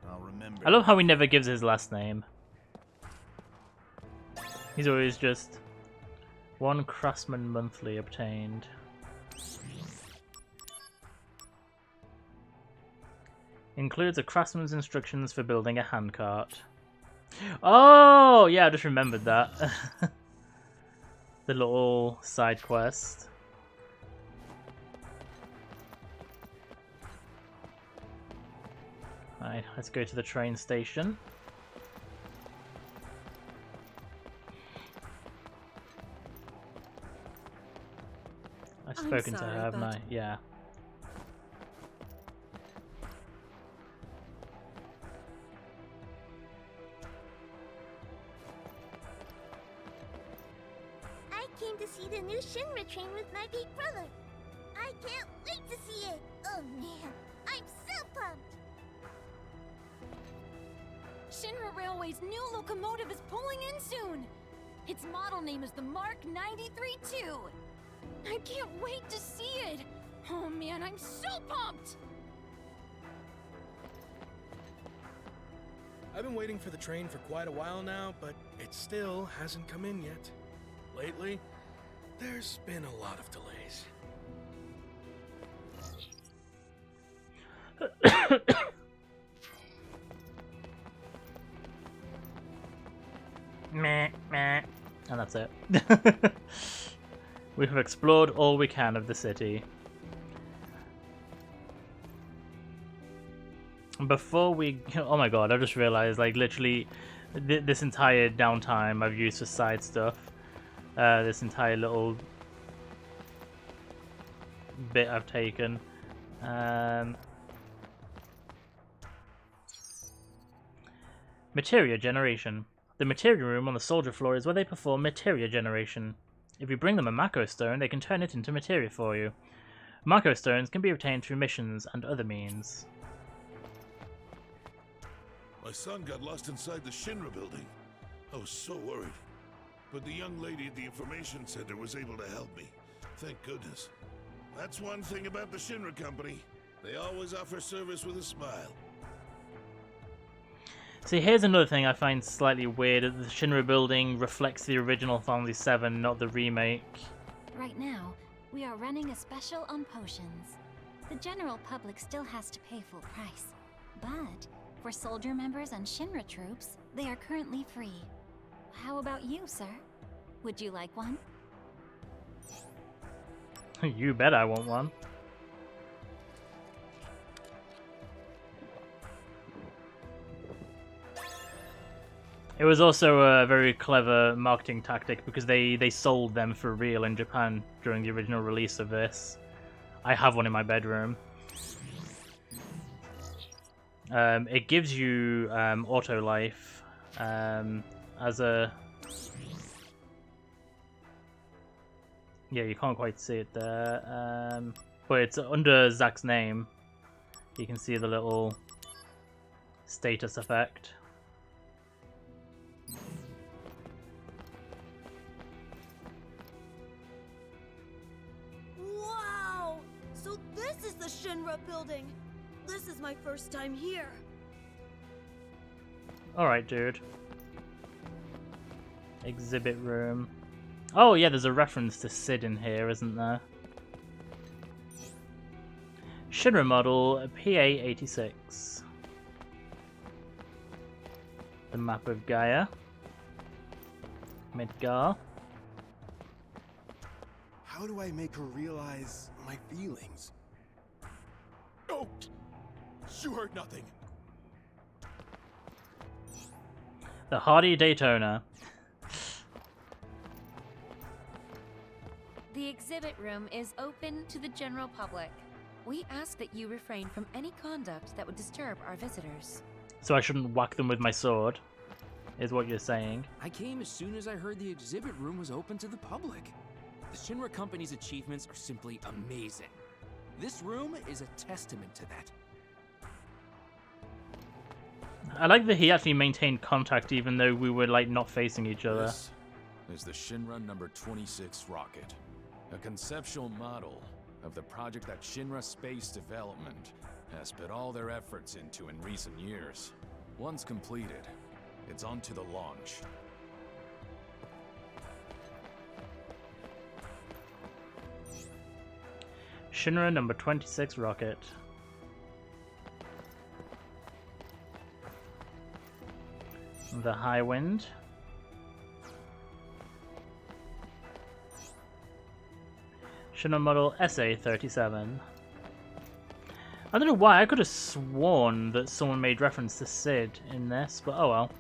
I'll remember. I love how he never gives his last name. He's always just 1 Craftsman monthly obtained. Includes a craftsman's instructions for building a handcart. Oh, yeah, I just remembered that. The little side quest. Right, let's go to the train station. spoken to sorry, her, haven't but- I? Yeah. I came to see the new Shinra train with my big brother. I can't wait to see it. Oh man, I'm so pumped. Shinra Railway's new locomotive is pulling in soon. Its model name is the Mark 93-2. I can't wait to see it. Oh man, I'm so pumped. I've been waiting for the train for quite a while now, but it still hasn't come in yet. Lately, there's been a lot of delays. Meh, meh. And that's it. We have explored all we can of the city. Before we... Oh my god, I just realized, like, literally, this entire downtime I've used for side stuff. This entire little bit I've taken. Materia generation. The materia room on the soldier floor is where they perform materia generation. If you bring them a Mako stone, they can turn it into materia for you. Mako stones can be obtained through missions and other means. My son got lost inside the Shinra building. I was so worried. But the young lady at the information center was able to help me. Thank goodness. That's one thing about the Shinra company. They always offer service with a smile. See, here's another thing I find slightly weird. The Shinra building reflects the original Final Fantasy VII, not the remake. Right now, we are running a special on potions. The general public still has to pay full price. But for soldier members and Shinra troops, they are currently free. How about you, sir? Would you like one? You bet I want one. It was also a very clever marketing tactic because they sold them for real in Japan during the original release of this. I have one in my bedroom. It gives you auto life as a... Yeah, you can't quite see it there, but it's under Zack's name. You can see the little status effect. Wow! So this is the Shinra building. This is my first time here. Alright, dude. Exhibit room. Oh yeah, there's a reference to Sid in here, isn't there? Shinra model PA86. The map of Gaia. Midgar. How do I make her realize my feelings? Oh! You heard nothing. The Hardy Daytona. The exhibit room is open to the general public. We ask that you refrain from any conduct that would disturb our visitors. So I shouldn't whack them with my sword, is what you're saying. I came as soon as I heard the exhibit room was open to the public. The Shinra Company's achievements are simply amazing. This room is a testament to that. I like that he actually maintained contact even though we were like not facing each other. This is the Shinra number 26 rocket, a conceptual model of the project that Shinra Space Development has put all their efforts into in recent years. Once completed, it's on to the launch. Shinra number 26 rocket. The High Wind. Shinra model SA-37. I don't know why, I could have sworn that someone made reference to Sid in this, but oh well.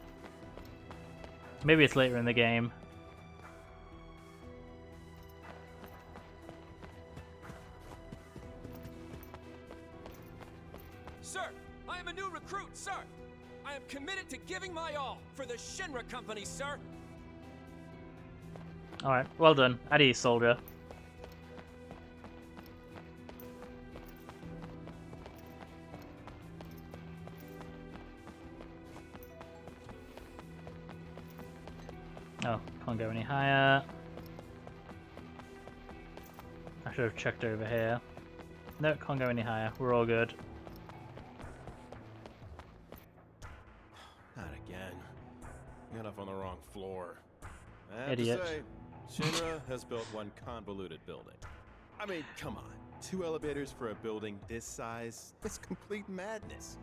Maybe it's later in the game. Sir, I am a new recruit, sir. I am committed to giving my all for the Shinra Company, sir. Alright, well done. At ease, soldier. Oh, can't go any higher. I should have checked over here. No, can't go any higher. We're all good. Not again. You got off on the wrong floor. I have Idiot. to say, Shinra has built one convoluted building. I mean, come on. 2 elevators for a building this size? It's complete madness.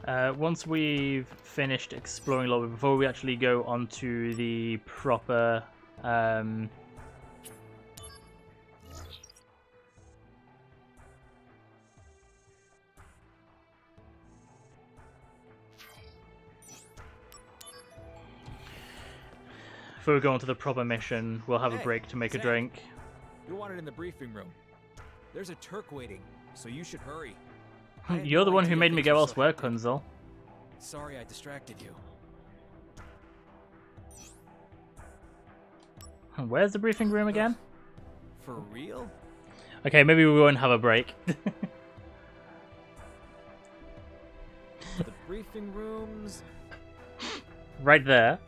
Once we've finished exploring a little bit, before we actually go on to the proper before we go on to the proper mission, we'll have a break to make a Zack. drink. You're wanted in the briefing room. There's a Turk waiting, so you should hurry. You're the one who made me go elsewhere, Kunzel. Sorry I distracted you. Where's the briefing room again? For real? Okay, maybe we won't have a break. The briefing rooms... Right there.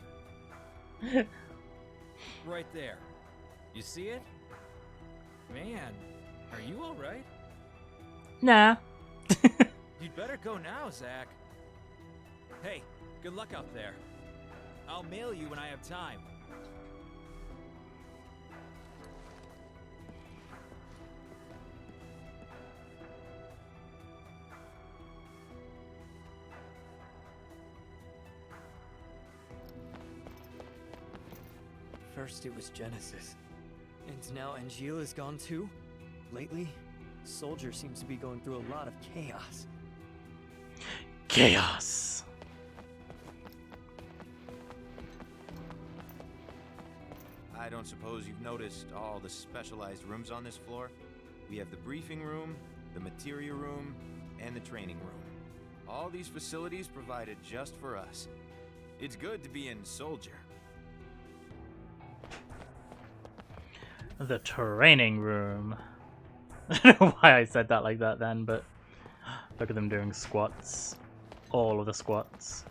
Right there. You see it? Man, are you alright? Nah. You'd better go now, Zack. Hey, good luck out there. I'll mail you when I have time. First it was Genesis, and now Angeal is gone too? Lately, Soldier seems to be going through a lot of chaos. Chaos. I don't suppose you've noticed all the specialized rooms on this floor? We have the briefing room, the materia room, and the training room. All these facilities provided just for us. It's good to be in Soldier. The training room. I don't know why I said that like that then, but look at them doing squats. All of the squats.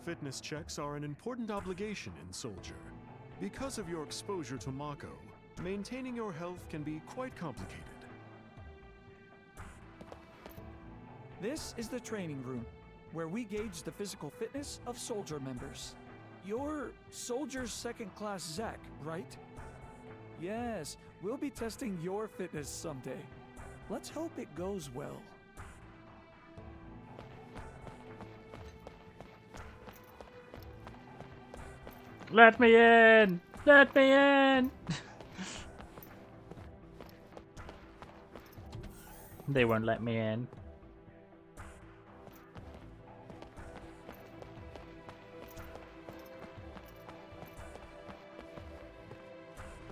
Fitness checks are an important obligation in Soldier. Because of your exposure to Mako, maintaining your health can be quite complicated. This is the training room, where we gauge the physical fitness of Soldier members. You're Soldier's second class Zack, right? Yes, we'll be testing your fitness someday. Let's hope it goes well. Let me in! Let me in! They won't let me in.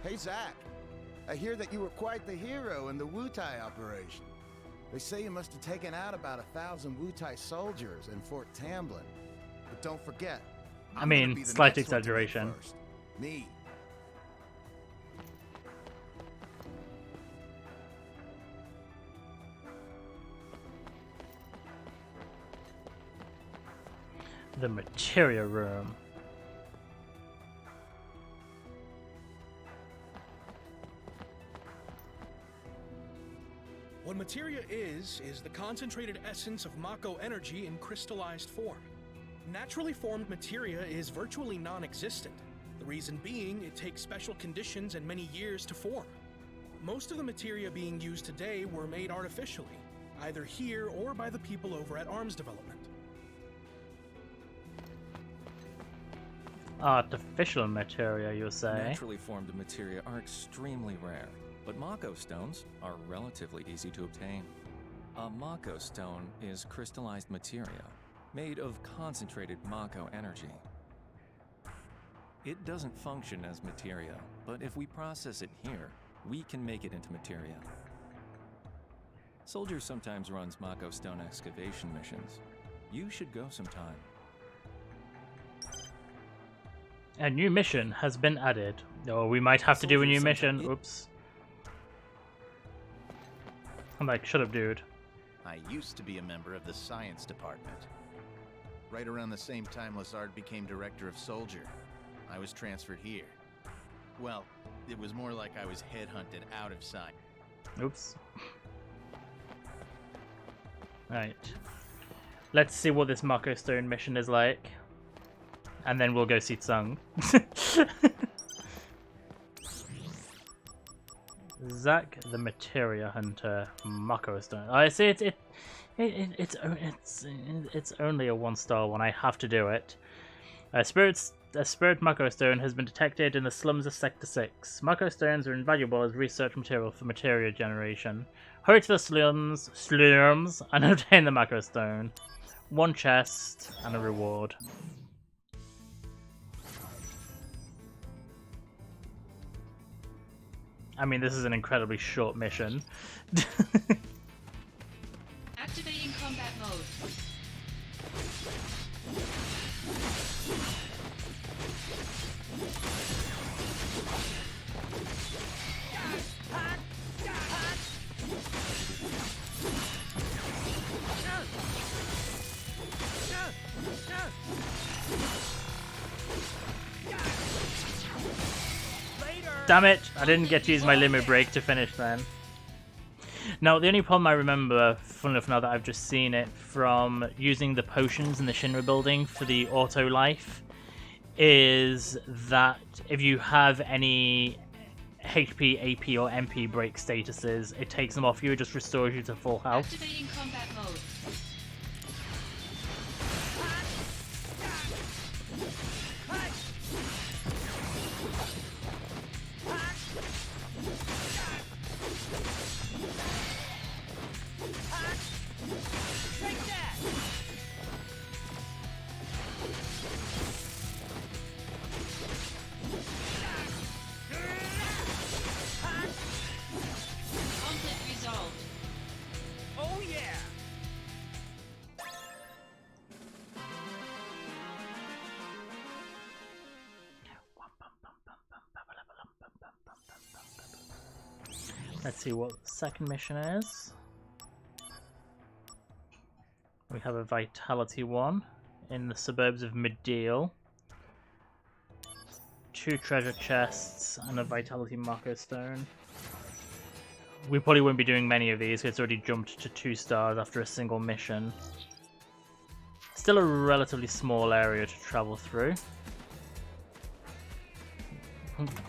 Hey, Zack. I hear that you were quite the hero in the Wutai operation. They say you must have taken out about 1,000 Wutai soldiers in Fort Tamblin. But don't forget, I mean, slight exaggeration. Me. The materia room. What materia is the concentrated essence of Mako energy in crystallized form. Naturally formed materia is virtually non-existent. The reason being, it takes special conditions and many years to form. Most of the materia being used today were made artificially, either here or by the people over at Arms Development. Artificial materia, you say? Naturally formed materia are extremely rare, but Mako stones are relatively easy to obtain. A Mako stone is crystallized materia, made of concentrated Mako energy. It doesn't function as materia, but if we process it here, we can make it into materia. Soldier sometimes runs Mako Stone excavation missions. You should go sometime. A new mission has been added. Oh, we might have to do a new mission. Oops. I'm like, shut up, dude. I used to be a member of the science department. Right around the same time Lazard became director of Soldier, I was transferred here. Well, it was more like I was headhunted out of science. Oops. Right. Let's see what this Mako Stone mission is like. And then we'll go see Tsung. Zack the Materia Hunter, Mako Stone. I see it's only a 1-star one. I have to do it. A spirit Mako Stone has been detected in the slums of Sector 6. Mako Stones are invaluable as research material for materia generation. Hurry to the slums, and obtain the Mako Stone. 1 chest and a reward. I mean, this is an incredibly short mission. Activating combat mode. Damn it! I didn't get to use my limit break to finish then. Now, the only problem I remember, fun enough now that I've just seen it, from using the potions in the Shinra building for the auto life, is that if you have any HP, AP, or MP break statuses, it takes them off you, it just restores you to full health. Activating combat mode. Let's see what the second mission is. We have a Vitality one in the suburbs of Medeal. 2 treasure chests and a Vitality Mako Stone. We probably won't be doing many of these, it's already jumped to 2 stars after a single mission. Still a relatively small area to travel through.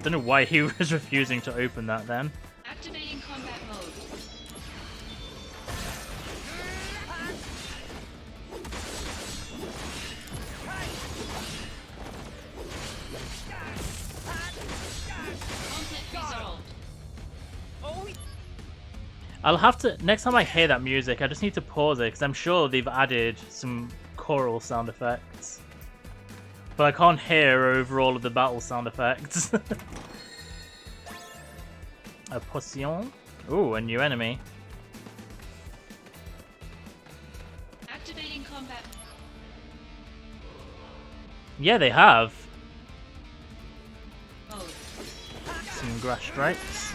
Don't know why he was refusing to open that then. Activating combat mode. I'll have to, next time I hear that music, I just need to pause it because I'm sure they've added some choral sound effects. But I can't hear over all of the battle sound effects. A potion. Ooh, a new enemy. Activating combat. Yeah, they have. Mode. Some grass strikes.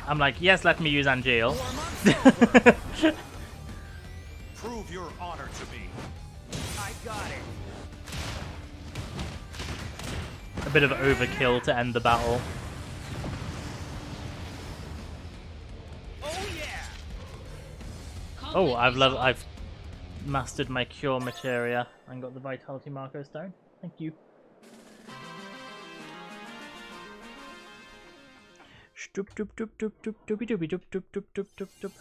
I'm like, yes, let me use Angeal. Prove your honor to me. I got it. A bit of overkill to end the battle. Oh yeah. Oh, I've mastered my cure materia and got the Vitality Mako Stone. Thank you. Doop doop doop doop doop doopy doopy doop doop doop doop doop doop.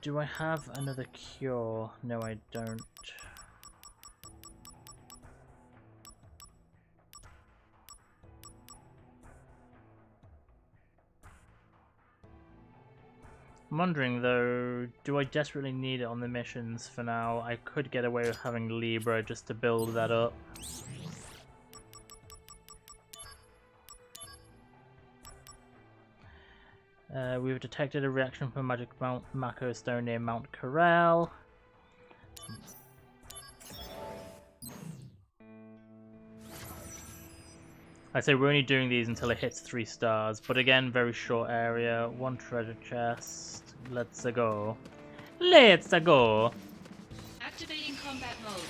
Do I have another cure? No, I don't. I'm wondering though, do I desperately need it on the missions for now? I could get away with having Libra just to build that up. We've detected a reaction from Magic Mount Mako Stone near Mount Corral. I say we're only doing these until it hits 3 stars, but again, very short area, 1 treasure chest. Let's go. Let's go. Activating combat mode.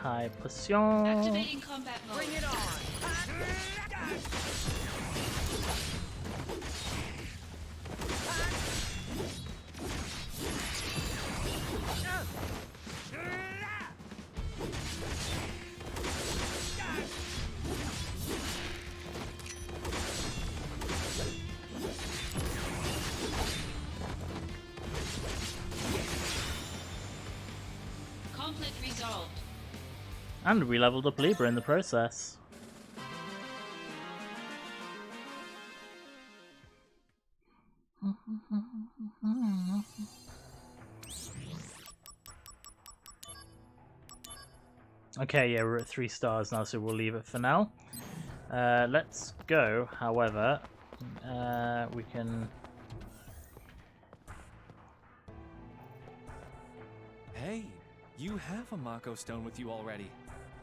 High pression. Activating combat mode. Bring it on. Conflict resolved. And we leveled up Libra in the process. Okay, yeah, we're at 3 stars now, so we'll leave it for now. Let's go, however, we can... Hey, you have a Mako Stone with you already.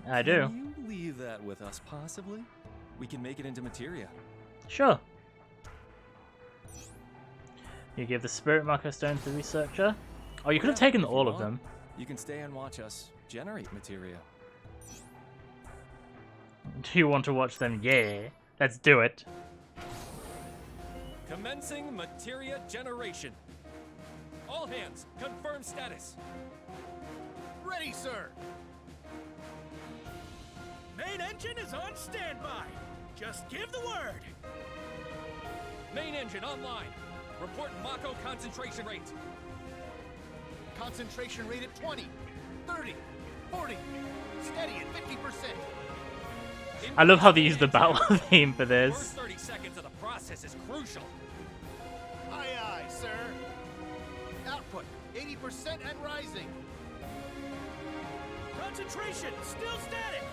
I do. Can you leave that with us, possibly? We can make it into materia. Sure. You give the Spirit Mako Stone to the researcher. Oh, you could have taken all of them. You can stay and watch us generate materia. Do you want to watch them? Yeah. Let's do it. Commencing materia generation. All hands, confirm status. Ready, sir. Main engine is on standby. Just give the word. Main engine online. Report Mako concentration rate. Concentration rate at 20, 30, 40, steady at 50%. I love how they use the battle theme for this. First 30 seconds of the process is crucial. Aye, aye, sir. Output 80% and rising. Concentration still static.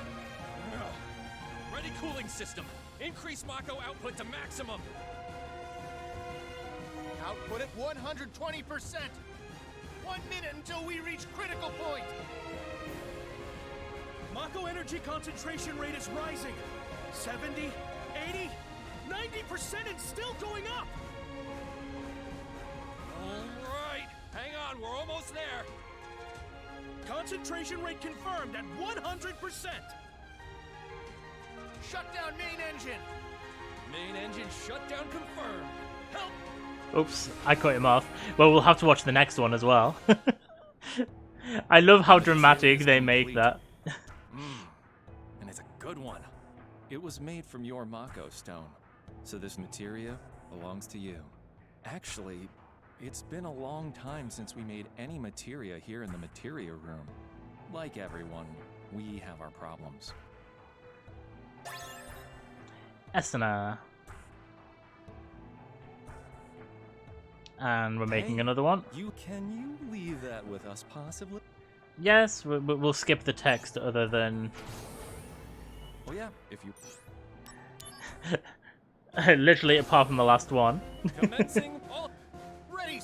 Ready cooling system. Increase Mako output to maximum. Output at 120%. 1 minute until we reach critical point. Mako energy concentration rate is rising. 70, 80, 90% and still going up. All right, hang on, we're almost there. Concentration rate confirmed at 100%. Shut down main engine. Main engine shutdown confirmed. Help! Oops, I cut him off. Well, we'll have to watch the next one as well. I love how dramatic they make that. And it's a good one. It was made from your Mako Stone, so this materia belongs to you. Actually, it's been a long time since we made any materia here in the materia room. Like everyone, we have our problems. Esena. And we're making another one. Can you leave that with us, possibly? Yes, we'll skip the text other than... Oh yeah, if you... Literally apart from the last one. Commencing all... Ready!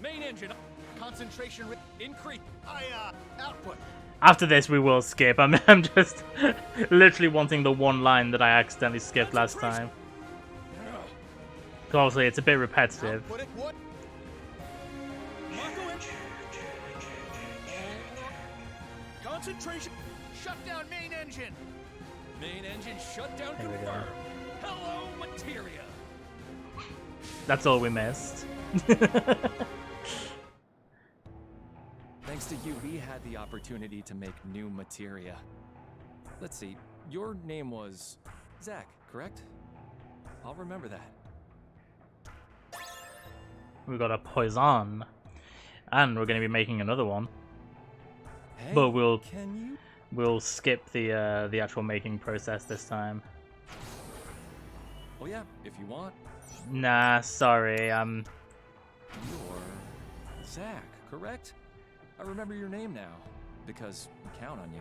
Main engine. Concentration rate increase. Output. After this, we will skip. I'm just literally wanting the one line that I accidentally skipped last time. So obviously, it's a bit repetitive. Concentration. Shut down main engine. Main engine shutdown There we go. confirmed. Hello, materia. That's all we missed. Thanks to you, we had the opportunity to make new materia. Let's see, your name was Zack, correct? I'll remember that. We got a poison, and we're going to be making another one. Hey, But we'll skip the actual making process this time. Oh yeah, if you want. Nah, sorry. You're Zack, correct? I remember your name now because we count on you.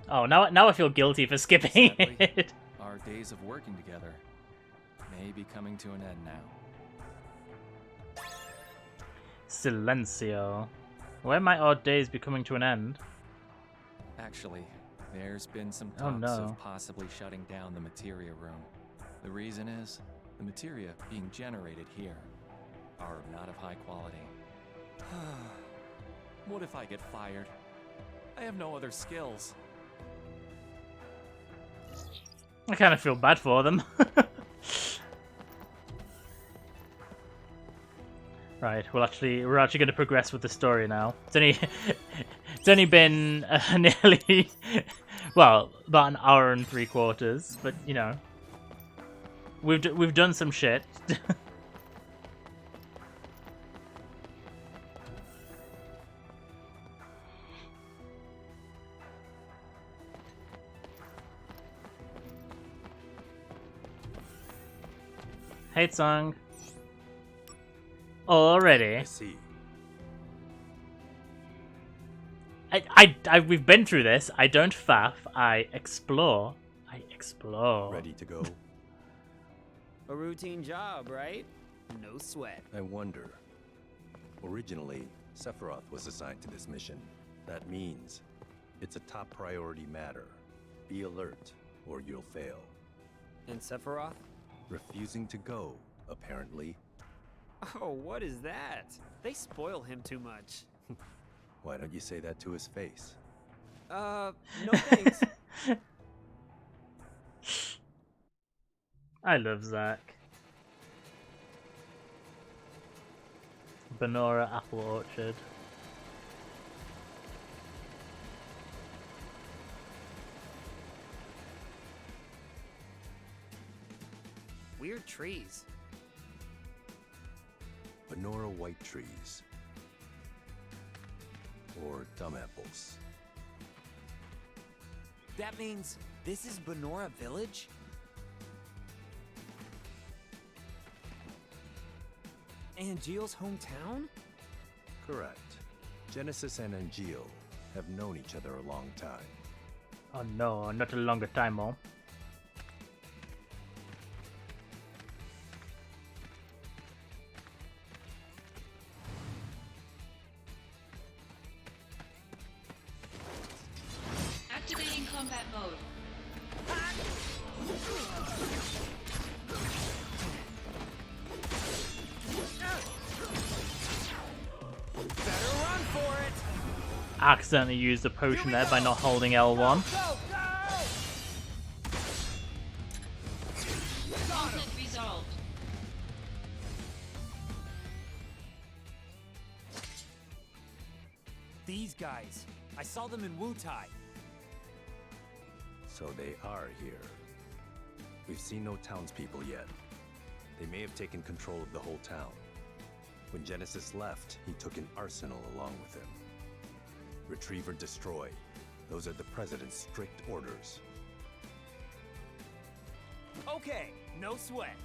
Oh, now I feel guilty for skipping it. Our days of working together may be coming to an end now. Silencio. When might our days be coming to an end? Actually, there's been some Oh, talks no. of possibly shutting down the materia room. The reason is, the materia being generated here are not of high quality. What if I get fired? I have no other skills. I kind of feel bad for them. Right, we're actually going to progress with the story now. It's only been nearly, well, about an hour and 3/4, but you know, we've done some shit. Hate song. Already. I see. We've been through this. I don't faff. I explore. Ready to go? A routine job, right? No sweat. I wonder. Originally, Sephiroth was assigned to this mission. That means it's a top priority matter. Be alert, or you'll fail. And Sephiroth? Refusing to go, apparently. Oh, what is that? They spoil him too much. Why don't you say that to his face? No thanks. I love Zack. Benora Apple Orchard. Weird trees. Benora white trees. Or dumb apples. That means this is Benora Village? Angeal's hometown? Correct. Genesis and Angeal have known each other a long time. Oh no, not a longer time, oh. Activating combat mode. Better run for it! Accidentally used a potion there by not holding L1. Conflict resolved. These guys. I saw them in Wutai. So they are here. We've seen no townspeople yet. They may have taken control of the whole town. When Genesis left, he took an arsenal along with him. Retrieve or destroy. Those are the President's strict orders. Okay, no sweat.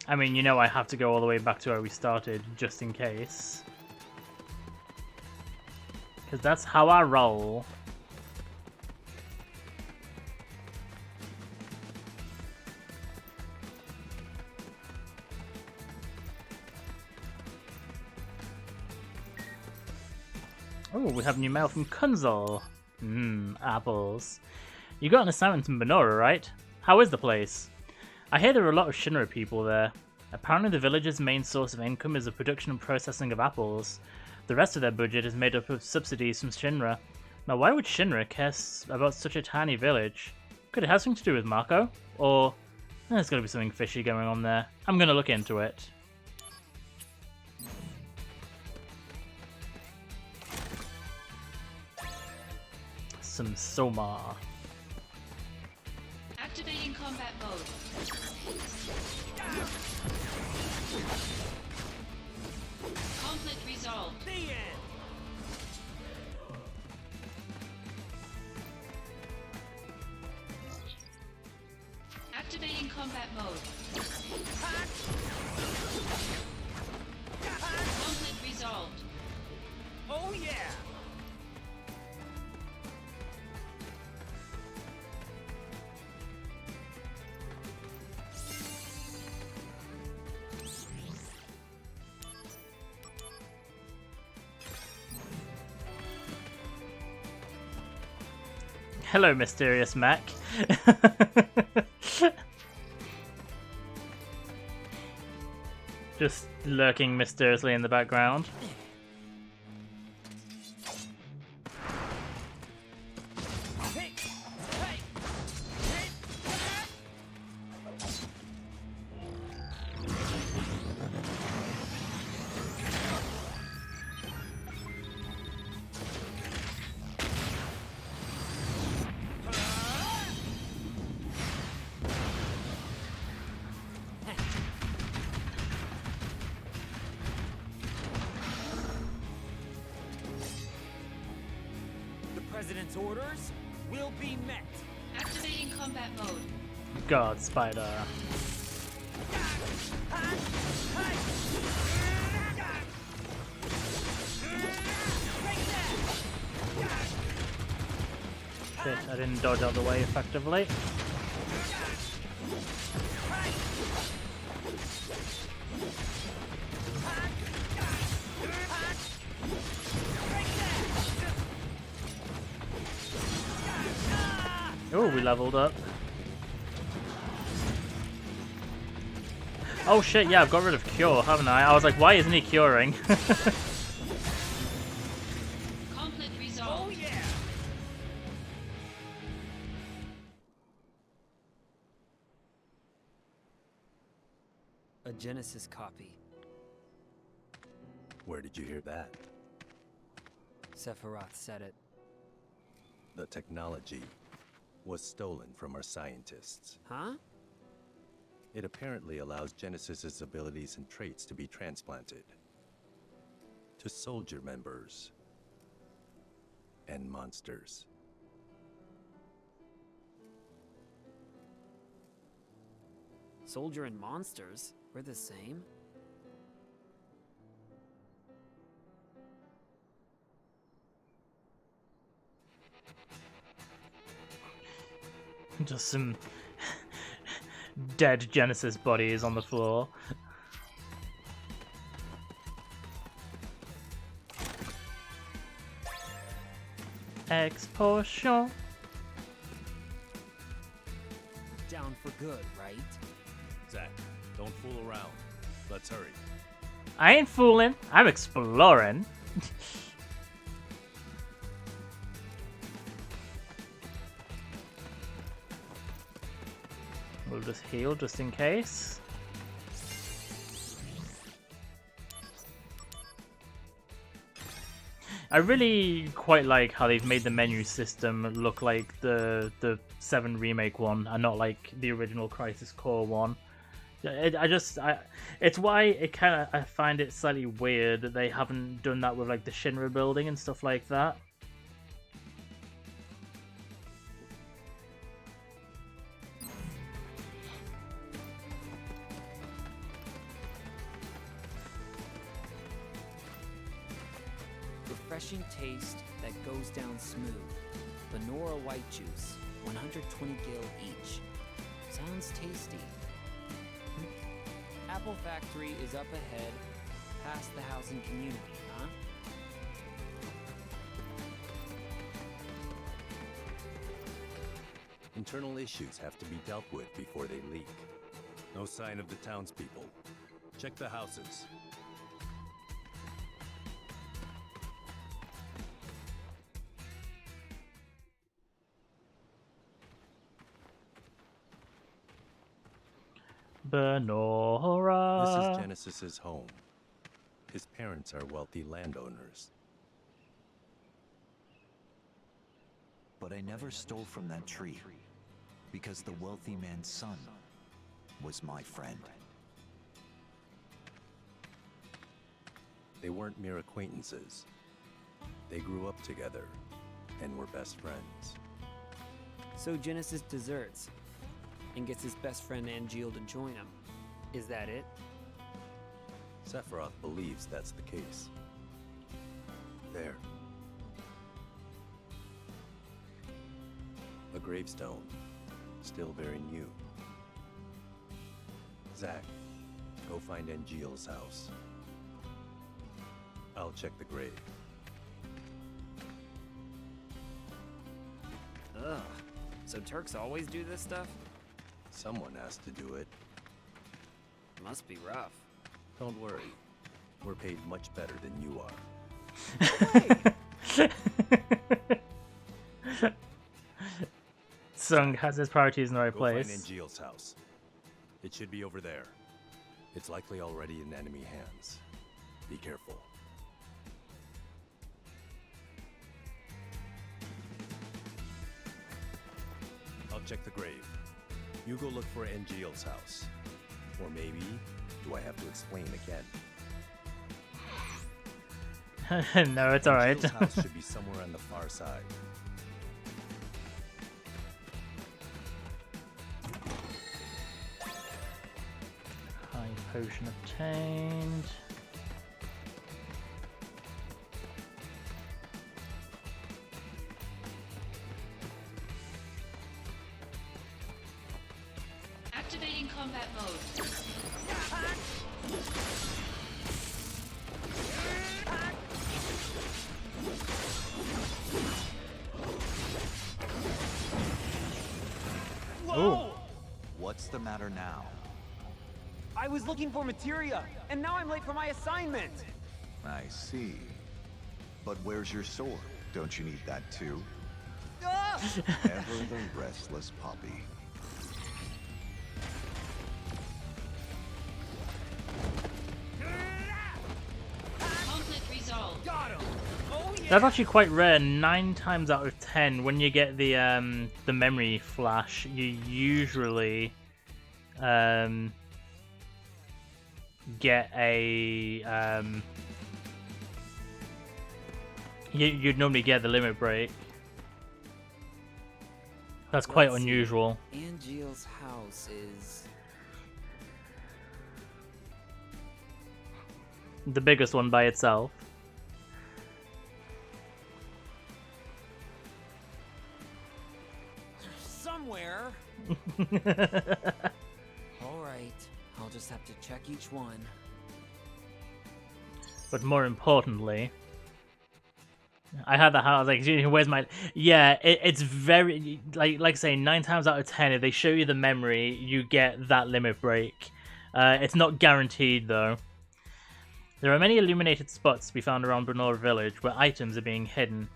I mean, you know I have to go all the way back to where we started, just in case. Because that's how I roll. Oh, we have new mail from Kunzal. Apples. You got an assignment in Benora, right? How is the place? I hear there are a lot of Shinra people there. Apparently the village's main source of income is the production and processing of apples. The rest of their budget is made up of subsidies from Shinra. Now, why would Shinra care about such a tiny village? Could it have something to do with Mako? Or there's got to be something fishy going on there. I'm going to look into it. Some Soma. Activating combat mode. Conflict resolved. The end. Activating combat mode. Conflict resolved. Oh yeah! Hello, mysterious Mac. Just lurking mysteriously in the background. President's orders will be met. Activating combat mode. God, Spider. Shit, I didn't dodge out the way effectively. Oh, we leveled up. Oh shit, yeah, I've got rid of Cure, haven't I? I was like, why isn't he curing? Conflict resolved. Oh yeah. A Genesis copy. Where did you hear that? Sephiroth said it. The technology was stolen from our scientists. Huh? It apparently allows Genesis's abilities and traits to be transplanted to soldier members and monsters. Soldier and monsters? We're the same? Just some dead Genesis bodies on the floor. Expulsion. Down for good, right? Zack, don't fool around. Let's hurry. I ain't fooling. I'm exploring. We'll just heal just in case. I really quite like how they've made the menu system look like the 7 remake one and not like the original Crisis Core one. It's why I find it slightly weird that they haven't done that with like the Shinra building and stuff like that. Refreshing taste that goes down smooth. Benora white juice, 120 gil each. Sounds tasty. Apple Factory is up ahead, past the housing community, huh? Internal issues have to be dealt with before they leak. No sign of the townspeople. Check the houses. Benora. This is Genesis's home. His parents are wealthy landowners. But I never stole from that tree, because the wealthy man's son was my friend. They weren't mere acquaintances. They grew up together and were best friends. So Genesis deserts and gets his best friend Angeal to join him. Is that it? Sephiroth believes that's the case. There. A gravestone, still very new. Zack, go find Angeal's house. I'll check the grave. Ugh. So Turks always do this stuff? Someone has to do it. Must be rough. Don't worry. We're paid much better than you are. Sung has his priorities in the right Go place. find Angeal's house. It should be over there. It's likely already in enemy hands. Be careful. I'll check the grave. You go look for Angeal's house. Or maybe, do I have to explain again? No, it's alright. Angeal's house should be somewhere on the far side. High potion obtained. Activating combat mode. Whoa! What's the matter now? I was looking for materia, and now I'm late for my assignment. I see. But where's your sword? Don't you need that too? Ever the restless puppy. Conflict resolved. Got him. Oh yeah. That's actually quite rare. 9 times out of 10, when you get the memory flash, you usually get a you'd normally get the limit break. That's quite Let's see. unusual. Angeal's house is... The biggest one by itself. Somewhere. Alright, I'll just have to check each one. But more importantly, I had the house like, where's my? Yeah, it's very like saying 9 times out of 10, if they show you the memory, you get that limit break. It's not guaranteed though. There are many illuminated spots to be found around Benora Village where items are being hidden.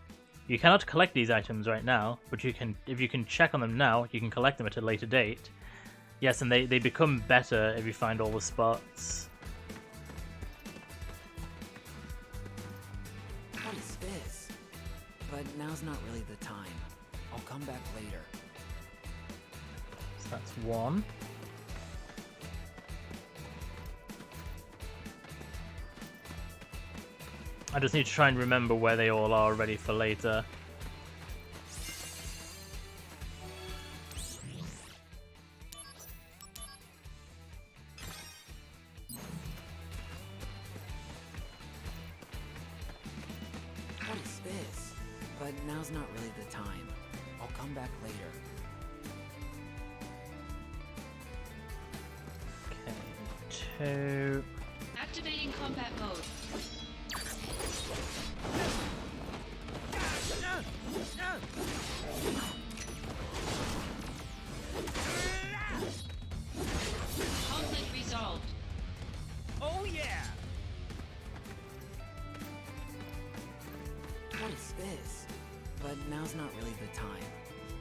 You cannot collect these items right now, but you can, if you can check on them now, you can collect them at a later date. Yes, and they become better if you find all the spots. What is this? But now's not really the time. I'll come back later. So that's 1. I just need to try and remember where they all are ready for later. What is this? But now's not really the time. I'll come back later. Okay, 2. Activating combat mode. Conflict resolved. Oh yeah! What is this? But now's not really the time.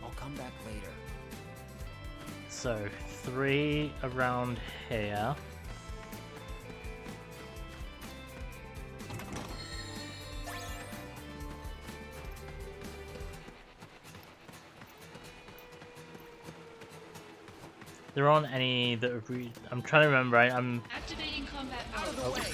I'll come back later. So 3 around here. There aren't any that have I'm trying to remember. I'm activating combat mode. Out of the way.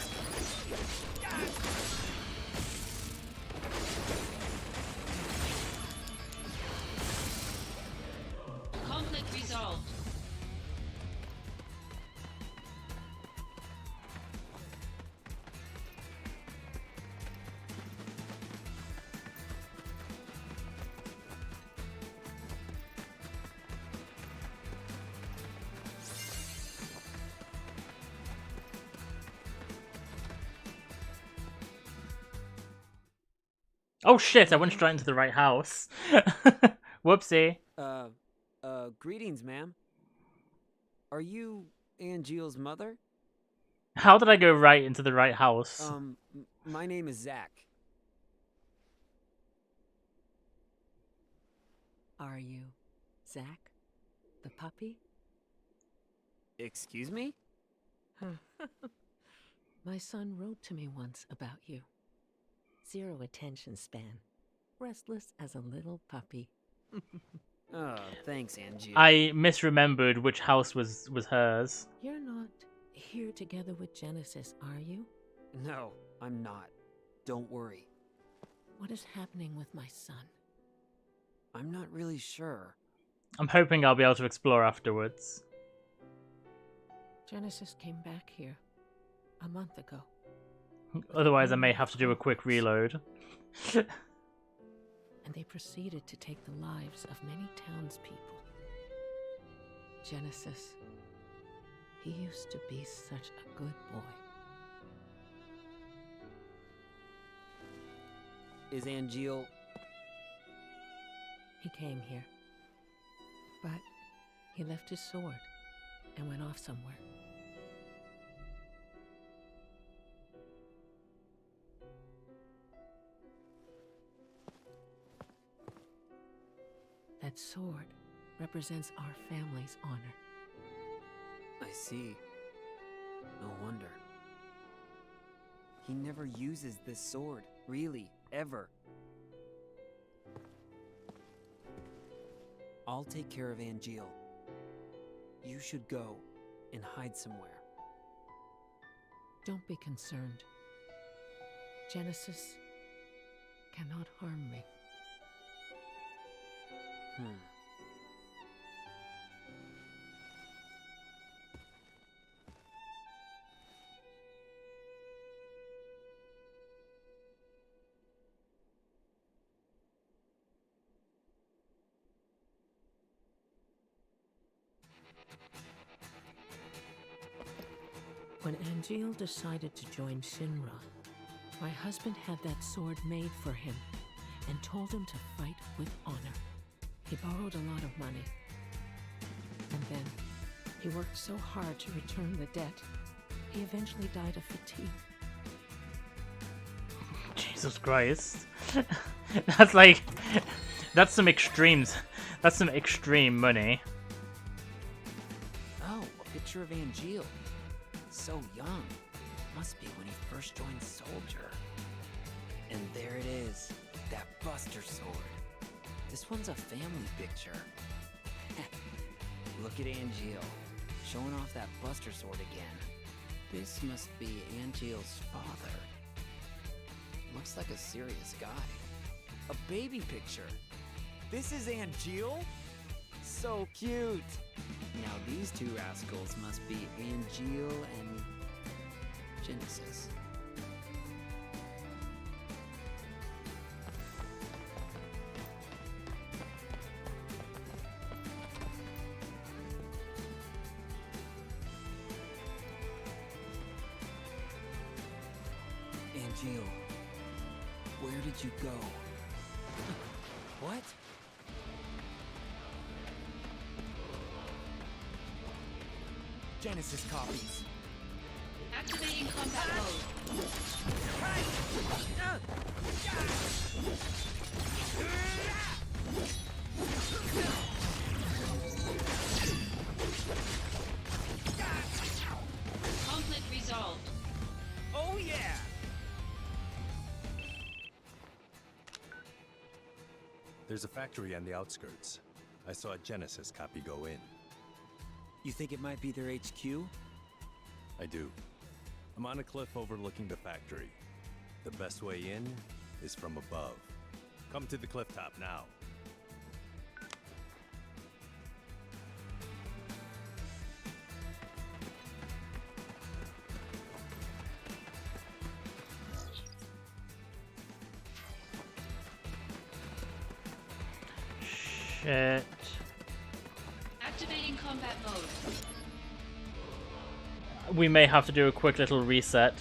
Conflict resolved. Oh shit, I went straight into the right house. Whoopsie. Greetings, ma'am. Are you Angeal's mother? How did I go right into the right house? My name is Zack. Are you Zack, the puppy? Excuse me? My son wrote to me once about you. 0 attention span. Restless as a little puppy. Oh, thanks, Angeal. I misremembered which house was hers. You're not here together with Genesis, are you? No, I'm not. Don't worry. What is happening with my son? I'm not really sure. I'm hoping I'll be able to explore afterwards. Genesis came back here a month ago. Otherwise, I may have to do a quick reload. And they proceeded to take the lives of many townspeople. Genesis, he used to be such a good boy. Is Angeal... He came here. But he left his sword and went off somewhere. That sword represents our family's honor. I see. No wonder. He never uses this sword, really, ever. I'll take care of Angeal. You should go and hide somewhere. Don't be concerned. Genesis cannot harm me. When Angeal decided to join Shinra, my husband had that sword made for him and told him to fight with honor. He borrowed a lot of money. And then, he worked so hard to return the debt, he eventually died of fatigue. Jesus Christ. That's some extremes. That's some extreme money. Oh, a picture of Angeal. So young. Must be when he first joined Soldier. And there it is, that Buster Sword. This one's a family picture. Look at Angeal, showing off that Buster Sword again. This must be Angeal's father. Looks like a serious guy. A baby picture. This is Angeal? So cute. Now these two rascals must be Angeal and Genesis. Angeal, where did you go? What? Genesis copies. Activating combat mode. There's a factory on the outskirts. I saw a Genesis copy go in. You think it might be their HQ? I do. I'm on a cliff overlooking the factory. The best way in is from above. Come to the cliff top now. Shit. Activating combat mode. We may have to do a quick little reset.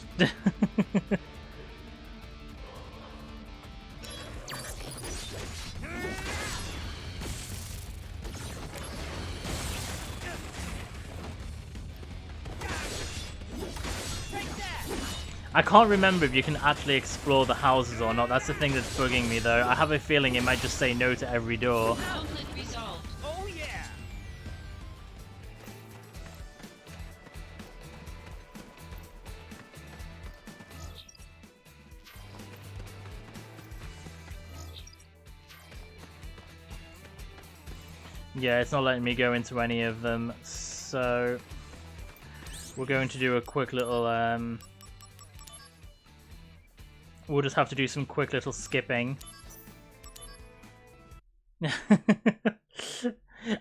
I can't remember if you can actually explore the houses or not. That's the thing that's bugging me, though. I have a feeling it might just say no to every door. Conflict resolved. Oh yeah! Yeah, it's not letting me go into any of them, so we're going to do a quick little we'll just have to do some quick little skipping.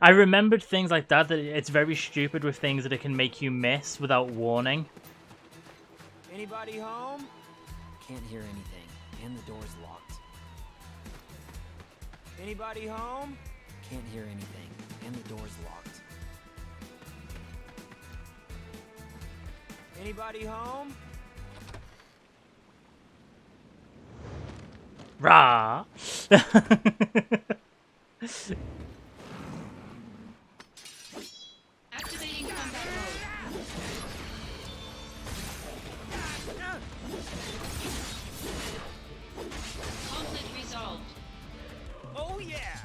I remembered things like that it's very stupid with things that it can make you miss without warning. Anybody home? Can't hear anything, and the door's locked. Anybody home? Can't hear anything, and the door's locked. Anybody home? Rah! Activating combat mode. Conflict resolved. Oh yeah!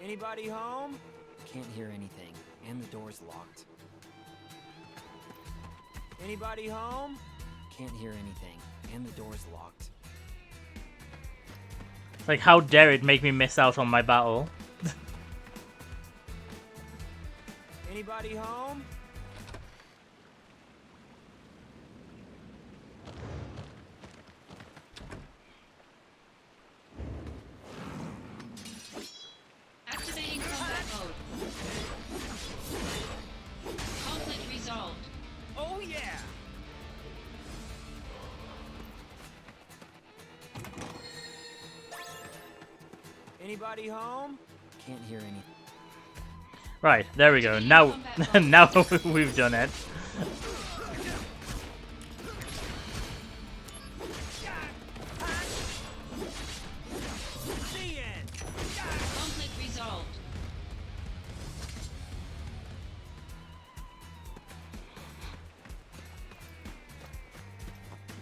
Anybody home? Can't hear anything, and the door's locked. Anybody home? Can't hear anything, and the door's locked. Like, how dare it make me miss out on my battle? Anybody home? Activating combat mode. Conflict resolved. Oh yeah! Anybody home? Can't hear anything. Right, there we go. Now, now we've done it. Conflict resolved.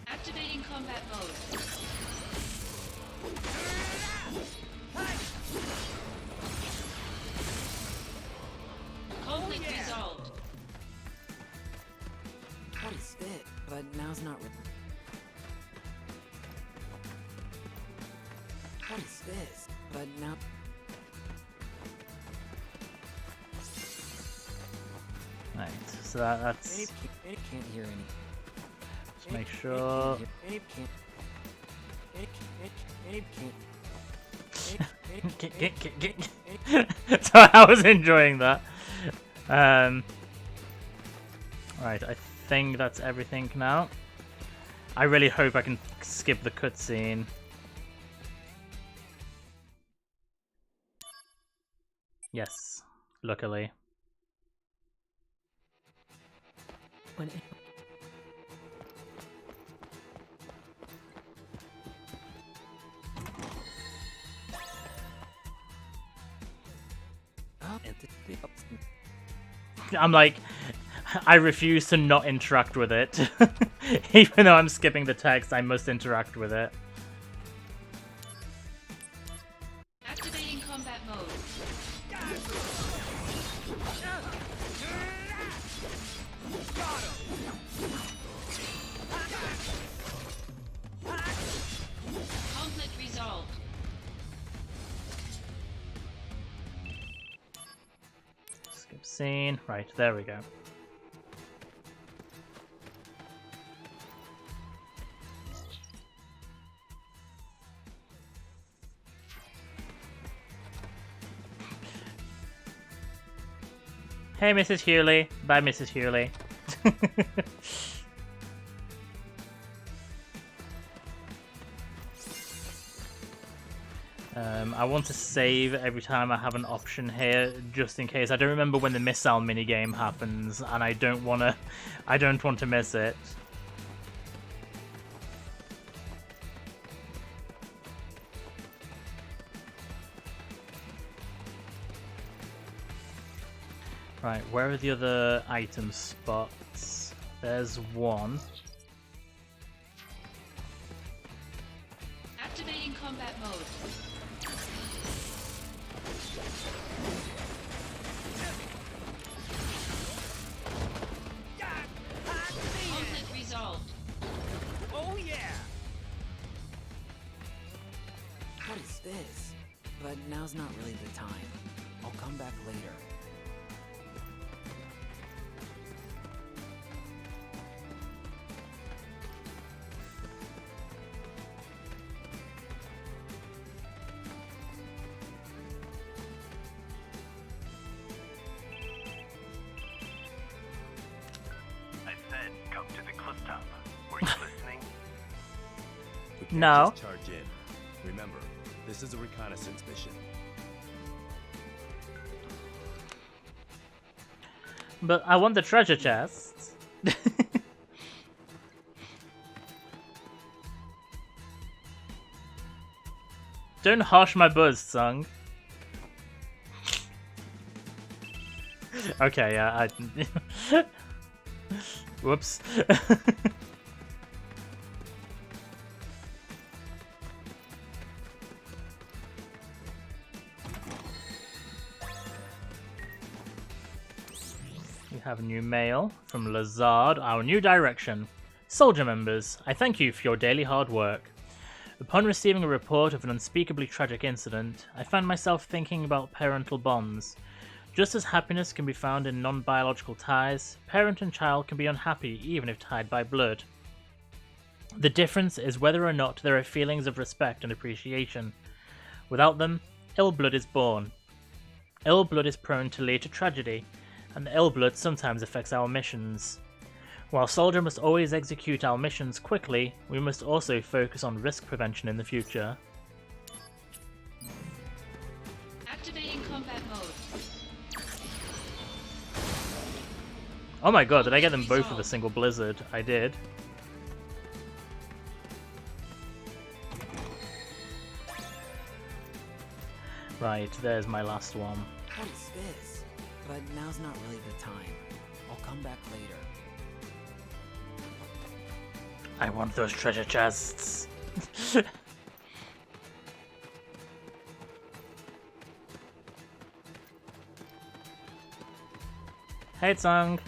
Activating combat mode. Conflict resolved. What is it? But now's not. What is this? But now. Right, so that's. Can't hear any. Let's make sure. So I was enjoying that. Right, I think that's everything now. I really hope I can skip the cutscene. Yes, luckily. When I'm like, I refuse to not interact with it. Even though I'm skipping the text, I must interact with it. Activating combat mode. Scene. Right, there we go. Hey, Mrs. Hewley. Bye, Mrs. Hewley. I want to save every time I have an option here, just in case. I don't remember when the missile minigame happens, and I don't want to miss it. Right, where are the other item spots? There's one. Activating combat mode. Conflict resolved. Oh yeah! What is this? But now's not really the time. I'll come back later. Come to the cliff top. Were you listening? We can't No. just charge in. Remember, this is a reconnaissance mission. But I want the treasure chest. Don't harsh my buzz, Sung. Okay, yeah, I... Whoops. We have a new mail from Lazard, our new direction. Soldier members, I thank you for your daily hard work. Upon receiving a report of an unspeakably tragic incident, I found myself thinking about parental bonds. Just as happiness can be found in non-biological ties, parent and child can be unhappy even if tied by blood. The difference is whether or not there are feelings of respect and appreciation. Without them, ill blood is born. Ill blood is prone to lead to tragedy, and ill blood sometimes affects our missions. While Soldier must always execute our missions quickly, we must also focus on risk prevention in the future. Activating combat mode. Oh my god, did I get them both with a single blizzard? I did. Right, there's my last one. What is this? But now's not really the time. I'll come back later. I want those treasure chests. Hey, Tsung.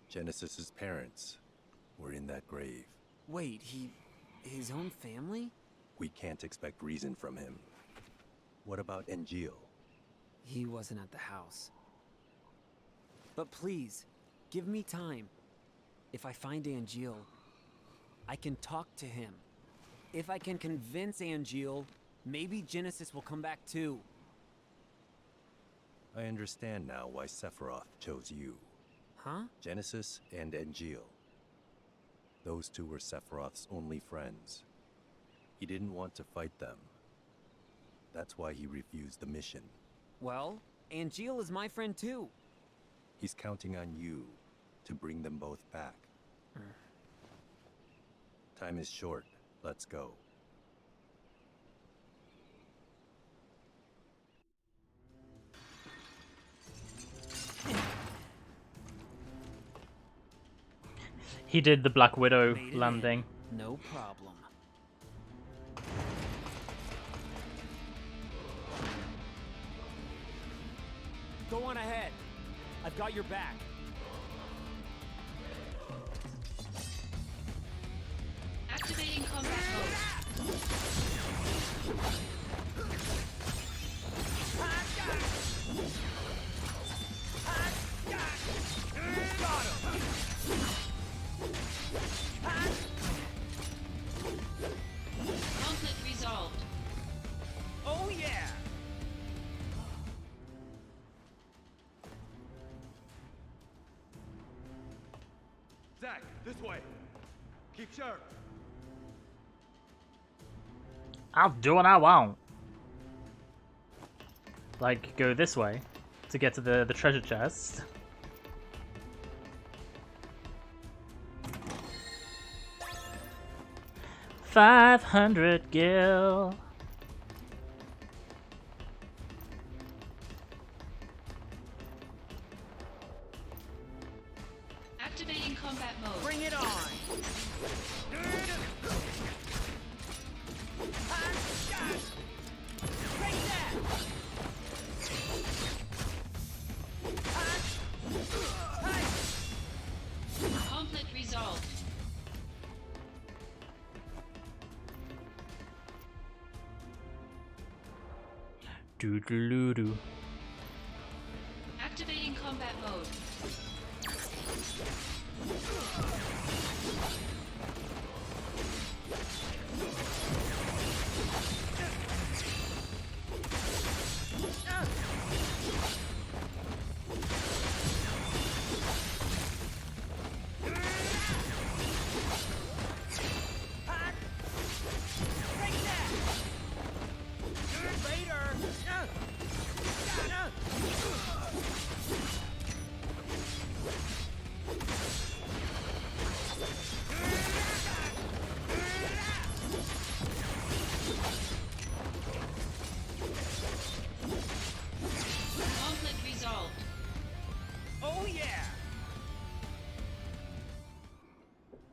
Genesis's parents were in that grave. Wait, his own family? We can't expect reason from him. What about Angeal? He wasn't at the house. But please, give me time. If I find Angeal, I can talk to him. If I can convince Angeal, maybe Genesis will come back too. I understand now why Sephiroth chose you. Huh? Genesis and Angeal. Those two were Sephiroth's only friends. He didn't want to fight them. That's why he refused the mission. Well, Angeal is my friend too. He's counting on you to bring them both back. Time is short. Let's go. He did the Black Widow landing. No problem. Go on ahead. I've got your back. Activating combat mode. Conflict resolved. Oh yeah! Zack, this way. Keep sharp. I'll do what I want. Like, go this way to get to the treasure chest. $500 gil. Activating combat mode. Bring it on! Take that! Conflict resolved. Doo-doo-doo-doo. Activating combat mode. Conflict resolved. Oh yeah!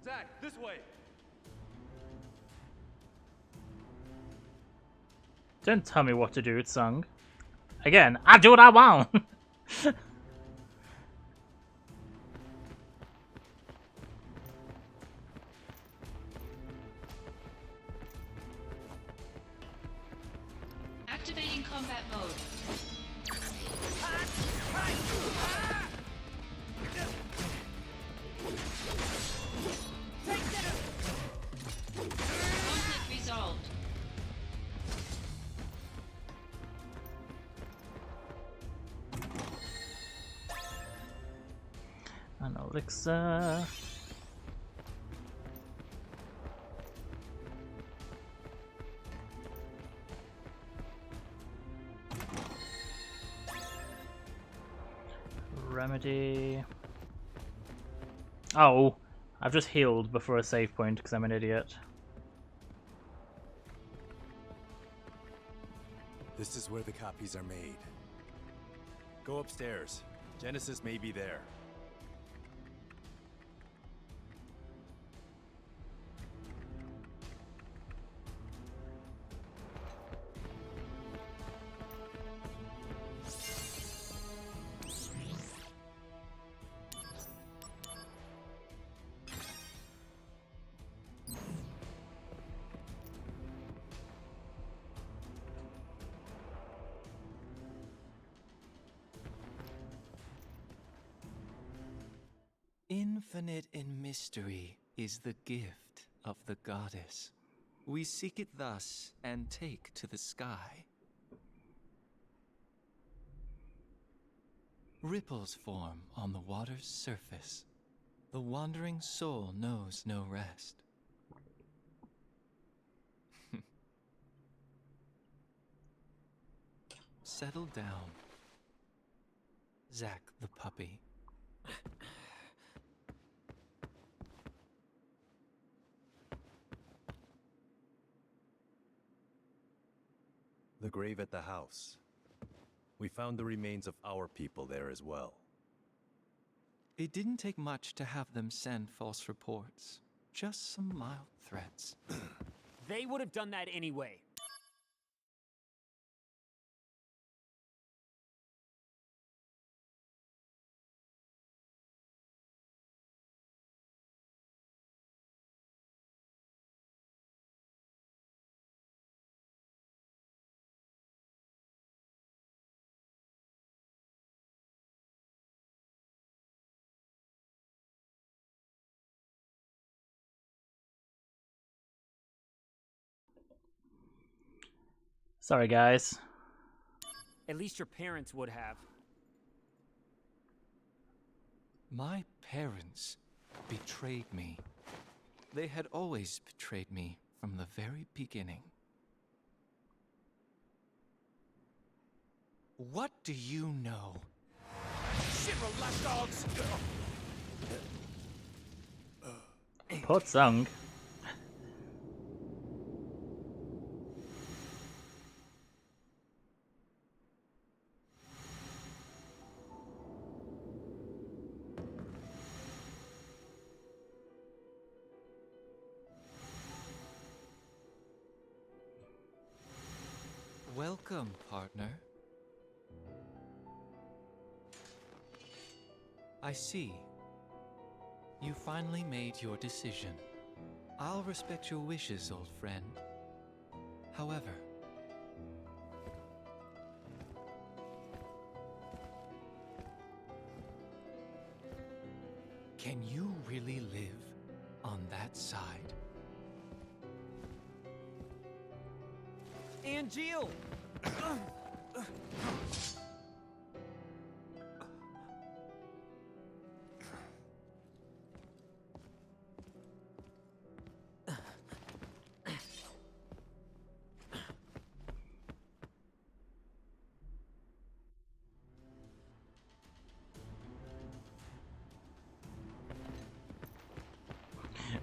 Zack, this way. Don't tell me what to do, Tsung. Again, I do what I want! Activating combat mode. Conflict resolved. An elixir. Remedy. Oh, I've just healed before a save point because I'm an idiot. This is where the copies are made. Go upstairs. Genesis may be there. Infinite in mystery is the gift of the goddess. We seek it thus and take to the sky. Ripples form on the water's surface. The wandering soul knows no rest. Settle down, Zack the puppy. The grave at the house. We found the remains of our people there as well. It didn't take much to have them send false reports. Just some mild threats. They would have done that anyway. Sorry, guys. At least your parents would have. My parents betrayed me. They had always betrayed me from the very beginning. What do you know? Shinra lapdogs! Poor Tsung. Welcome, partner. I see. You finally made your decision. I'll respect your wishes, old friend. However, can you really live on that side? Angeal!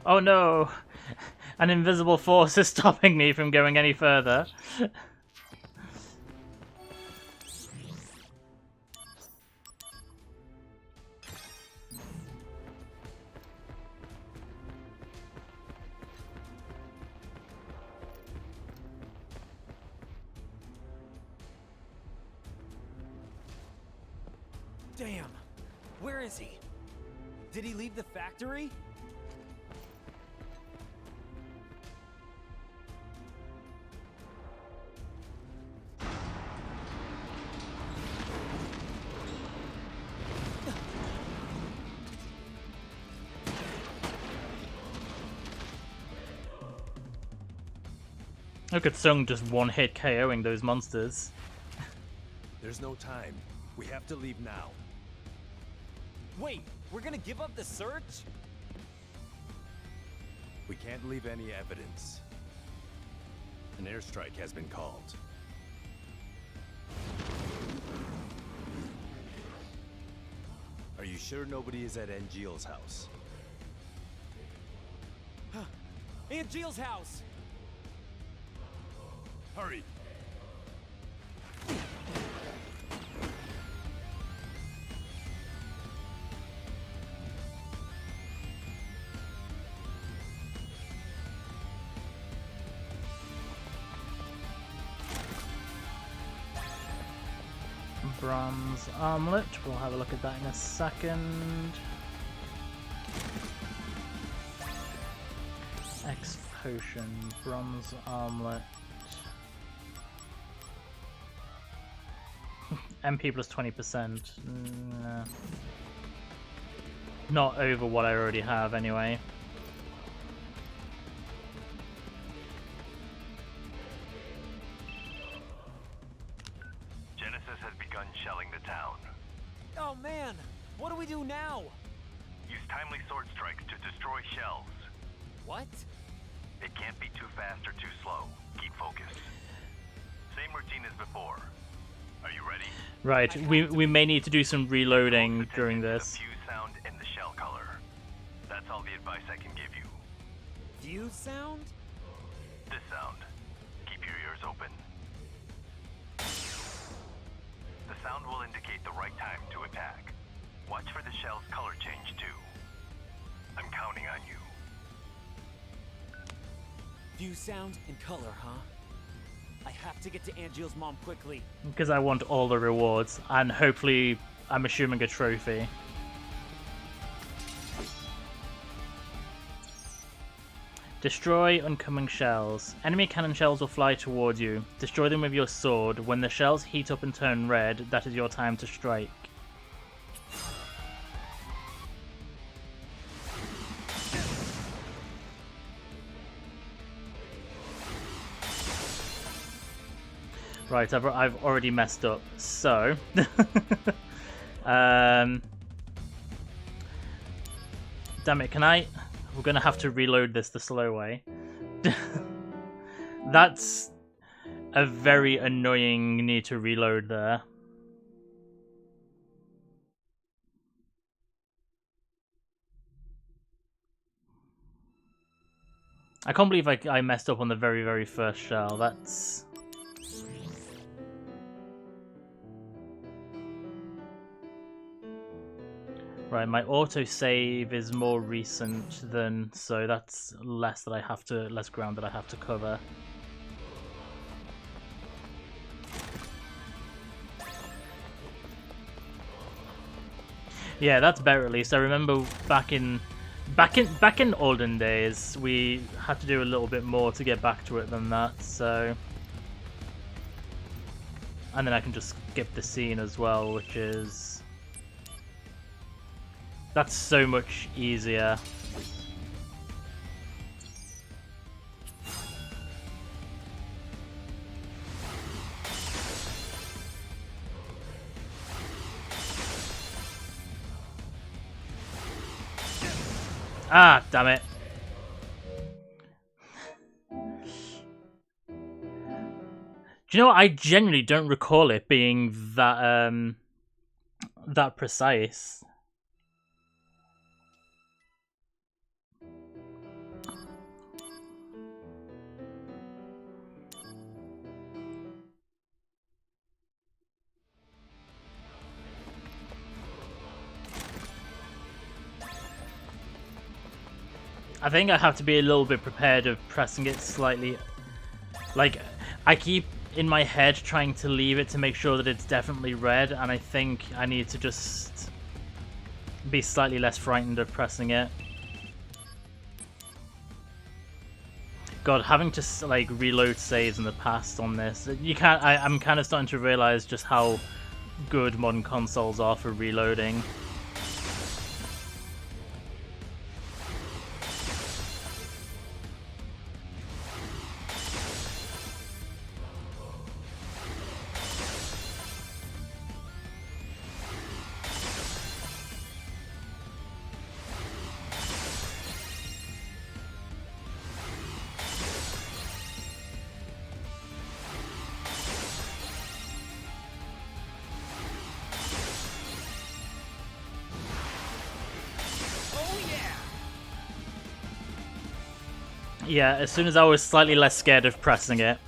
Oh no! An invisible force is stopping me from going any further. Damn! Where is he? Did he leave the factory? Look at Tsung just one-hit KOing those monsters. There's no time. We have to leave now. Wait, we're gonna give up the search? We can't leave any evidence. An airstrike has been called. Are you sure nobody is at Angeal's house? Angeal's house! Hurry! Bronze armlet, we'll have a look at that in a second. X potion, bronze armlet. MP plus 20%. Nah. Not over what I already have anyway. Genesis has begun shelling the town. Oh man! What do we do now? Use timely sword strikes to destroy shells. What? It can't be too fast or too slow. Keep focused. Same routine as before. Are you ready? Right, we may need to do some reloading during this. Fuse sound and the shell color. That's all the advice I can give you. Fuse sound? This sound. Keep your ears open. The sound will indicate the right time to attack. Watch for the shell's color change too. I'm counting on you. Fuse sound and color, huh? I have to get to Angeal's mom quickly. Because I want all the rewards, and hopefully, I'm assuming a trophy. Destroy oncoming shells. Enemy cannon shells will fly toward you. Destroy them with your sword. When the shells heat up and turn red, that is your time to strike. Right, I've already messed up. So, damn it! We're gonna have to reload this the slow way. That's a very annoying need to reload there. I can't believe I messed up on the very first shell. That's... Right, my autosave is more recent than... So that's less ground that I have to cover. Yeah, that's better at least. I remember back in olden days, we had to do a little bit more to get back to it than that, so... And then I can just skip the scene as well, which is... That's so much easier. Ah, damn it. Do you know what? I genuinely don't recall it being that that precise. I think I have to be a little bit prepared of pressing it slightly. Like, I keep in my head trying to leave it to make sure that it's definitely red, and I think I need to just be slightly less frightened of pressing it. God, having to like reload saves in the past on this, you can't. I'm kind of starting to realize just how good modern consoles are for reloading. Yeah, as soon as I was slightly less scared of pressing it.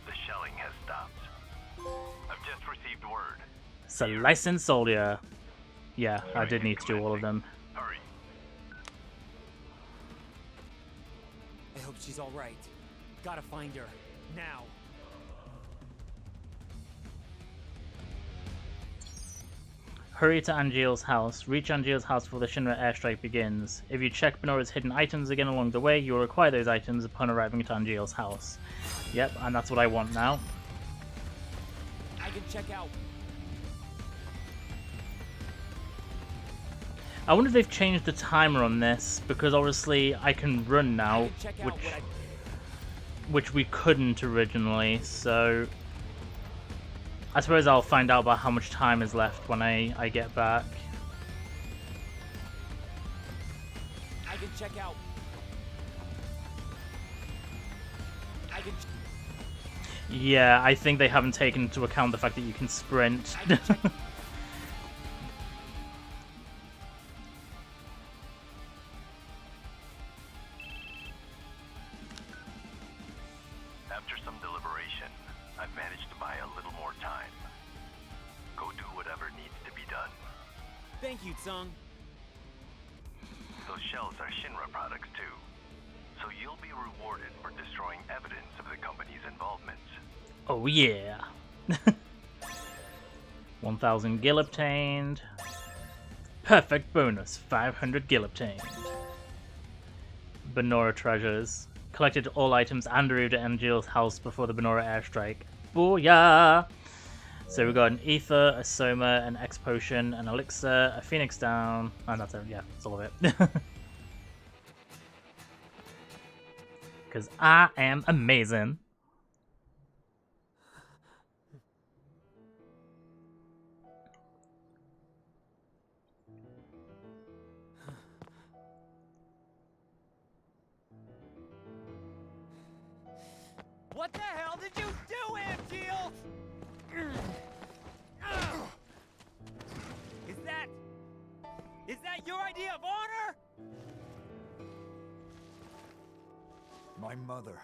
The shelling has stopped. I've just received word. It's a licensed soldier. Yeah, I did need to do all of them. Hurry. I hope she's alright. Gotta find her. Now. Hurry to Angeal's house. Reach Angeal's house before the Shinra airstrike begins. If you check Benora's hidden items again along the way, you will require those items upon arriving at Angeal's house. Yep, and that's what I want now. I can check out. I wonder if they've changed the timer on this, because obviously I can run now, which we couldn't originally, so... I suppose I'll find out about how much time is left when I get back. I can check out. Yeah, I think they haven't taken into account the fact that you can sprint. After some deliberation, I've managed to buy a little more time. Go do whatever needs to be done. Thank you, Tsung. Those shells are Shinra products too, so you'll be rewarded for destroying evidence of the company's involvement. Oh yeah. 1000 gil obtained. Perfect bonus, 500 gil obtained. Benora treasures. Collected all items and arrived at Angeal's house before the Benora airstrike. Booyah! So we got an ether, a soma, an X potion, an elixir, a phoenix down, and that's it. Yeah, that's all of it. Because I am amazing. What the hell did you do, Angeal? Is that your idea of honor? My mother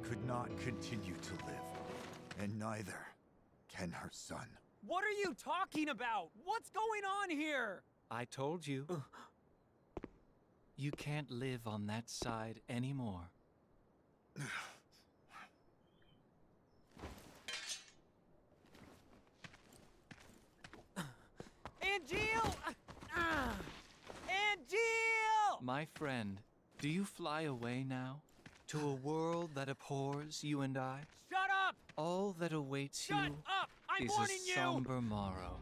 could not continue to live, and neither can her son. What are you talking about? What's going on here? I told you. You can't live on that side anymore. Angeal! Angeal! My friend, do you fly away now? To a world that abhors you and I? Shut up! All that awaits Shut you up! I'm is warning a you! somber morrow,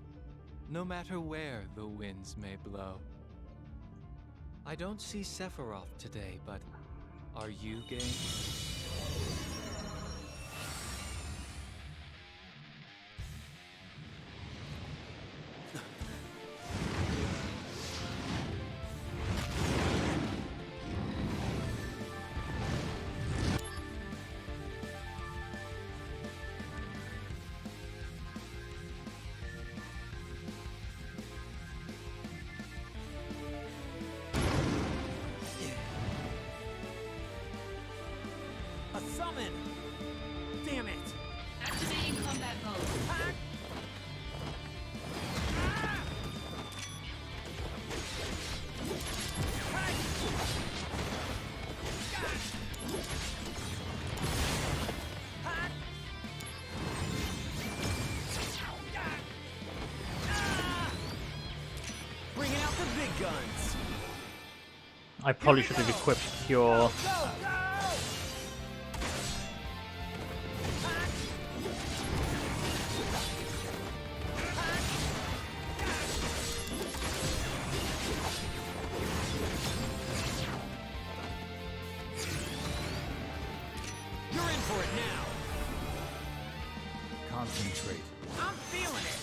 no matter where the winds may blow. I don't see Sephiroth today, but are you game? A summon! Damn it! Activating combat mode. Bringing out the big guns! I probably should have equipped Cure. You're in for it now! Concentrate. I'm feeling it!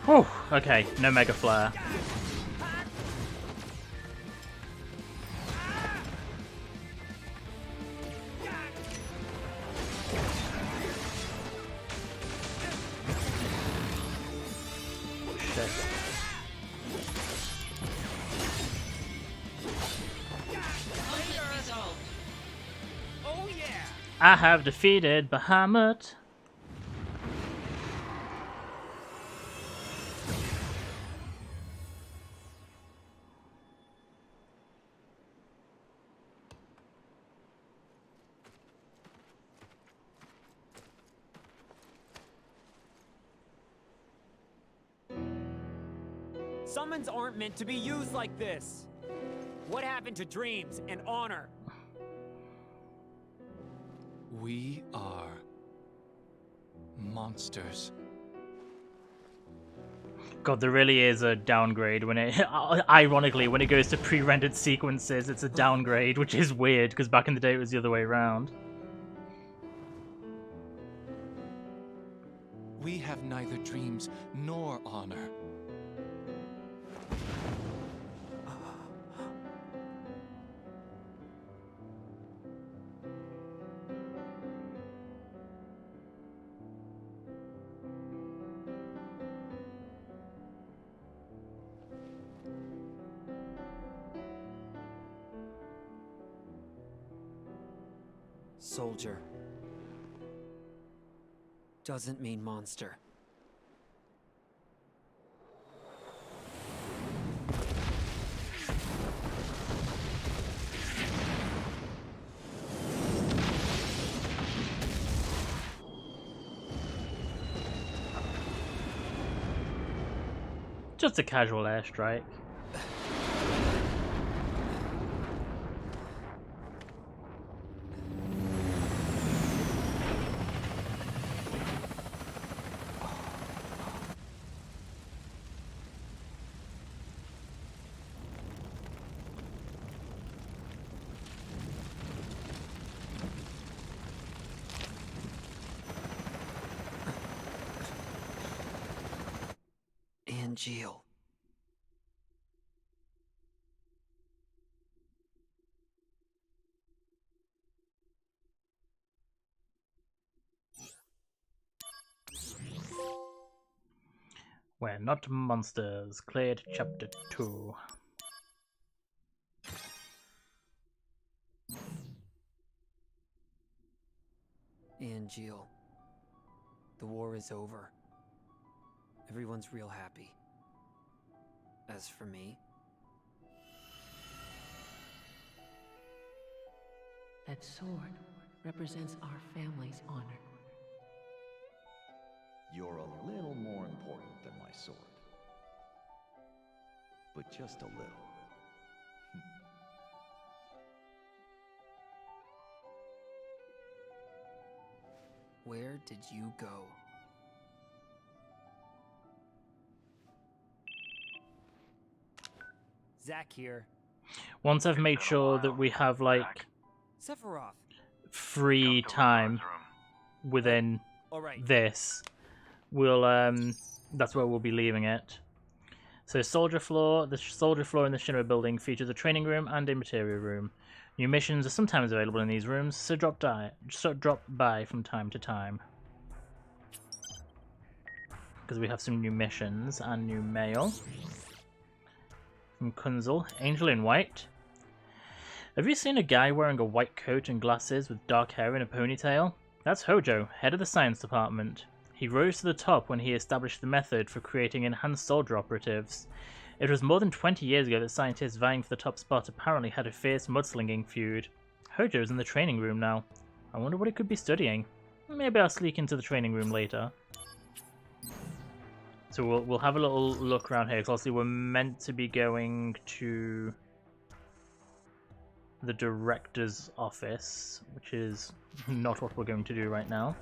Whew, okay, no Mega Flare. Shit. Conflict resolved. Oh yeah! I have defeated Bahamut. Summons aren't meant to be used like this. What happened to dreams and honor? We are monsters. God, there really is a downgrade when it, ironically, when it goes to pre-rendered sequences, it's a downgrade, which is weird, because back in the day it was the other way around. We have neither dreams nor honor. Soldier doesn't mean monster. Just a casual airstrike. Angeal. We're not monsters. Cleared chapter 2. Angeal. The war is over. Everyone's real happy. As for me, That sword represents our family's honor. You're a little more important than my sword. But just a little. where did you go? Zack here. Once I've made sure that we have like Sephiroth. free time within this, we'll that's where we'll be leaving it. So soldier floor, the soldier floor in the Shinra building features a training room and a materia room. New missions are sometimes available in these rooms, so drop by from time to time. Because we have some new missions and new mail. From Kunzel, Angel in White. Have you seen a guy wearing a white coat and glasses with dark hair and a ponytail? That's Hojo, head of the science department. He rose to the top when he established the method for creating enhanced soldier operatives. It was more than 20 years ago that scientists vying for the top spot apparently had a fierce mudslinging feud. Hojo's in the training room now. I wonder what he could be studying. Maybe I'll sneak into the training room later. So we'll have a little look around here, because obviously we're meant to be going to the director's office, which is not what we're going to do right now.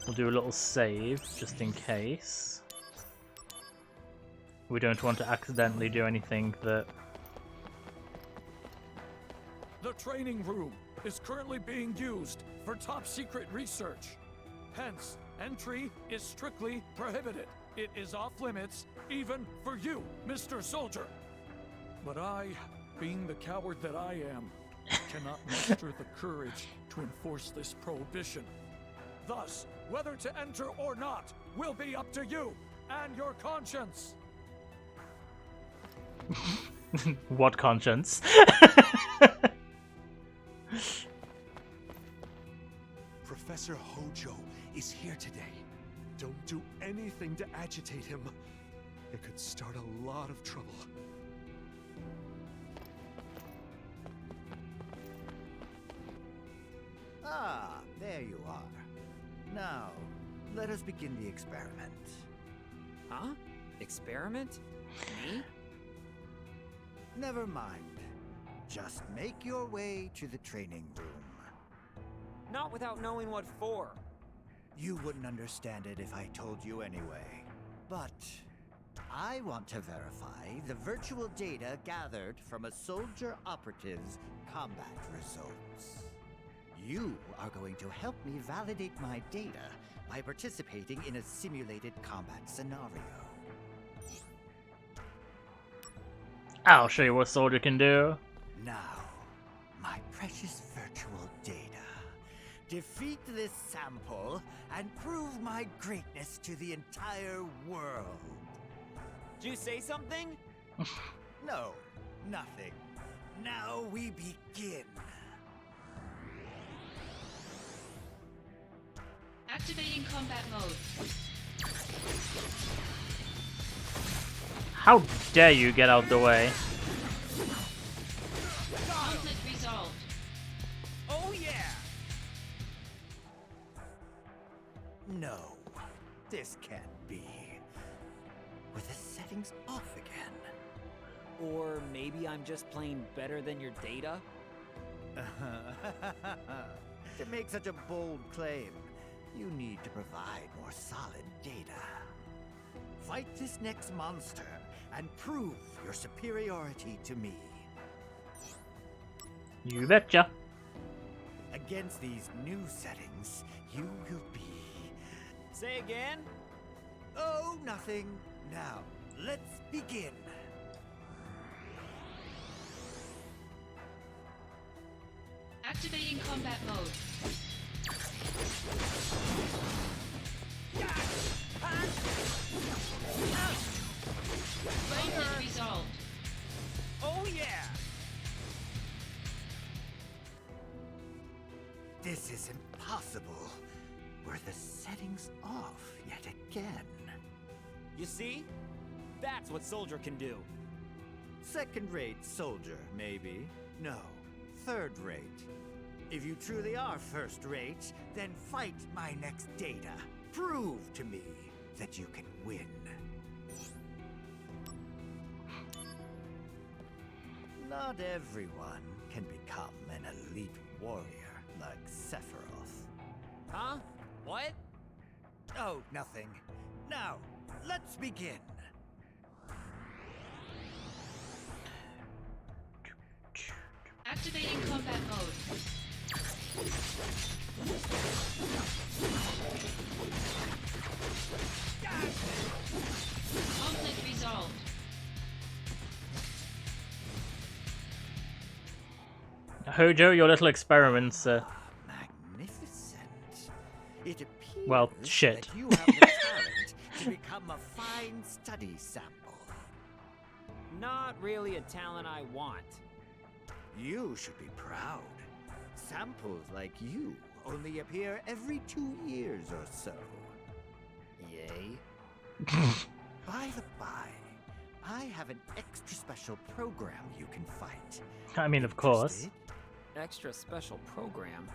We'll do a little save, just in case. We don't want to accidentally do anything that... The training room is currently being used for top secret research. Hence, entry is strictly prohibited. It is off limits, even for you, Mr. Soldier. But I, being the coward that I am, cannot muster the courage to enforce this prohibition. Thus, whether to enter or not will be up to you and your conscience. What conscience? Professor Hojo is here today. Don't do anything to agitate him. It could start a lot of trouble. Ah, there you are. Now, let us begin the experiment. Huh? Experiment? Me? Never mind. Just make your way to the training room. Not without knowing what for. You wouldn't understand it if I told you anyway. But I want to verify the virtual data gathered from a soldier operative's combat results. You are going to help me validate my data by participating in a simulated combat scenario. I'll show you what a soldier can do. Now, my precious virtual data. Defeat this sample and prove my greatness to the entire world. Did you say something? No, nothing. Now we begin. Activating combat mode. How dare you get out the way? Conflict resolved. Oh yeah! No, this can't be. With the settings off again. Or maybe I'm just playing better than your data? To make such a bold claim, you need to provide more solid data. Fight this next monster and prove your superiority to me. You betcha. Against these new settings, you will be... Say again? Oh, nothing. Now, let's begin. Activating combat mode. Conflict resolved. Oh yeah! This is impossible. Were the settings off yet again? You see? That's what Soldier can do. Second-rate soldier, maybe. No, third-rate. If you truly are first-rate, then fight my next data. Prove to me that you can win. Not everyone can become an elite warrior like Sephiroth. Huh? What? Oh, nothing. Now, let's begin. Activating combat mode. Conflict resolved. Hojo, your little experiments. Magnificent. It appears Well, shit. that you have the talent to become a fine study sample. Not really a talent I want. You should be proud. Samples like you only appear every 2 years or so. Yay. By the by, I have an extra special program you can fight. I mean, of course. Extra special program?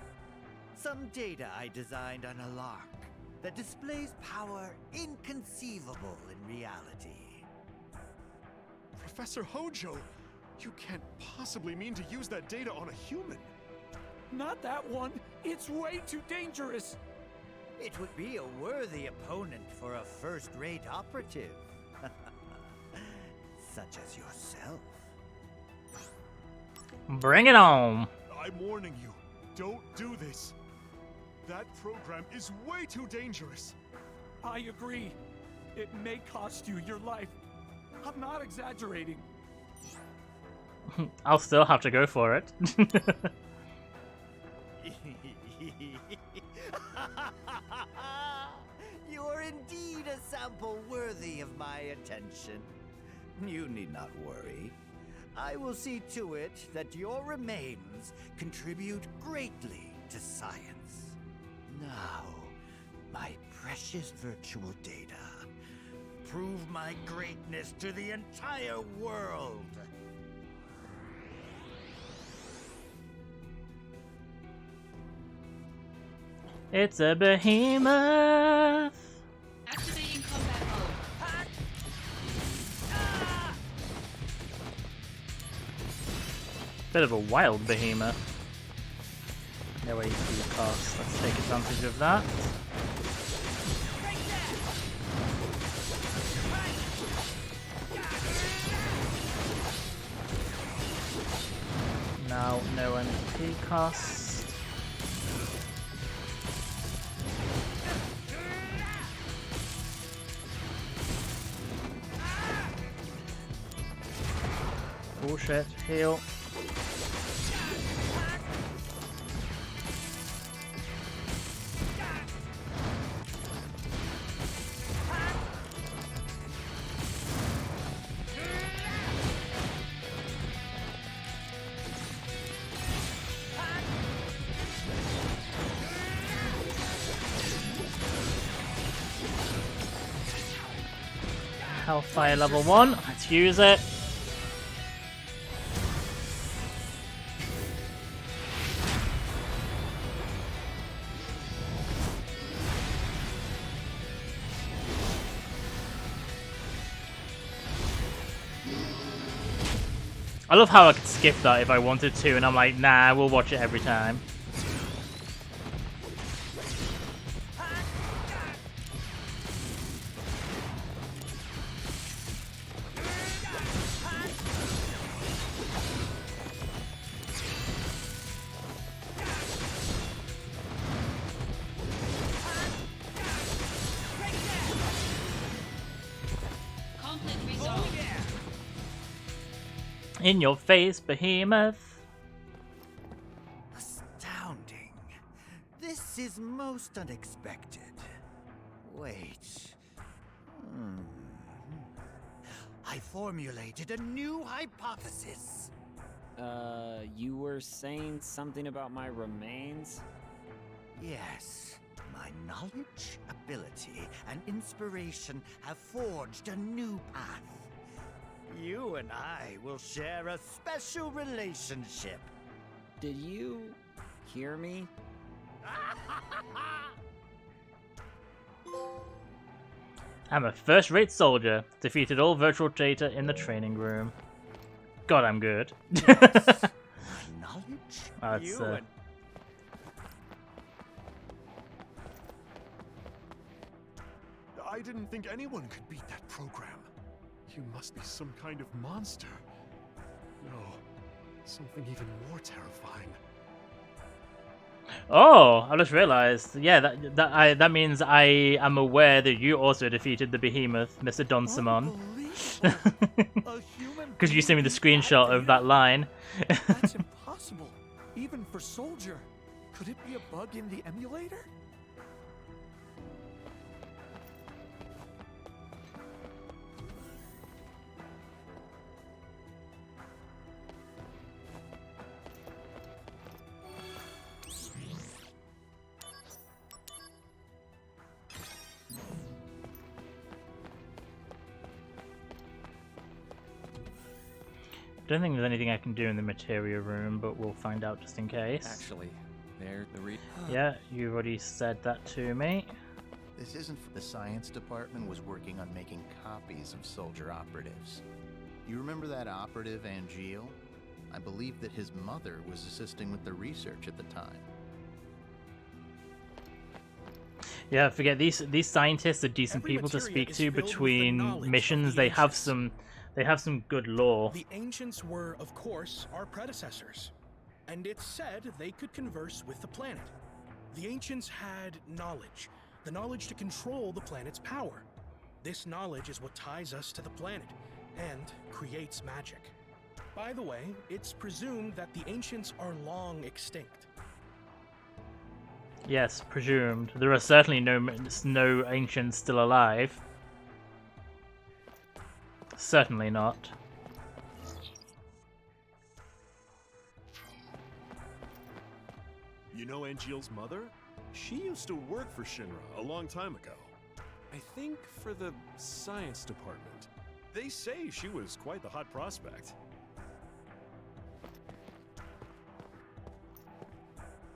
Some data I designed on a lark that displays power inconceivable in reality. Professor Hojo, you can't possibly mean to use that data on a human. Not that one. It's way too dangerous. It would be a worthy opponent for a first-rate operative. Such as yourself. Bring it on. I'm warning you, don't do this. That program is way too dangerous. I agree. It may cost you your life. I'm not exaggerating. I'll still have to go for it. You are indeed a sample worthy of my attention. You need not worry. I will see to it that your remains contribute greatly to science. Now, my precious virtual data, prove my greatness to the entire world. It's a behemoth. Activating combat mode. Bit of a wild behemoth. No way to cost. Let's take advantage of that. Now, no MP cost. Bullshit. Heal. Hellfire level 1. Let's use it. I love how I could skip that if I wanted to, and I'm like, nah, we'll watch it every time. In your face, behemoth. Astounding. This is most unexpected. Wait. I formulated a new hypothesis. You were saying something about my remains? Yes. My knowledge, ability, and inspiration have forged a new path. You and I will share a special relationship. Did you hear me? I'm a first-rate soldier. Defeated all virtual data in the training room. God, I'm good. Yes. My knowledge, That's, you and I didn't think anyone could beat that program. You must be some kind of monster. No, something even more terrifying. Oh, I just realized. Yeah, that means I am aware that you also defeated the behemoth, Mr. Don Simon. Because you sent me the screenshot of that line. That's impossible. Even for Soldier. Could it be a bug in the emulator? Don't think there's anything I can do in the materia room, but we'll find out just in case. Actually, there the Yeah, you've already said that to me. This isn't for the science department was working on making copies of soldier operatives. You remember that operative, Angeal? I believe that his mother was assisting with the research at the time. Yeah, forget these scientists are decent people to speak to between missions. They have some good lore. The ancients were, of course, our predecessors, and it's said they could converse with the planet. The ancients had knowledge, the knowledge to control the planet's power. This knowledge is what ties us to the planet and creates magic. By the way, it's presumed that the ancients are long extinct. Yes, presumed. There are certainly no ancients still alive. Certainly not. You know Angeal's mother? She used to work for Shinra a long time ago. I think for the science department. They say she was quite the hot prospect.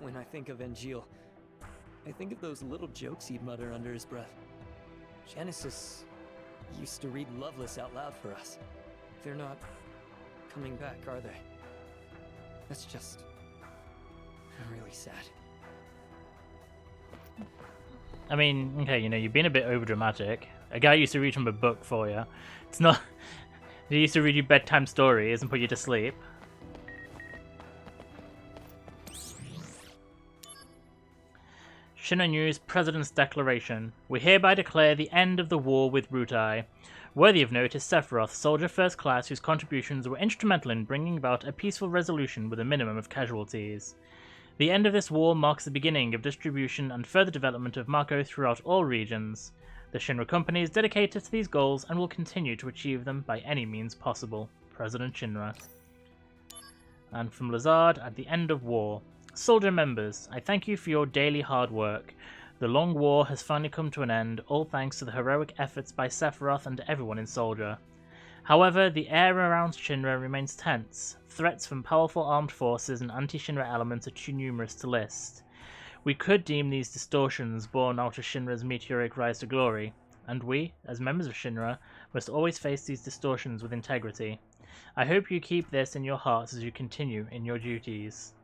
When I think of Angeal, I think of those little jokes he'd mutter under his breath. Genesis used to read Loveless out loud for us. They're not coming back, are they? That's just really sad. I mean, okay, you've been a bit overdramatic. A guy used to read from a book for you. It's not... He used to read you bedtime stories and put you to sleep. Shinra News President's Declaration. We hereby declare the end of the war with Rutai. Worthy of note is Sephiroth, soldier first class whose contributions were instrumental in bringing about a peaceful resolution with a minimum of casualties. The end of this war marks the beginning of distribution and further development of Mako throughout all regions. The Shinra Company is dedicated to these goals and will continue to achieve them by any means possible. President Shinra. And from Lazard, at the end of war. Soldier members, I thank you for your daily hard work. The long war has finally come to an end, all thanks to the heroic efforts by Sephiroth and everyone in Soldier. However, the air around Shinra remains tense. Threats from powerful armed forces and anti-Shinra elements are too numerous to list. We could deem these distortions born out of Shinra's meteoric rise to glory, and we, as members of Shinra, must always face these distortions with integrity. I hope you keep this in your hearts as you continue in your duties.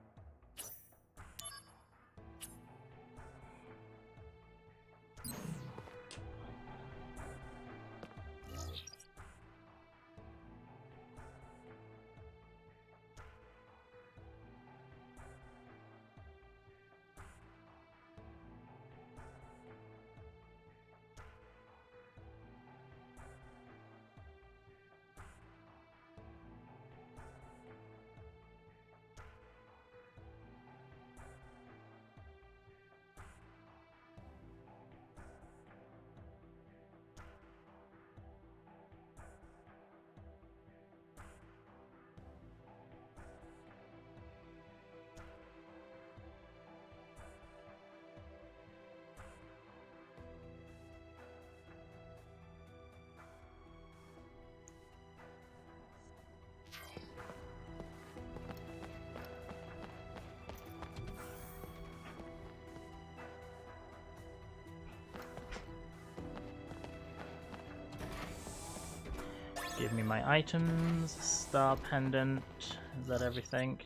Give me my items. Star pendant. Is that everything?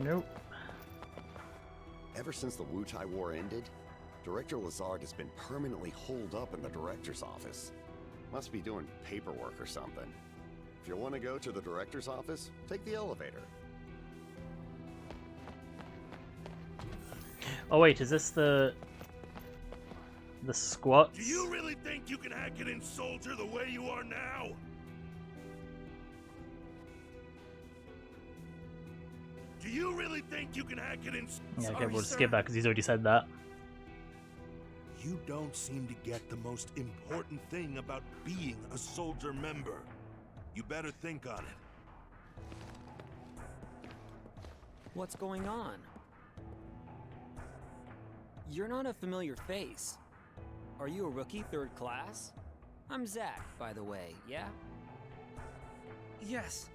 Nope. Ever since the Wutai War ended, Director Lazard has been permanently holed up in the director's office. Must be doing paperwork or something. If you want to go to the director's office, take the elevator. Oh wait, is this the squats? Do you really think you can hack it in Soldier the way you are now? Do you really think you can hack it in? Yeah, okay, we'll skip that because he's already said that. You don't seem to get the most important thing about being a soldier member. You better think on it. What's going on? You're not a familiar face. Are you a rookie 3rd class? I'm Zack, by the way, yeah? Yes.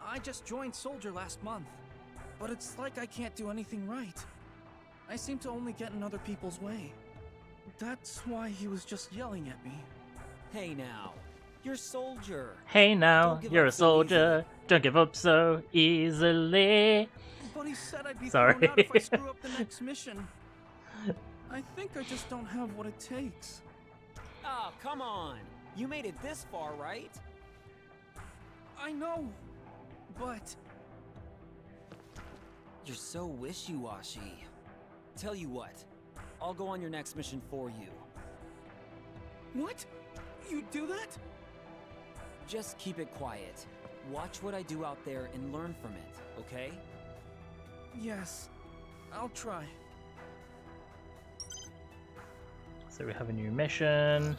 I just joined Soldier last month. But it's like I can't do anything right. I seem to only get in other people's way. That's why he was just yelling at me. Hey now, you're Soldier. Hey now, you're a soldier. Don't give up so easily. But he said I'd be Sorry. thrown out if I screw up the next mission. I think I just don't have what it takes. Oh, come on. You made it this far, right? I know, but... You're so wishy-washy. Tell you what, I'll go on your next mission for you. What? You'd do that? Just keep it quiet. Watch what I do out there and learn from it, okay? Yes, I'll try. So we have a new mission.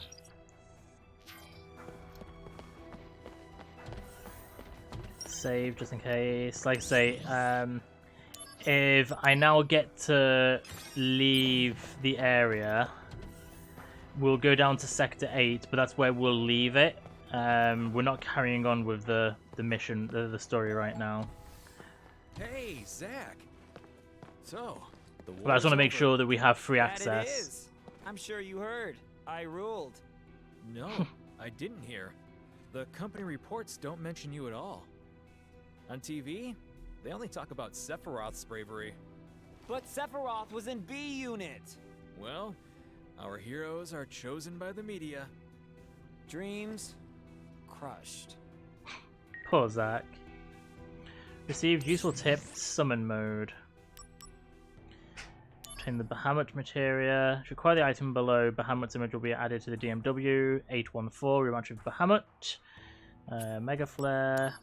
Save just in case. Like I say, if I now get to leave the area, we'll go down to Sector 8, but that's where we'll leave it. We're not carrying on with the mission, the story right now. Hey, Zack. So, the But I just want to make sure that we have free That access. it is. I'm sure you heard. I ruled. No, I didn't hear. The company reports don't mention you at all. On TV, they only talk about Sephiroth's bravery. But Sephiroth was in B Unit. Well, our heroes are chosen by the media. Dreams crushed. Poor Zack. Received useful tip, summon mode. Obtain the Bahamut materia. To acquire the item below, Bahamut's image will be added to the DMW. 814, rematch of Bahamut. Mega Flare.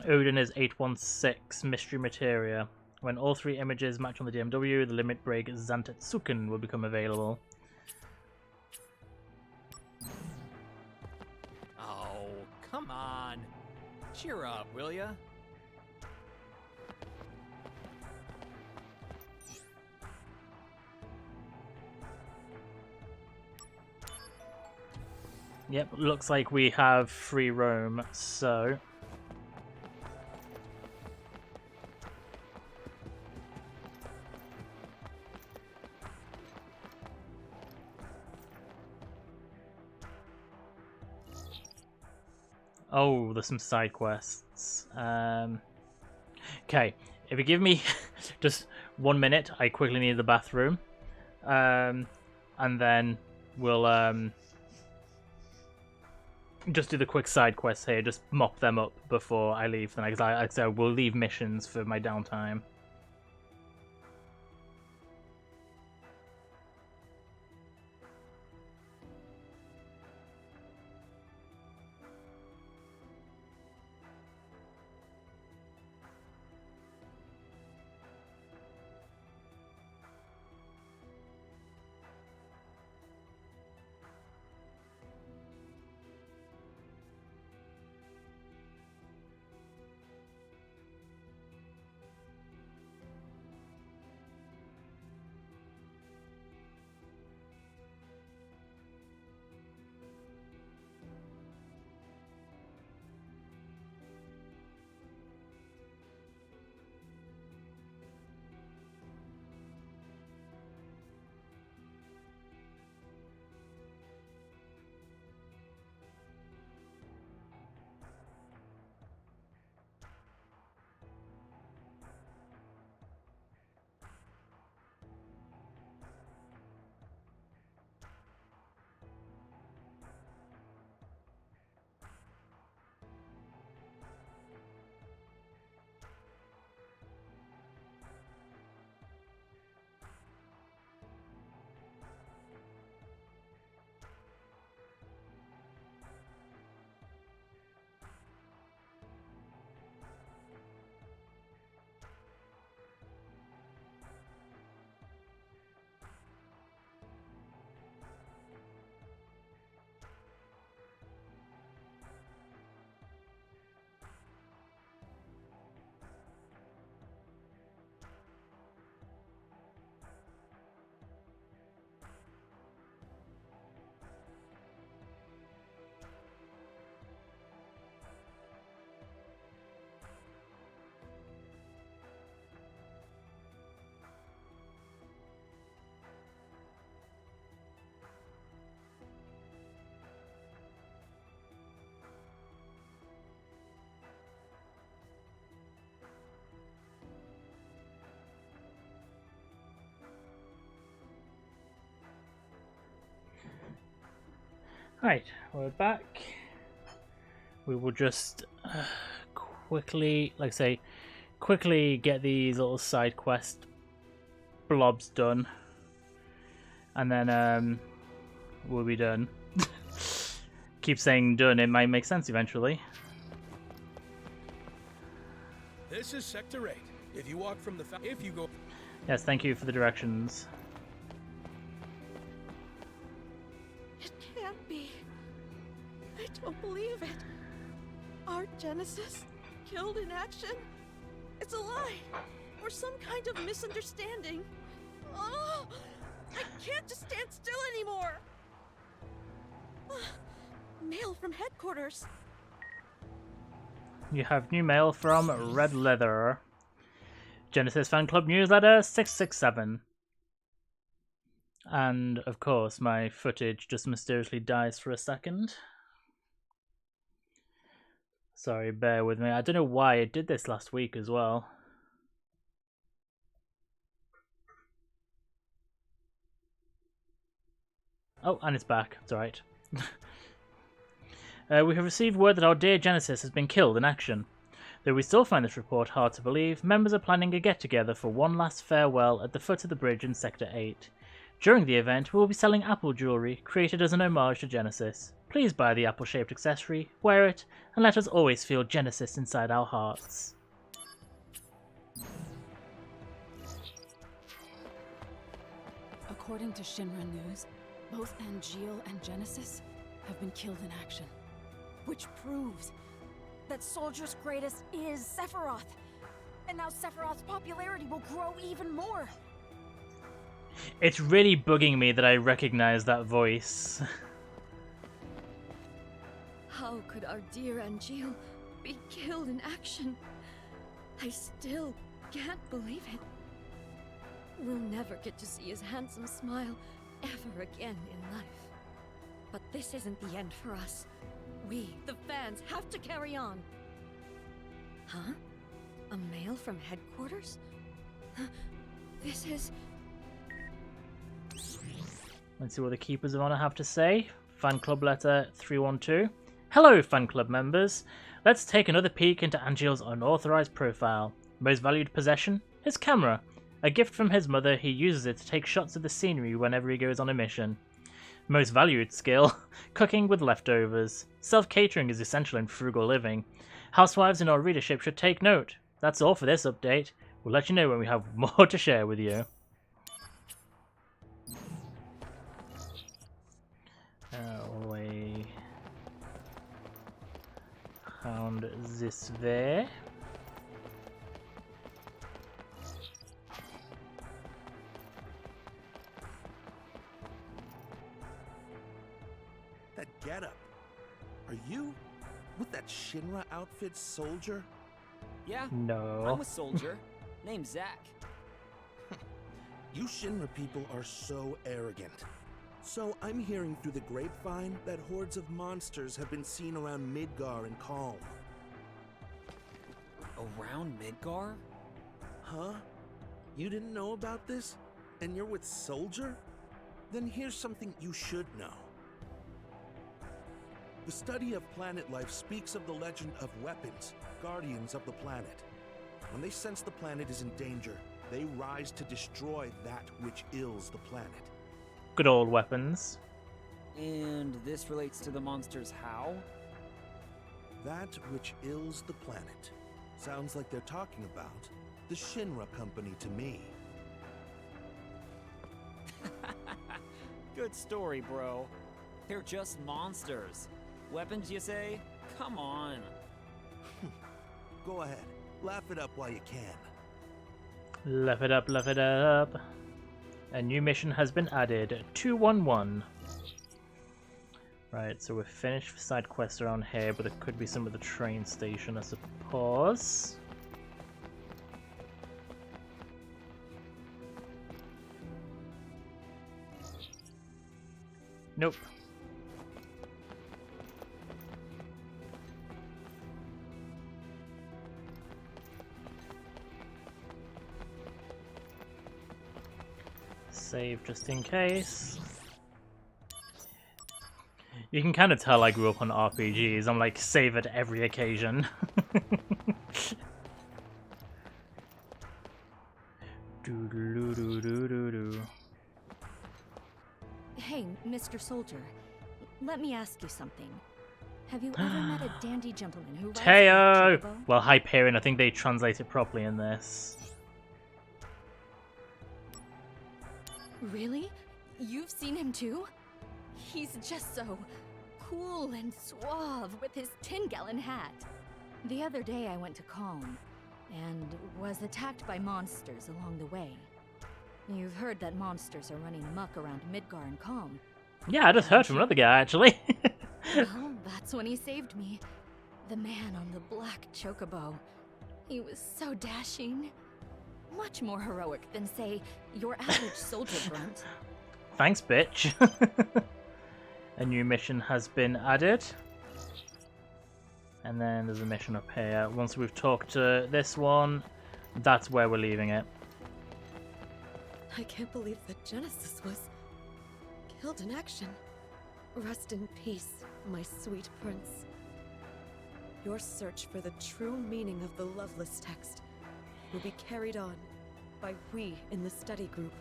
Odin is 816, mystery materia. When all 3 images match on the DMW, the limit break Zantetsuken will become available. Oh, come on. Cheer up, will ya? Yep, looks like we have free roam, so... Oh, there's some side quests. Okay, if you give me just 1 minute, I quickly need the bathroom. And then we'll just do the quick side quests here, just mop them up before I leave. Then, because I said we'll leave missions for my downtime. Right, we're back. We will just quickly, like I say, quickly get these little side quest blobs done, and then we'll be done. Keep saying done, it might make sense eventually. This is Sector 8. If you walk from the if you go... Yes, thank you for the directions. It can't be. I don't believe it. Our Genesis killed in action? It's a lie, or some kind of misunderstanding. Oh, I can't just stand still anymore. Mail from headquarters. You have new mail from Red Leather. Genesis Fan Club Newsletter 667. And, of course, my footage just mysteriously dies for a second. Sorry, bear with me. I don't know why it did this last week as well. Oh, and it's back. It's alright. We have received word that our dear Genesis has been killed in action. Though we still find this report hard to believe, members are planning a get-together for one last farewell at the foot of the bridge in Sector 8. During the event, we will be selling apple jewellery, created as an homage to Genesis. Please buy the apple-shaped accessory, wear it, and let us always feel Genesis inside our hearts. According to Shinra News, both Angeal and Genesis have been killed in action. Which proves that Soldier's greatest is Sephiroth. And now Sephiroth's popularity will grow even more. It's really bugging me that I recognize that voice. How could our dear Angeal be killed in action? I still can't believe it. We'll never get to see his handsome smile ever again in life. But this isn't the end for us. We, the fans, have to carry on. Huh? A mail from headquarters? This is... Let's see what the Keepers of Honor have to say. Fan Club Letter 312. Hello, Fan Club members. Let's take another peek into Angeal's unauthorized profile. Most valued possession? His camera. A gift from his mother, he uses it to take shots of the scenery whenever he goes on a mission. Most valued skill? Cooking with leftovers. Self-catering is essential in frugal living. Housewives in our readership should take note. That's all for this update. We'll let you know when we have more to share with you. We found this way. That getup. Are you with that Shinra outfit, Soldier? Yeah. No. I'm a soldier. Name's Zack. You Shinra people are so arrogant. So I'm hearing through the grapevine that hordes of monsters have been seen around Midgar and Calm. Around Midgar? Huh? You didn't know about this? And you're with Soldier? Then here's something you should know. The study of planet life speaks of the legend of weapons, guardians of the planet. When they sense the planet is in danger, they rise to destroy that which ills the planet. Good old weapons. And this relates to the monsters how? That which ills the planet. Sounds like they're talking about the Shinra Company to me. Good story, bro. They're just monsters. Weapons, you say? Come on. Go ahead. Laugh it up while you can. Laugh it up, laugh it up. A new mission has been added. 211. Right, so we're finished with side quests around here, but there could be some at the train station, I suppose. Nope. Save just in case. You can kind of tell I grew up on RPGs. I'm like save at every occasion. Hey, Mr. Soldier. Let me ask you something. Have you ever met a dandy gentleman who rides a Teo! chocobo? Well, Hyperion, I think they translate it properly in this. Really? You've seen him too? He's just so cool and suave with his 10-gallon hat. The other day I went to Calm and was attacked by monsters along the way. You've heard that monsters are running amok around Midgar and Calm. Yeah, I just heard from another guy, actually. Well, that's when he saved me. The man on the black chocobo. He was so dashing. Much more heroic than, say, your average soldier grunt. Thanks, bitch. A new mission has been added. And then there's a mission up here. Once we've talked to this one, that's where we're leaving it. I can't believe that Genesis was killed in action. Rest in peace, my sweet prince. Your search for the true meaning of the Loveless text will be carried on by we in the study group.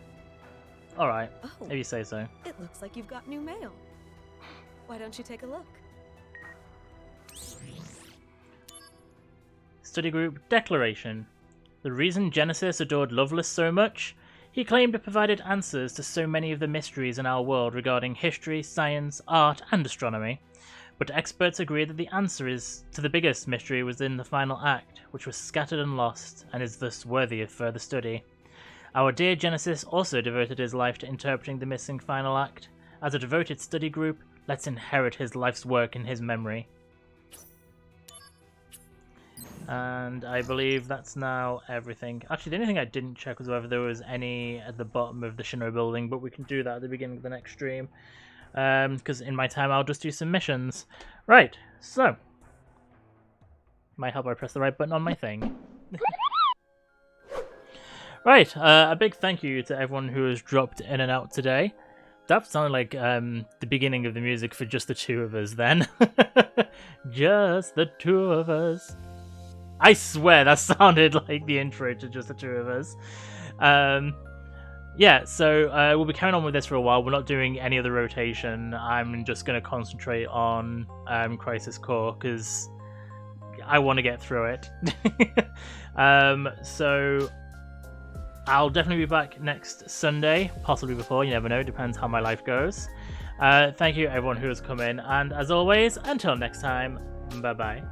Alright, Oh. if you say so. It looks like you've got new mail. Why don't you take a look? Study Group Declaration. The reason Genesis adored Loveless so much? He claimed it provided answers to so many of the mysteries in our world regarding history, science, art, and astronomy. But experts agree that the answer to the biggest mystery was in the final act, which was scattered and lost, and is thus worthy of further study. Our dear Genesis also devoted his life to interpreting the missing final act. As a devoted study group, let's inherit his life's work in his memory. And I believe that's now everything. Actually, the only thing I didn't check was whether there was any at the bottom of the Shinra building, but we can do that at the beginning of the next stream. Because in my time, I'll just do some missions. Right, so. Might help I press the right button on my thing. Right, a big thank you to everyone who has dropped in and out today. That sounded like the beginning of the music for just the two of us then. Just the two of us. I swear that sounded like the intro to just the two of us. Yeah, so we'll be carrying on with this for a while. We're not doing any other rotation. I'm just going to concentrate on Crisis Core because I want to get through it. So I'll definitely be back next Sunday, possibly before, you never know, depends how my life goes. Thank you everyone who has come in, and as always, until next time, bye-bye.